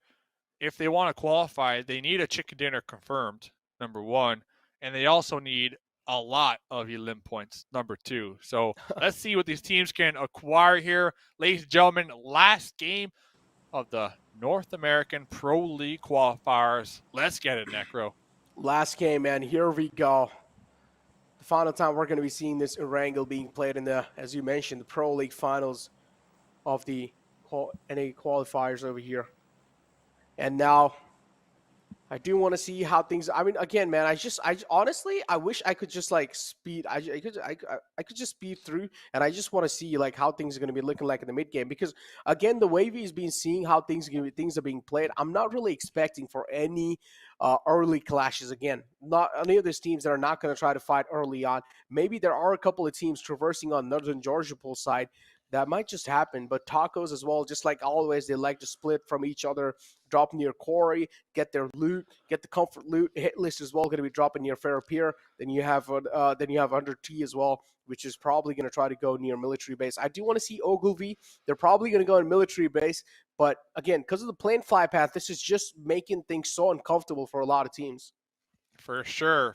Speaker 7: if they want to qualify, they need a chicken dinner confirmed, number 1, and they also need a lot of elim points, number 2. So let's see what these teams can acquire here. Ladies and gentlemen, last game of the North American Pro League qualifiers. Let's get it, Necro.
Speaker 6: Last game, man. Here we go. The final time we're going to be seeing this Erangel being played in the, as you mentioned, the Pro League finals of the NA qualifiers over here. And now I do want to see how things. I mean, again, man, I honestly, I wish I could just like speed. I could just speed through, and I just want to see like how things are going to be looking like in the mid game, because again, the way we've been seeing how things are being played, I'm not really expecting for any early clashes. Again, not any of these teams that are not going to try to fight early on. Maybe there are a couple of teams traversing on Northern Georgia pool side. That might just happen, but tacos as well, just like always, they like to split from each other, drop near Corey, get their loot, get the comfort loot. Hit list as well going to be dropping near Fair Pier. Then you have under T as well, which is probably going to try to go near military base. I do want to see Ogilvy. They're probably going to go in military base, but again, because of the plane fly path, this is just making things so uncomfortable for a lot of teams.
Speaker 7: For sure.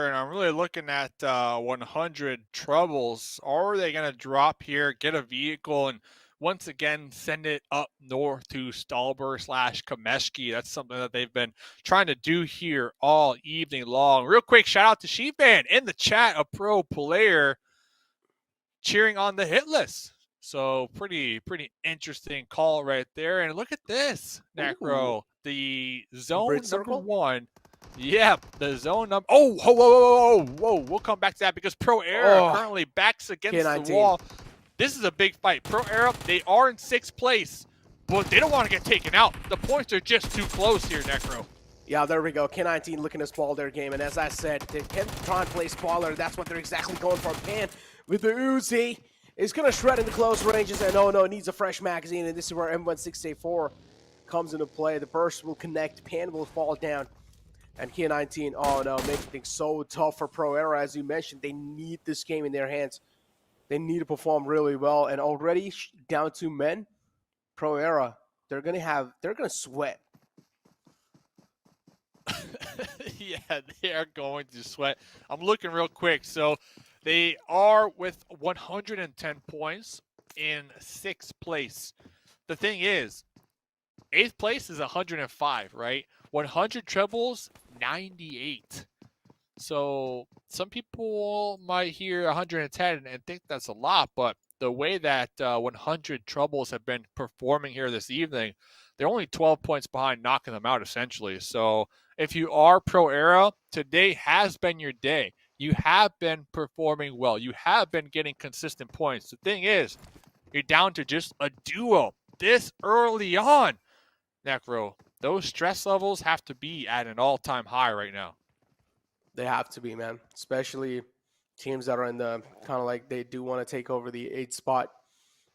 Speaker 7: And I'm really looking at 100 troubles. Are they going to drop here, get a vehicle, and once again send it up north to Stallber/Kameshki? That's something that they've been trying to do here all evening long. Real quick, shout out to Sheepman in the chat, a pro player cheering on the hit list. So pretty interesting call right there. And look at this, Necro. The zone
Speaker 6: Bridge
Speaker 7: number
Speaker 6: circle?
Speaker 7: 1. Yeah, the zone number. Oh, whoa. We'll come back to that because Pro Era currently backs against
Speaker 6: K19.
Speaker 7: the wall. This is a big fight. Pro Era, they are in 6th place, but they don't want to get taken out. The points are just too close here, Necro.
Speaker 6: Yeah, there we go. K19 looking to spoil their game. And as I said, they can try and play spoiler. That's what they're exactly going for. Pan with the Uzi is going to shred in the close ranges. And oh no, it needs a fresh magazine. And this is where M16A4 comes into play. The burst will connect. Pan will fall down. And K19, oh no, making things so tough for Pro Era. As you mentioned, they need this game in their hands. They need to perform really well. And already down 2 men, Pro Era, they're going to sweat.
Speaker 7: Yeah, they are going to sweat. I'm looking real quick. So they are with 110 points in 6th place. The thing is, 8th place is 105, right? 100 trebles, 98. So some people might hear 110 and think that's a lot, but the way that 100 troubles have been performing here this evening, they're only 12 points behind, knocking them out essentially. So if you are pro era, today has been your day. You have been performing well. You have been getting consistent points. The thing is, you're down to just a duo this early on. Necro, those stress levels have to be at an all-time high right now.
Speaker 6: They have to be, man. Especially teams that are in the kind of like they do want to take over the 8th spot.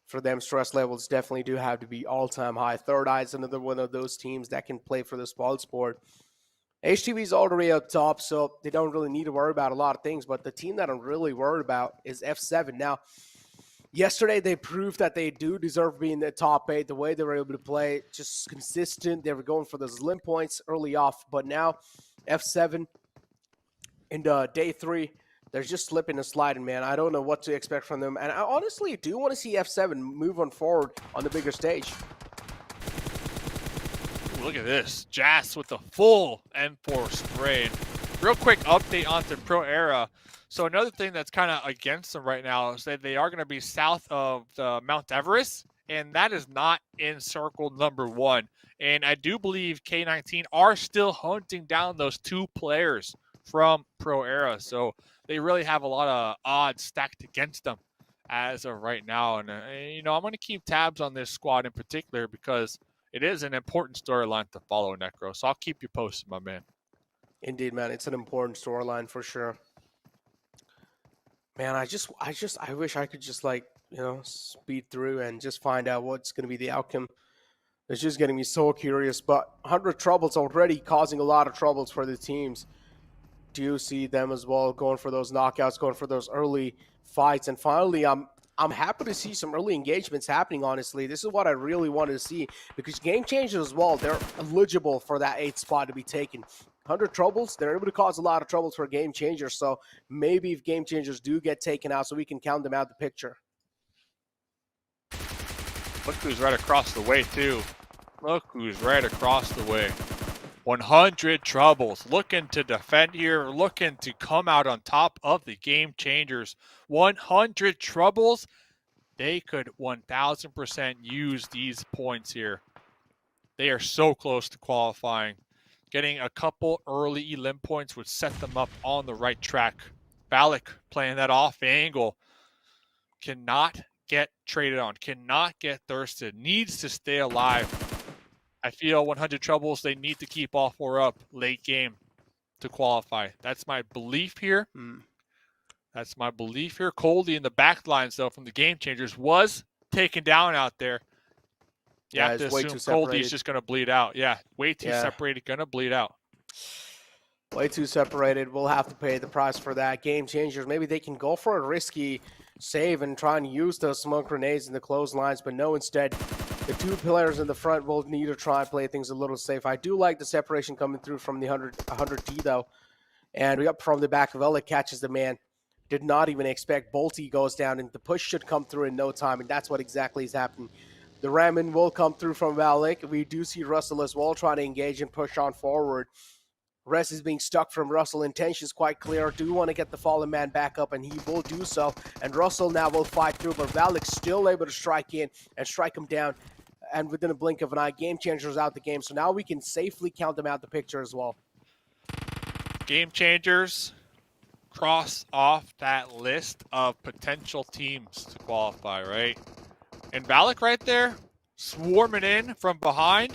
Speaker 6: For them, stress levels definitely do have to be all-time high. Third Eye is another one of those teams that can play for the spoiled sport. HTV is already up top, so they don't really need to worry about a lot of things. But the team that I'm really worried about is F7. Now, yesterday they proved that they do deserve being in the top 8. The way they were able to play, just consistent. They were going for those limb points early off. But now, F7 in day 3, they're just slipping and sliding, man. I don't know what to expect from them. And I honestly do want to see F7 move on forward on the bigger stage.
Speaker 7: Ooh, look at this. Jas with the full M4 spray. Real quick update onto Pro Era. So another thing that's kind of against them right now is that they are going to be south of the Mount Everest, and that is not in circle number 1. And I do believe K19 are still hunting down those 2 players from Pro Era. So they really have a lot of odds stacked against them as of right now. And, I'm going to keep tabs on this squad in particular because it is an important storyline to follow, Necro. So I'll keep you posted, my man.
Speaker 6: Indeed, man. It's an important storyline for sure. Man, I wish I could just speed through and just find out what's going to be the outcome. It's just getting me so curious. But 100 troubles already causing a lot of troubles for the teams. Do you see them as well going for those knockouts, going for those early fights? And finally, I'm happy to see some early engagements happening, honestly. This is what I really wanted to see because Game Changers as well, they're eligible for that 8th spot to be taken. 100 troubles, they're able to cause a lot of troubles for Game Changers. So maybe if Game Changers do get taken out, so we can count them out the picture.
Speaker 7: Look who's right across the way, too. Look who's right across the way. 100 troubles, looking to defend here, looking to come out on top of the Game Changers. 100 troubles, they could 1000% use these points here. They are so close to qualifying. Getting a couple early elim points would set them up on the right track. Valak playing that off angle. Cannot get traded on, cannot get thirsted, needs to stay alive. I feel 100 troubles, they need to keep all 4 up late game to qualify. That's my belief here. That's my belief here. Coldy in the back lines, though, from the Game Changers was taken down out there. You have to assume Coldy's just going to bleed out. Yeah, way too separated, going to bleed out.
Speaker 6: Way too separated. We'll have to pay the price for that. Game Changers, maybe they can go for a risky save and try and use those smoke grenades in the clotheslines, but no, instead, the 2 players in the front will need to try and play things a little safe. I do like the separation coming through from the 100T, though. And we got from the back of Ella catches the man. Did not even expect Bolty goes down, and the push should come through in no time, and that's what exactly is happening. The Ramen will come through from Valak. We do see Russell as well trying to engage and push on forward. Rest is being stuck from Russell. Intentions quite clear. Do want to get the fallen man back up, and he will do so. And Russell now will fight through, but Valak still able to strike in and strike him down. And within a blink of an eye, Game Changers out the game. So now we can safely count them out the picture as well.
Speaker 7: Game Changers cross off that list of potential teams to qualify, right? And Valak right there, swarming in from behind.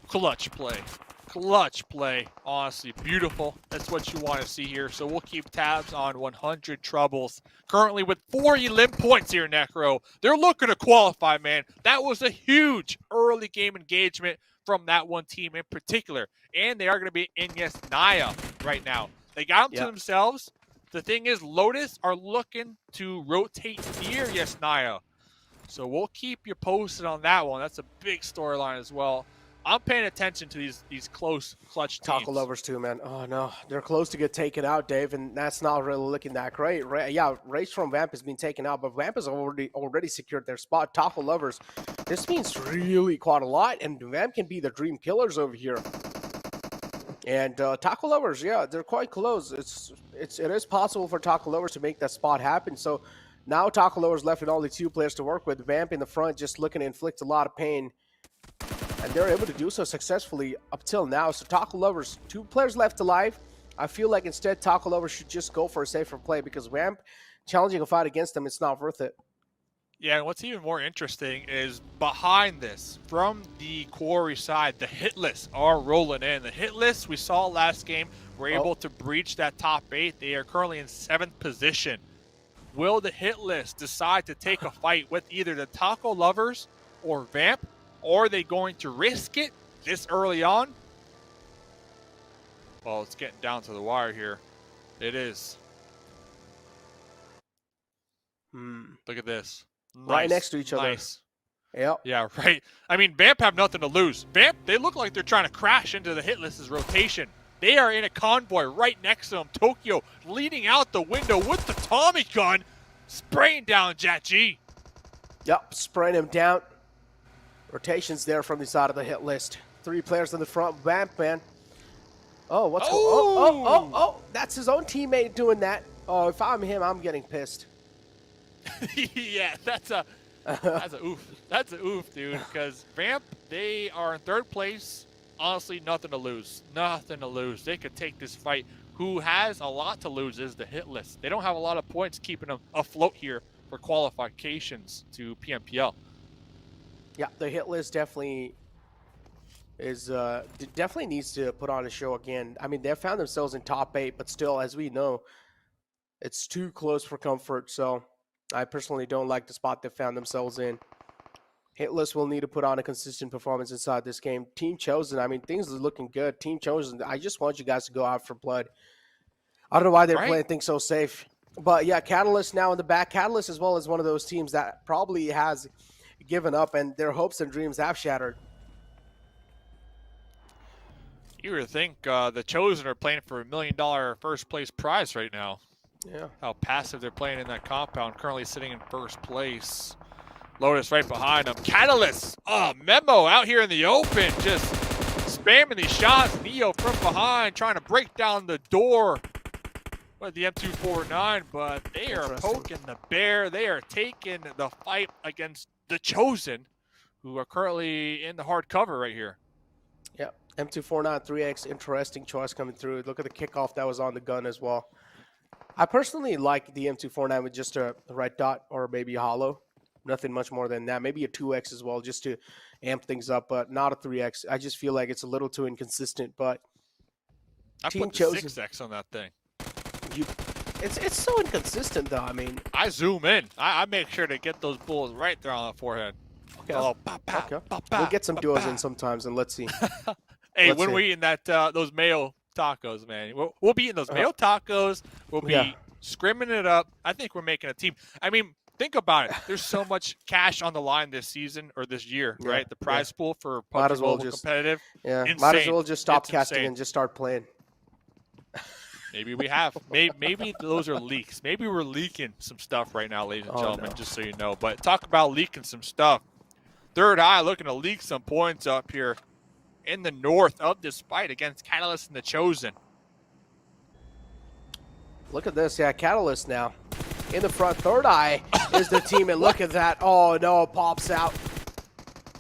Speaker 7: Clutch play. Clutch play. Honestly, beautiful. That's what you want to see here. So we'll keep tabs on 100 troubles. Currently with 4 elim points here, Necro. They're looking to qualify, man. That was a huge early game engagement from that one team in particular. And they are going to be in Naya right now. They got them to themselves. The thing is, Lotus are looking to rotate near Naya. So we'll keep you posted on that one. That's a big storyline as well. I'm paying attention to these close clutch teams.
Speaker 6: Taco lovers too, man. Oh no, they're close to get taken out, Dave, and that's not really looking that great. Yeah, Race from Vamp has been taken out, but Vamp has already secured their spot. Taco lovers, this means really quite a lot, and Vamp can be the dream killers over here. And Taco lovers, yeah, they're quite close. It is possible for Taco lovers to make that spot happen. So now Taco lovers left with only 2 players to work with. Vamp in the front, just looking to inflict a lot of pain. And they're able to do so successfully up till now. So Taco lovers, 2 players left alive. I feel like instead Taco lovers should just go for a safer play because Vamp challenging a fight against them, it's not worth it.
Speaker 7: Yeah, and what's even more interesting is behind this, from the quarry side, the hit lists are rolling in. The hit lists we saw last game were able to breach that top 8. They are currently in 7th position. Will the hit list decide to take a fight with either the Taco lovers or Vamp? Or are they going to risk it this early on? Well, it's getting down to the wire here. It is. Look at this. Nice.
Speaker 6: Right next to each other.
Speaker 7: Nice.
Speaker 6: Yep.
Speaker 7: Yeah, right. I mean, Vamp have nothing to lose. Vamp, they look like they're trying to crash into the hit list's rotation. They are in a convoy right next to them. Tokyo leading out the window with the Tommy gun, spraying down Jet G.
Speaker 6: Yep, spraying him down. Rotations there from the side of the hit list. 3 players in the front. Vamp, man. Oh, what's going on? Oh, that's his own teammate doing that. Oh, if I'm him, I'm getting pissed.
Speaker 7: Yeah, that's a oof. That's a oof, dude. Because Vamp, they are in 3rd place. Honestly, nothing to lose. Nothing to lose. They could take this fight. Who has a lot to lose is the hit list. They don't have a lot of points keeping them afloat here for qualifications to PMPL.
Speaker 6: Yeah, the hit list definitely is definitely needs to put on a show again. I mean, they found themselves in top 8, but still, as we know, it's too close for comfort. So I personally don't like the spot they found themselves in. Hitless will need to put on a consistent performance inside this game. Team Chosen, I mean, things are looking good. Team Chosen, I just want you guys to go out for blood. I don't know why they're playing things so safe. But yeah, Catalyst now in the back. Catalyst as well as one of those teams that probably has given up and their hopes and dreams have shattered.
Speaker 7: You would think the Chosen are playing for $1 million first place prize right now.
Speaker 6: Yeah.
Speaker 7: How passive they're playing in that compound. Currently sitting in 1st place. Lotus right behind them. Catalyst. Oh, Memo out here in the open. Just spamming these shots. Neo from behind trying to break down the door with the M249. But they are poking the bear. They are taking the fight against the Chosen, who are currently in the hard cover right here.
Speaker 6: Yeah. M249 3X. Interesting choice coming through. Look at the kickoff that was on the gun as well. I personally like the M249 with just a red dot or maybe a hollow. Nothing much more than that. Maybe a 2X as well just to amp things up, but not a 3X. I just feel like it's a little too inconsistent, but
Speaker 7: I
Speaker 6: Team
Speaker 7: put the
Speaker 6: Chosen
Speaker 7: 6X on that thing.
Speaker 6: It's so inconsistent though. I mean,
Speaker 7: I zoom in. I make sure to get those bullets right there on the forehead.
Speaker 6: Okay.
Speaker 7: Oh, pow, pow,
Speaker 6: Okay.
Speaker 7: pow, pow,
Speaker 6: We'll get some
Speaker 7: pow,
Speaker 6: duos
Speaker 7: pow.
Speaker 6: in sometimes, and let's see.
Speaker 7: Hey,
Speaker 6: Let's
Speaker 7: when
Speaker 6: see.
Speaker 7: we're eating that those mayo tacos, man, we'll be eating those mayo tacos. We'll be scrimming it up. I think we're making a team. I mean, think about it. There's so much cash on the line this season or this year,
Speaker 6: Yeah,
Speaker 7: right? The prize pool for
Speaker 6: Might
Speaker 7: PUBG
Speaker 6: as well
Speaker 7: Mobile
Speaker 6: just-
Speaker 7: competitive.
Speaker 6: Yeah,
Speaker 7: Insane.
Speaker 6: might as well just stop
Speaker 7: It's
Speaker 6: casting
Speaker 7: insane.
Speaker 6: and just start playing.
Speaker 7: Maybe we have. Maybe those are leaks. Maybe we're leaking some stuff right now, ladies and gentlemen,
Speaker 6: no.
Speaker 7: just so you know. But talk about leaking some stuff. Third Eye looking to leak some points up here in the north of this fight against Catalyst and the Chosen.
Speaker 6: Look at this, yeah, Catalyst now in the front. Third Eye is the team, and look at that. Oh no, it pops out.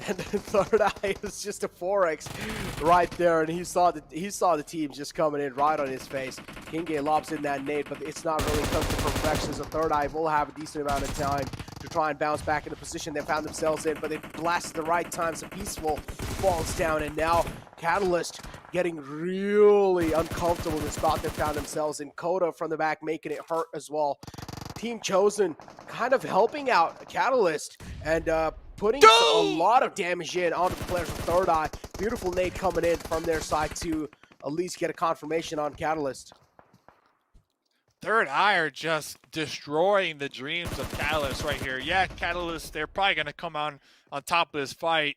Speaker 6: And then Third Eye is just a 4X right there, and he saw the team just coming in right on his face. Kinge lobs in that nade, but it's not really come to perfection. So Third Eye will have a decent amount of time to try and bounce back in the position they found themselves in, but they blasted the right time, so Peaceful falls down, and now Catalyst getting really uncomfortable in the spot they found themselves in. Coda from the back making it hurt as well. Team Chosen kind of helping out Catalyst and putting a lot of damage in onto the players of Third Eye. Beautiful nade coming in from their side to at least get a confirmation on Catalyst.
Speaker 7: Third Eye are just destroying the dreams of Catalyst right here. Yeah, Catalyst, they're probably going to come on top of this fight.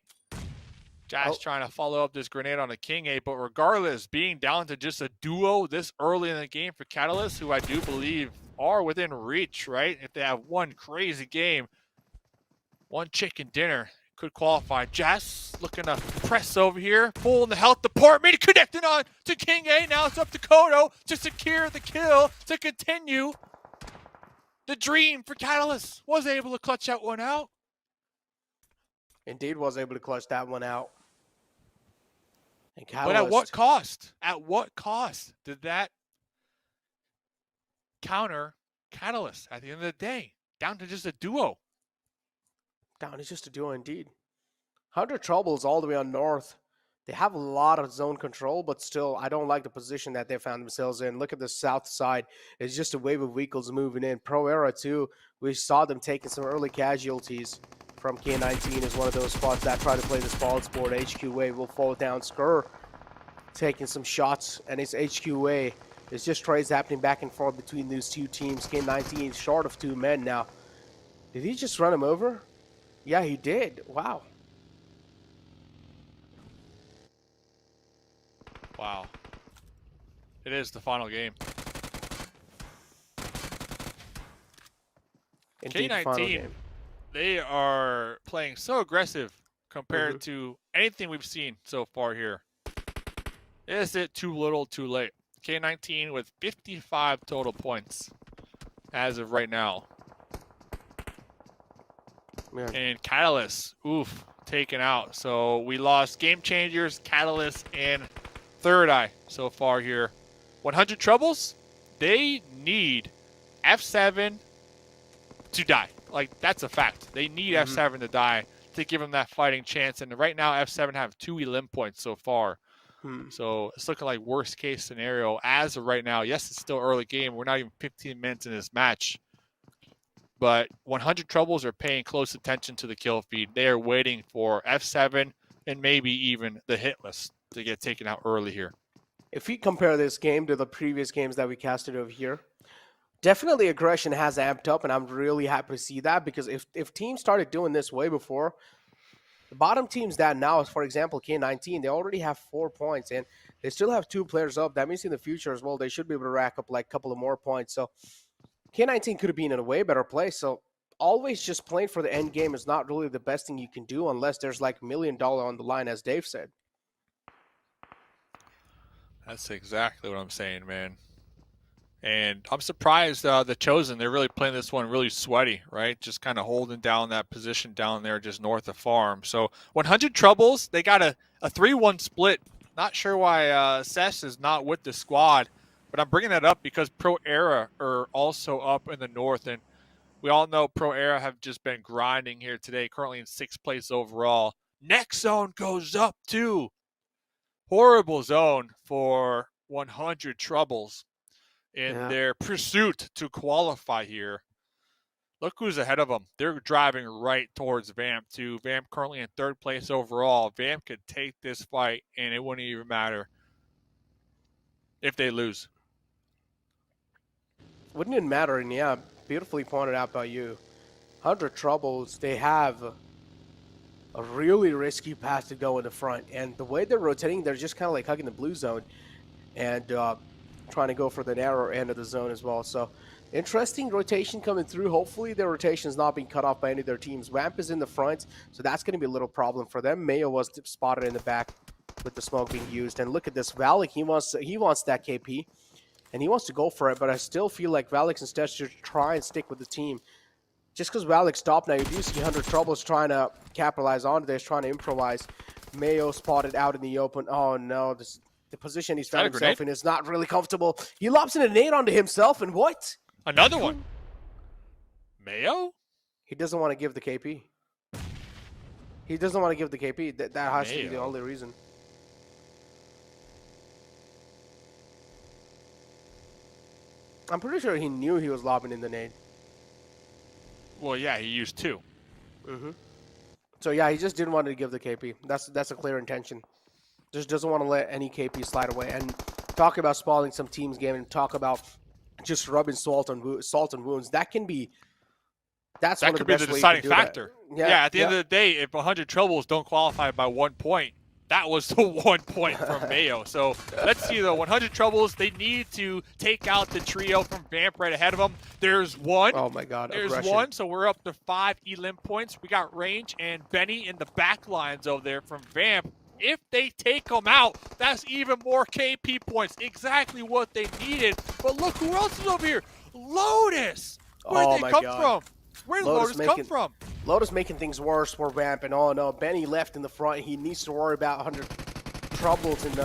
Speaker 7: Jazz trying to follow up this grenade on a King 8, but regardless, being down to just a duo this early in the game for Catalyst, who I do believe are within reach, right? If they have one crazy game, one chicken dinner could qualify. Jazz looking to press over here, full in the health department, connecting on to King 8. Now it's up to Kodo to secure the kill to continue. The dream for Catalyst was able to clutch that one out.
Speaker 6: Indeed was able to clutch that one out. And
Speaker 7: But at what cost? At what cost did that counter Catalyst at the end of the day? Down to just a duo.
Speaker 6: Down to just a duo indeed. 100 Troubles all the way on north. They have a lot of zone control, but still, I don't like the position that they found themselves in. Look at the south side. It's just a wave of vehicles moving in. Pro Era, too. We saw them taking some early casualties from K19 is one of those spots that try to play the solid sport. HQA will fall down. Skur taking some shots, and it's HQA. There's just trades happening back and forth between these two teams. K19 short of 2 men now. Did he just run him over? Yeah, he did. Wow.
Speaker 7: Wow. It is the final game.
Speaker 6: Indeed, the final
Speaker 7: K19,
Speaker 6: game.
Speaker 7: they are playing so aggressive compared to anything we've seen so far here. Is it too little, too late? K19 with 55 total points as of right now.
Speaker 6: Man.
Speaker 7: And Catalyst, oof, taken out. So we lost Game Changers, Catalyst, and Third Eye so far here. 100 Troubles, they need F7 to die. Like, that's a fact. They need F7 to die to give them that fighting chance. And right now, F7 have 2 elim points so far. So it's looking like worst case scenario as of right now. Yes, it's still early game. We're not even 15 minutes in this match. But 100 Troubles are paying close attention to the kill feed. They are waiting for F7 and maybe even the hit list to get taken out early here.
Speaker 6: If we compare this game to the previous games that we casted over here, definitely aggression has amped up, and I'm really happy to see that, because if teams started doing this way before, the bottom teams that now, for example, K19, they already have 4 points, and they still have 2 players up. That means in the future as well, they should be able to rack up like a couple of more points. So K19 could have been in a way better place. So always just playing for the end game is not really the best thing you can do unless there's like $1 million on the line, as Dave said.
Speaker 7: That's exactly what I'm saying, man. And I'm surprised the Chosen, they're really playing this one really sweaty, right? Just kind of holding down that position down there just north of Farm. So 100 Troubles, they got a 3-1 split. Not sure why Sess is not with the squad, but I'm bringing that up because Pro Era are also up in the north. And we all know Pro Era have just been grinding here today, currently in 6th place overall. Next zone goes up too. Horrible zone for 100 Troubles in their pursuit to qualify here. Look who's ahead of them. They're driving right towards Vamp too. Vamp currently in 3rd place overall. Vamp could take this fight and it wouldn't even matter if they lose.
Speaker 6: Wouldn't it matter? And yeah, beautifully pointed out by you. 100 Troubles, they have a really risky path to go in the front. And the way they're rotating, they're just kind of like hugging the blue zone and trying to go for the narrower end of the zone as well. So interesting rotation coming through. Hopefully their rotation is not being cut off by any of their teams. Vamp is in the front, so that's going to be a little problem for them. Mayo was spotted in the back with the smoke being used. And look at this. Valak, he wants that KP, and he wants to go for it, but I still feel like Valak instead should try and stick with the team. Just because Valak stopped now, you do see 100 Troubles trying to capitalize on this, trying to improvise. Mayo spotted out in the open. Oh no, the position he's found himself in is not really comfortable. He lobs in a nade onto himself, and what?
Speaker 7: Another one. Mayo?
Speaker 6: He doesn't want to give the KP. He doesn't want to give the KP. That has to be the only reason. I'm pretty sure he knew he was lobbing in the nade.
Speaker 7: Well, yeah, he used 2.
Speaker 6: So yeah, he just didn't want to give the KP. That's a clear intention. Just doesn't want to let any KP slide away. And talk about spoiling some team's game and talk about just rubbing salt on wounds. That can be. That
Speaker 7: could be the deciding factor. Yeah, at the end of the day, if 100 Troubles don't qualify by 1 point, That was the 1 point from Mayo. So let's see though, 100 troubles. They need to take out the trio from Vamp right ahead of them. There's one.
Speaker 6: Oh my God,
Speaker 7: There's
Speaker 6: aggression.
Speaker 7: one. So we're up to 5 elim points. We got Range and Benny in the back lines over there from Vamp. If they take them out, that's even more KP points. Exactly what they needed. But look who else is over here. Lotus. Where'd they come from? Where did Lotus come from?
Speaker 6: Lotus making things worse for Vamp, and oh no, Benny left in the front. He needs to worry about 100 troubles in the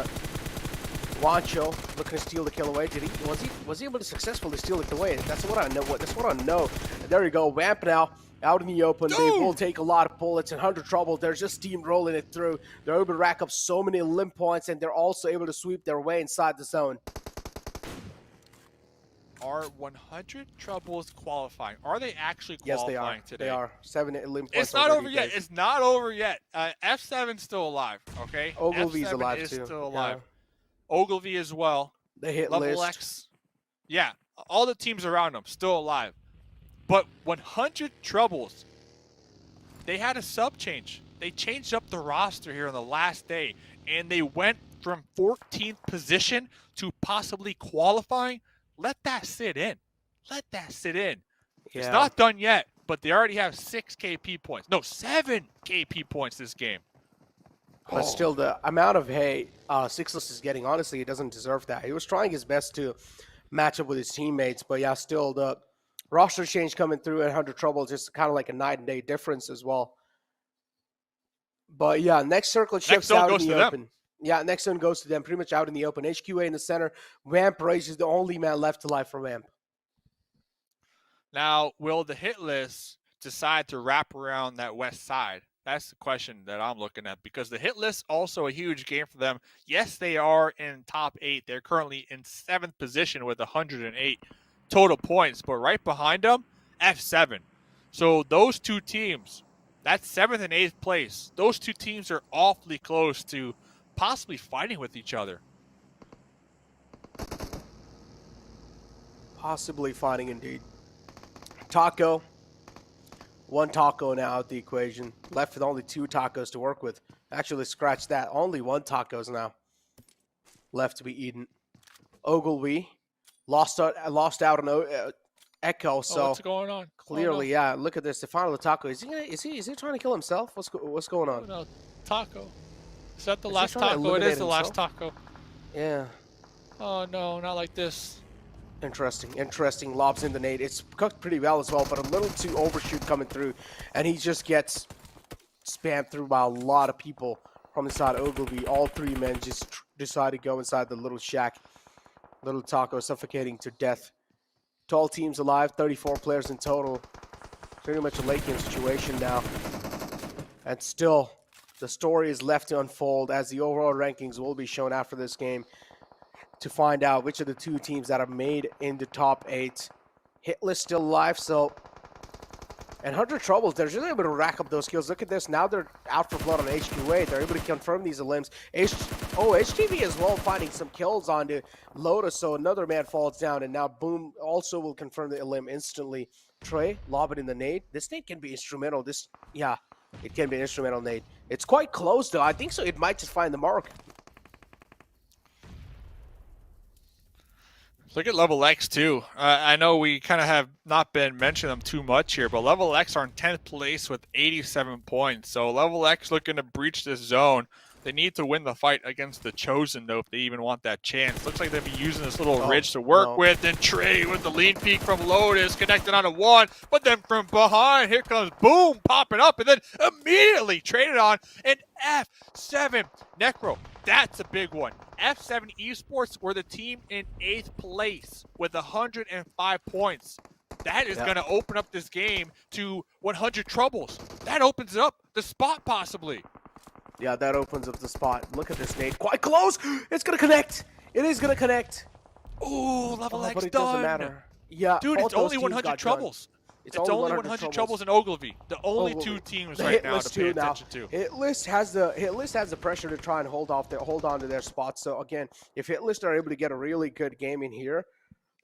Speaker 6: Wancho looking to steal the kill away. Was he able to successfully steal it away? That's what I know. That's what I know. And there you go, Vamp now out in the open. Dude. They will take a lot of bullets and 100 trouble. They're just steamrolling it through. They're able to rack up so many limb points, and they're also able to sweep their way inside the zone.
Speaker 7: Are 100 troubles qualifying? Are they actually qualifying today?
Speaker 6: They are. 7 limb points.
Speaker 7: It's not over yet. It's not over yet. F7's still alive, okay?
Speaker 6: Ogilvy's alive
Speaker 7: is
Speaker 6: too.
Speaker 7: Still alive. Yeah. Ogilvy as well.
Speaker 6: They hit
Speaker 7: Level
Speaker 6: list.
Speaker 7: X. Yeah, all the teams around them still alive. But 100 troubles, they had a sub change. They changed up the roster here on the last day, and they went from 14th position to possibly qualifying. Let that sit in. Let that sit in. Yeah. It's not done yet, but they already have 6 KP points. No, 7 KP points this game.
Speaker 6: But still, the amount of hate Sixless is getting, honestly, he doesn't deserve that. He was trying his best to match up with his teammates, but yeah, still the roster change coming through at 100 trouble, just kind of like a night and day difference as well. But yeah, next circle shifts out in the open. Yeah, next one goes to them, pretty much out in the open. HQA in the center. Vamp Rage is the only man left alive for Vamp.
Speaker 7: Now, will the hit list decide to wrap around that west side? That's the question that I'm looking at, because the hit list also a huge game for them. Yes, they are in top 8. They're currently in 7th position with 108 total points, but right behind them, F7. So those two teams, that's 7th and 8th place. Those two teams are awfully close to possibly fighting with each other.
Speaker 6: Possibly fighting indeed. Taco. 1 taco now out the equation. Left with only 2 tacos to work with. Actually, scratch that. Only 1 tacos now left to be eaten. Ogilvy lost out on Echo. So
Speaker 7: what's going on?
Speaker 6: Clearly, yeah. Look at this. The final taco. Is he trying to kill himself? What's going on?
Speaker 7: No, taco. Is that the last taco? It is the last taco.
Speaker 6: Yeah.
Speaker 7: Oh no, not like this.
Speaker 6: Interesting. Lobs in the nade. It's cooked pretty well as well, but a little too overshoot coming through, and he just gets spammed through by a lot of people from inside Ogilvy. All 3 men just decide to go inside the little shack. Little taco suffocating to death. 12 teams alive, 34 players in total. Pretty much a late game situation now. And still, the story is left to unfold as the overall rankings will be shown after this game to find out which of the 2 teams that have made in the top 8. Hitless still alive, so... And 100 troubles, they're just able to rack up those kills. Look at this, now they're out for blood on HQA. They're able to confirm these elims. HTV as well finding some kills onto Lotus, so another man falls down, and now Boom also will confirm the elim instantly. Trey, lob it in the nade. This nade can be instrumental. It can be an instrumental nade. It's quite close though. I think so. It might just find the mark.
Speaker 7: Look at Level X too. I know we kind of have not been mentioning them too much here, but Level X are in 10th place with 87 points. So Level X looking to breach this zone. They need to win the fight against the Chosen though if they even want that chance. Looks like they'll be using this little ridge to work with. And Trey with the lean peek from Lotus connected onto 1. But then from behind, here comes Boom popping up and then immediately traded on an F7 Necro. That's a big one. F7 Esports were the team in 8th place with 105 points. That is going to open up this game to 100 troubles. That opens up the spot possibly.
Speaker 6: Yeah, that opens up the spot. Look at this nade. Quite close. It's going to connect. It is going to connect.
Speaker 7: Ooh, Level X
Speaker 6: but it
Speaker 7: done.
Speaker 6: Doesn't matter. Yeah,
Speaker 7: dude, it's only 100 troubles. It's only 100 troubles in Ogilvy. The only 2 teams right now to pay attention to.
Speaker 6: Hitlist has the pressure to try and hold on to their spots. So again, if Hitlist are able to get a really good game in here,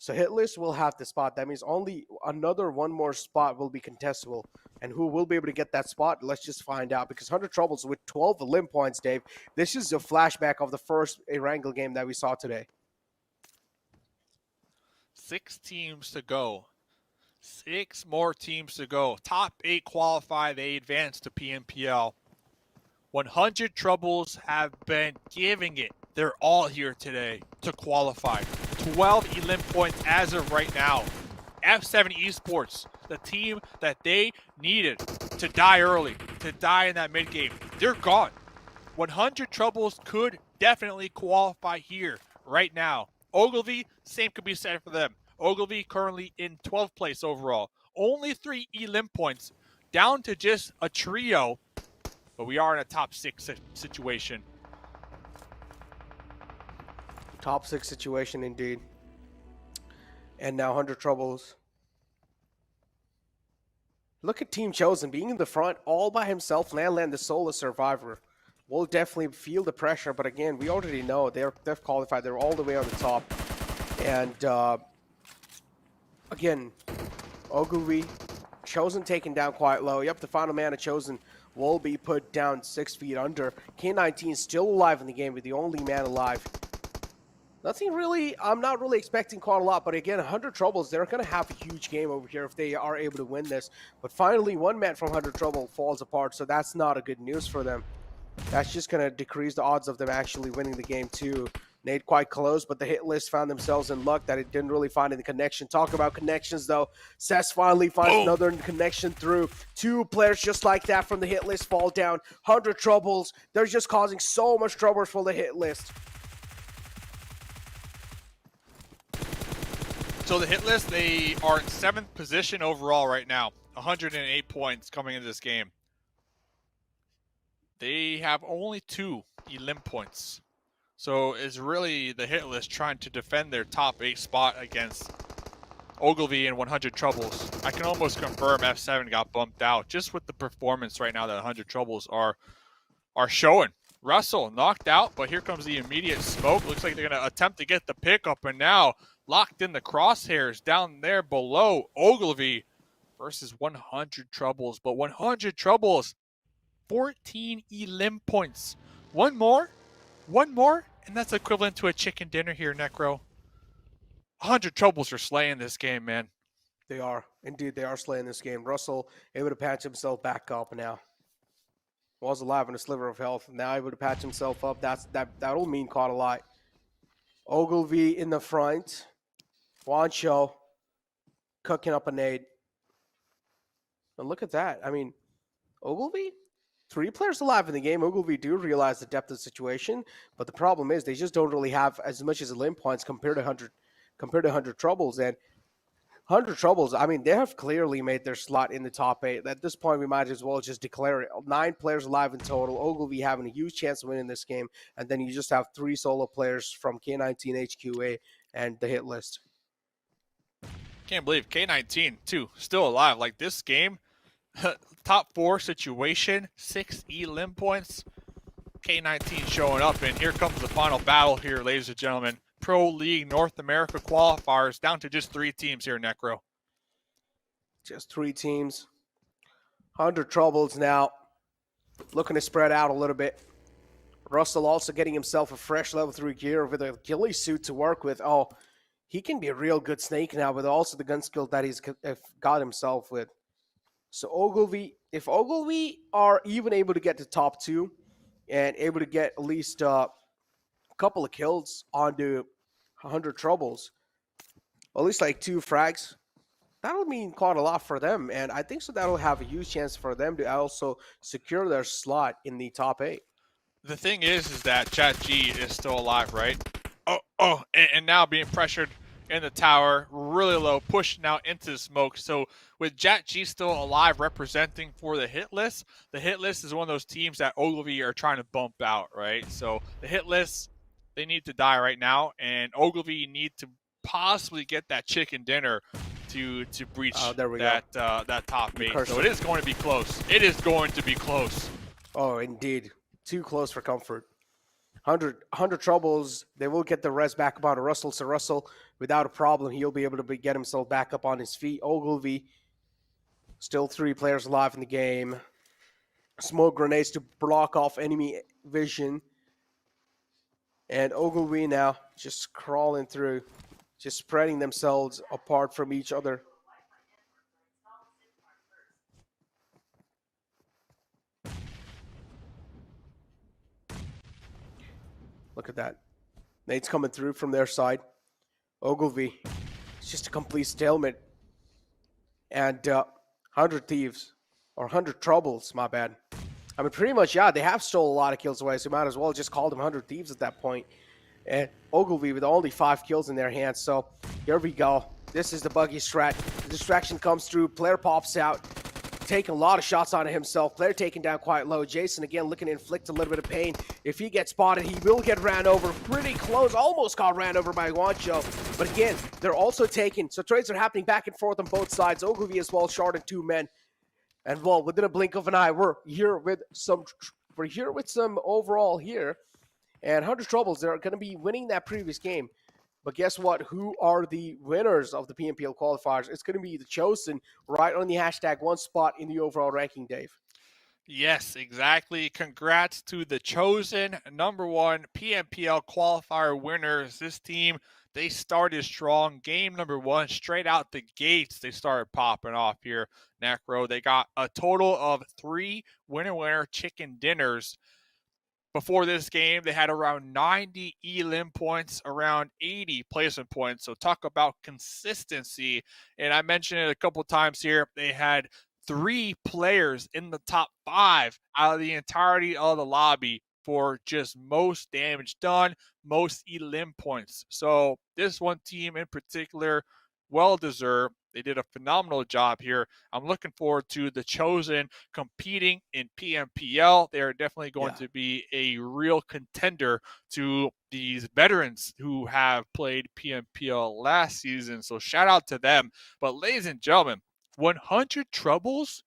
Speaker 6: So Hitless will have the spot. That means only another one more spot will be contestable. And who will be able to get that spot? Let's just find out. Because 100 Troubles with 12 limb points, Dave. This is a flashback of the first Erangel game that we saw today.
Speaker 7: 6 teams to go. 6 more teams to go. Top 8 qualify. They advance to PMPL. 100 Troubles have been giving it. They're all here today to qualify. 12 elim points as of right now. F7 Esports, the team that they needed to die early, to die in that mid game, they're gone. 100 Troubles could definitely qualify here right now. Ogilvy, same could be said for them. Ogilvy currently in 12th place overall. Only 3 elim points, down to just a trio, but we are in a top 6 situation.
Speaker 6: Top 6 situation indeed. And now 100 Troubles. Look at Team Chosen being in the front all by himself. Landland, the solo survivor, will definitely feel the pressure. But again, we already know they've qualified. They're all the way on the top. And again, Ogilvy, Chosen taken down quite low. Yep, the final man of Chosen will be put down 6 feet under. K19 still alive in the game, with the only man alive. Nothing really, I'm not really expecting quite a lot, but again, 100 Troubles, they're going to have a huge game over here if they are able to win this. But finally, one man from 100 Trouble falls apart, so that's not a good news for them. That's just going to decrease the odds of them actually winning the game too. Nate quite close, but the hit list found themselves in luck that it didn't really find any connection. Talk about connections, though. Cess finally finds another connection through. 2 players just like that from the hit list fall down. 100 Troubles, they're just causing so much trouble for the hit list.
Speaker 7: So the hit list, they are in 7th position overall right now. 108 points coming into this game. They have only 2 elim points. So it's really the hit list trying to defend their top 8 spot against Ogilvy and 100 Troubles. I can almost confirm F7 got bumped out just with the performance right now that 100 Troubles are showing. Russell knocked out, but here comes the immediate smoke. Looks like they're going to attempt to get the pickup, and now locked in the crosshairs down there below. Ogilvy versus 100 Troubles, but 100 Troubles, 14 elim points. One more, and that's equivalent to a chicken dinner here, Necro. 100 Troubles are slaying this game, man.
Speaker 6: They are. Indeed, they are slaying this game. Russell able to patch himself back up now. Was alive in a sliver of health. Now able to patch himself up. That'll mean quite a lot. Ogilvy in the front. Juancho cooking up a nade. And look at that. I mean, Ogilvy, 3 players alive in the game. Ogilvy do realize the depth of the situation, but the problem is they just don't really have as much as limb points compared to 100 Troubles. And 100 Troubles, I mean, they have clearly made their slot in the top 8. At this point, we might as well just declare it. 9 players alive in total. Ogilvy having a huge chance of winning this game. And then you just have 3 solo players from K19 HQA and the hit list.
Speaker 7: Can't believe K19, too, still alive. Like this game, top 4 situation, 6 elim points. K19 showing up, and here comes the final battle here, ladies and gentlemen. Pro League North America qualifiers down to just 3 teams here, Necro.
Speaker 6: Just 3 teams. 100 Troubles now. Looking to spread out a little bit. Russell also getting himself a fresh level 3 gear with a ghillie suit to work with. Oh, he can be a real good snake now with also the gun skill that he's got himself with. So Ogilvy, if Ogilvy are even able to get to top 2 and able to get at least couple of kills onto 100 Troubles, at least like 2 frags, that'll mean quite a lot for them. And I think so that'll have a huge chance for them to also secure their slot in the top 8.
Speaker 7: The thing is that Chat G is still alive, right? And now being pressured in the tower, really low, pushing out into the smoke. So with Chat G still alive, representing for the hit list is one of those teams that Ogilvy are trying to bump out, right? So the hit list, they need to die right now, and Ogilvy need to possibly get that chicken dinner to breach that top 8. So it is going to be close. It is going to be close.
Speaker 6: Oh, indeed. Too close for comfort. 100 troubles. They will get the res back up on Russell. So Russell, without a problem, he'll be able to get himself back up on his feet. Ogilvy, still 3 players alive in the game. Smoke grenades to block off enemy vision. And Ogilvy now just crawling through, just spreading themselves apart from each other. Look at that. Nate's coming through from their side. Ogilvy, it's just a complete stalemate. And 100 thieves, or 100 troubles, my bad. I mean, pretty much, yeah, they have stolen a lot of kills away, so you might as well just call them 100 thieves at that point. And Ogilvy with only 5 kills in their hands. So here we go. This is the buggy strat. The distraction comes through. Player pops out, taking a lot of shots on himself. Player taken down quite low. Jason again looking to inflict a little bit of pain. If he gets spotted, he will get ran over. Pretty close. Almost got ran over by Guancho. But again, they're also taken. So trades are happening back and forth on both sides. Ogilvy as well, short and 2 men. And well, within a blink of an eye, we're here with some overall here. And 100 troubles, they're going to be winning that previous game. But guess what? Who are the winners of the PMPL qualifiers? It's going to be the Chosen, right on the hashtag 1 spot in the overall ranking, Dave.
Speaker 7: Yes, exactly. Congrats to the Chosen, #1 PMPL qualifier winners. This team, they started strong. Game #1, straight out the gates, they started popping off here. Necro, they got a total of 3 winner chicken dinners. Before this game, they had around 90 elim points, around 80 placement points. So talk about consistency. And I mentioned it a couple times here. They had 3 players in the top 5 out of the entirety of the lobby for just most damage done, most elim points. So this one team in particular, well deserved. They did a phenomenal job here. I'm looking forward to the Chosen competing in PMPL. They are definitely going to be a real contender to these veterans who have played PMPL last season. So shout out to them. But ladies and gentlemen, 100 troubles,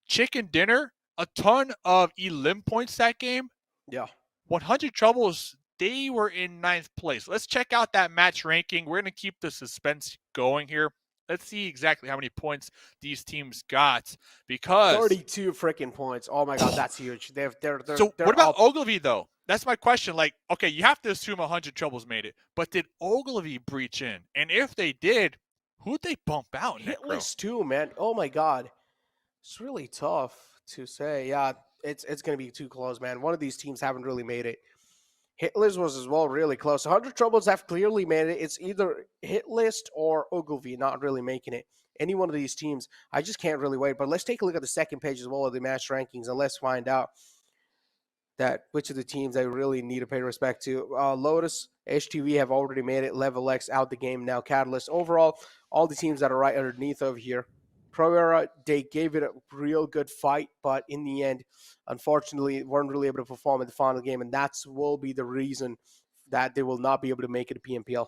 Speaker 7: chicken dinner, a ton of elim points that game.
Speaker 6: Yeah.
Speaker 7: 100 troubles, they were in 9th place. Let's check out that match ranking. We're going to keep the suspense going here. Let's see exactly how many points these teams got, because
Speaker 6: 32 freaking points. Oh my God, that's huge. They're
Speaker 7: so what about
Speaker 6: up.
Speaker 7: Ogilvy though? That's my question. Like, okay, you have to assume 100 troubles made it, but did Ogilvy breach in? And if they did, who'd they bump out?
Speaker 6: Hitless too, man. Oh my God, it's really tough to say. Yeah, it's going to be too close, man. One of these teams haven't really made it. Hitlist was as well really close. 100 troubles have clearly made it. It's either Hitlist or Ogilvy not really making it. Any one of these teams, I just can't really wait. But let's take a look at the second page as well of the match rankings, and let's find out that which of the teams I really need to pay respect to. Lotus, HTV have already made it. Level X out the game now. Catalyst. Overall, all the teams that are right underneath over here. Pro Era, they gave it a real good fight, but in the end, unfortunately, weren't really able to perform in the final game, and that will be the reason that they will not be able to make it to PMPL.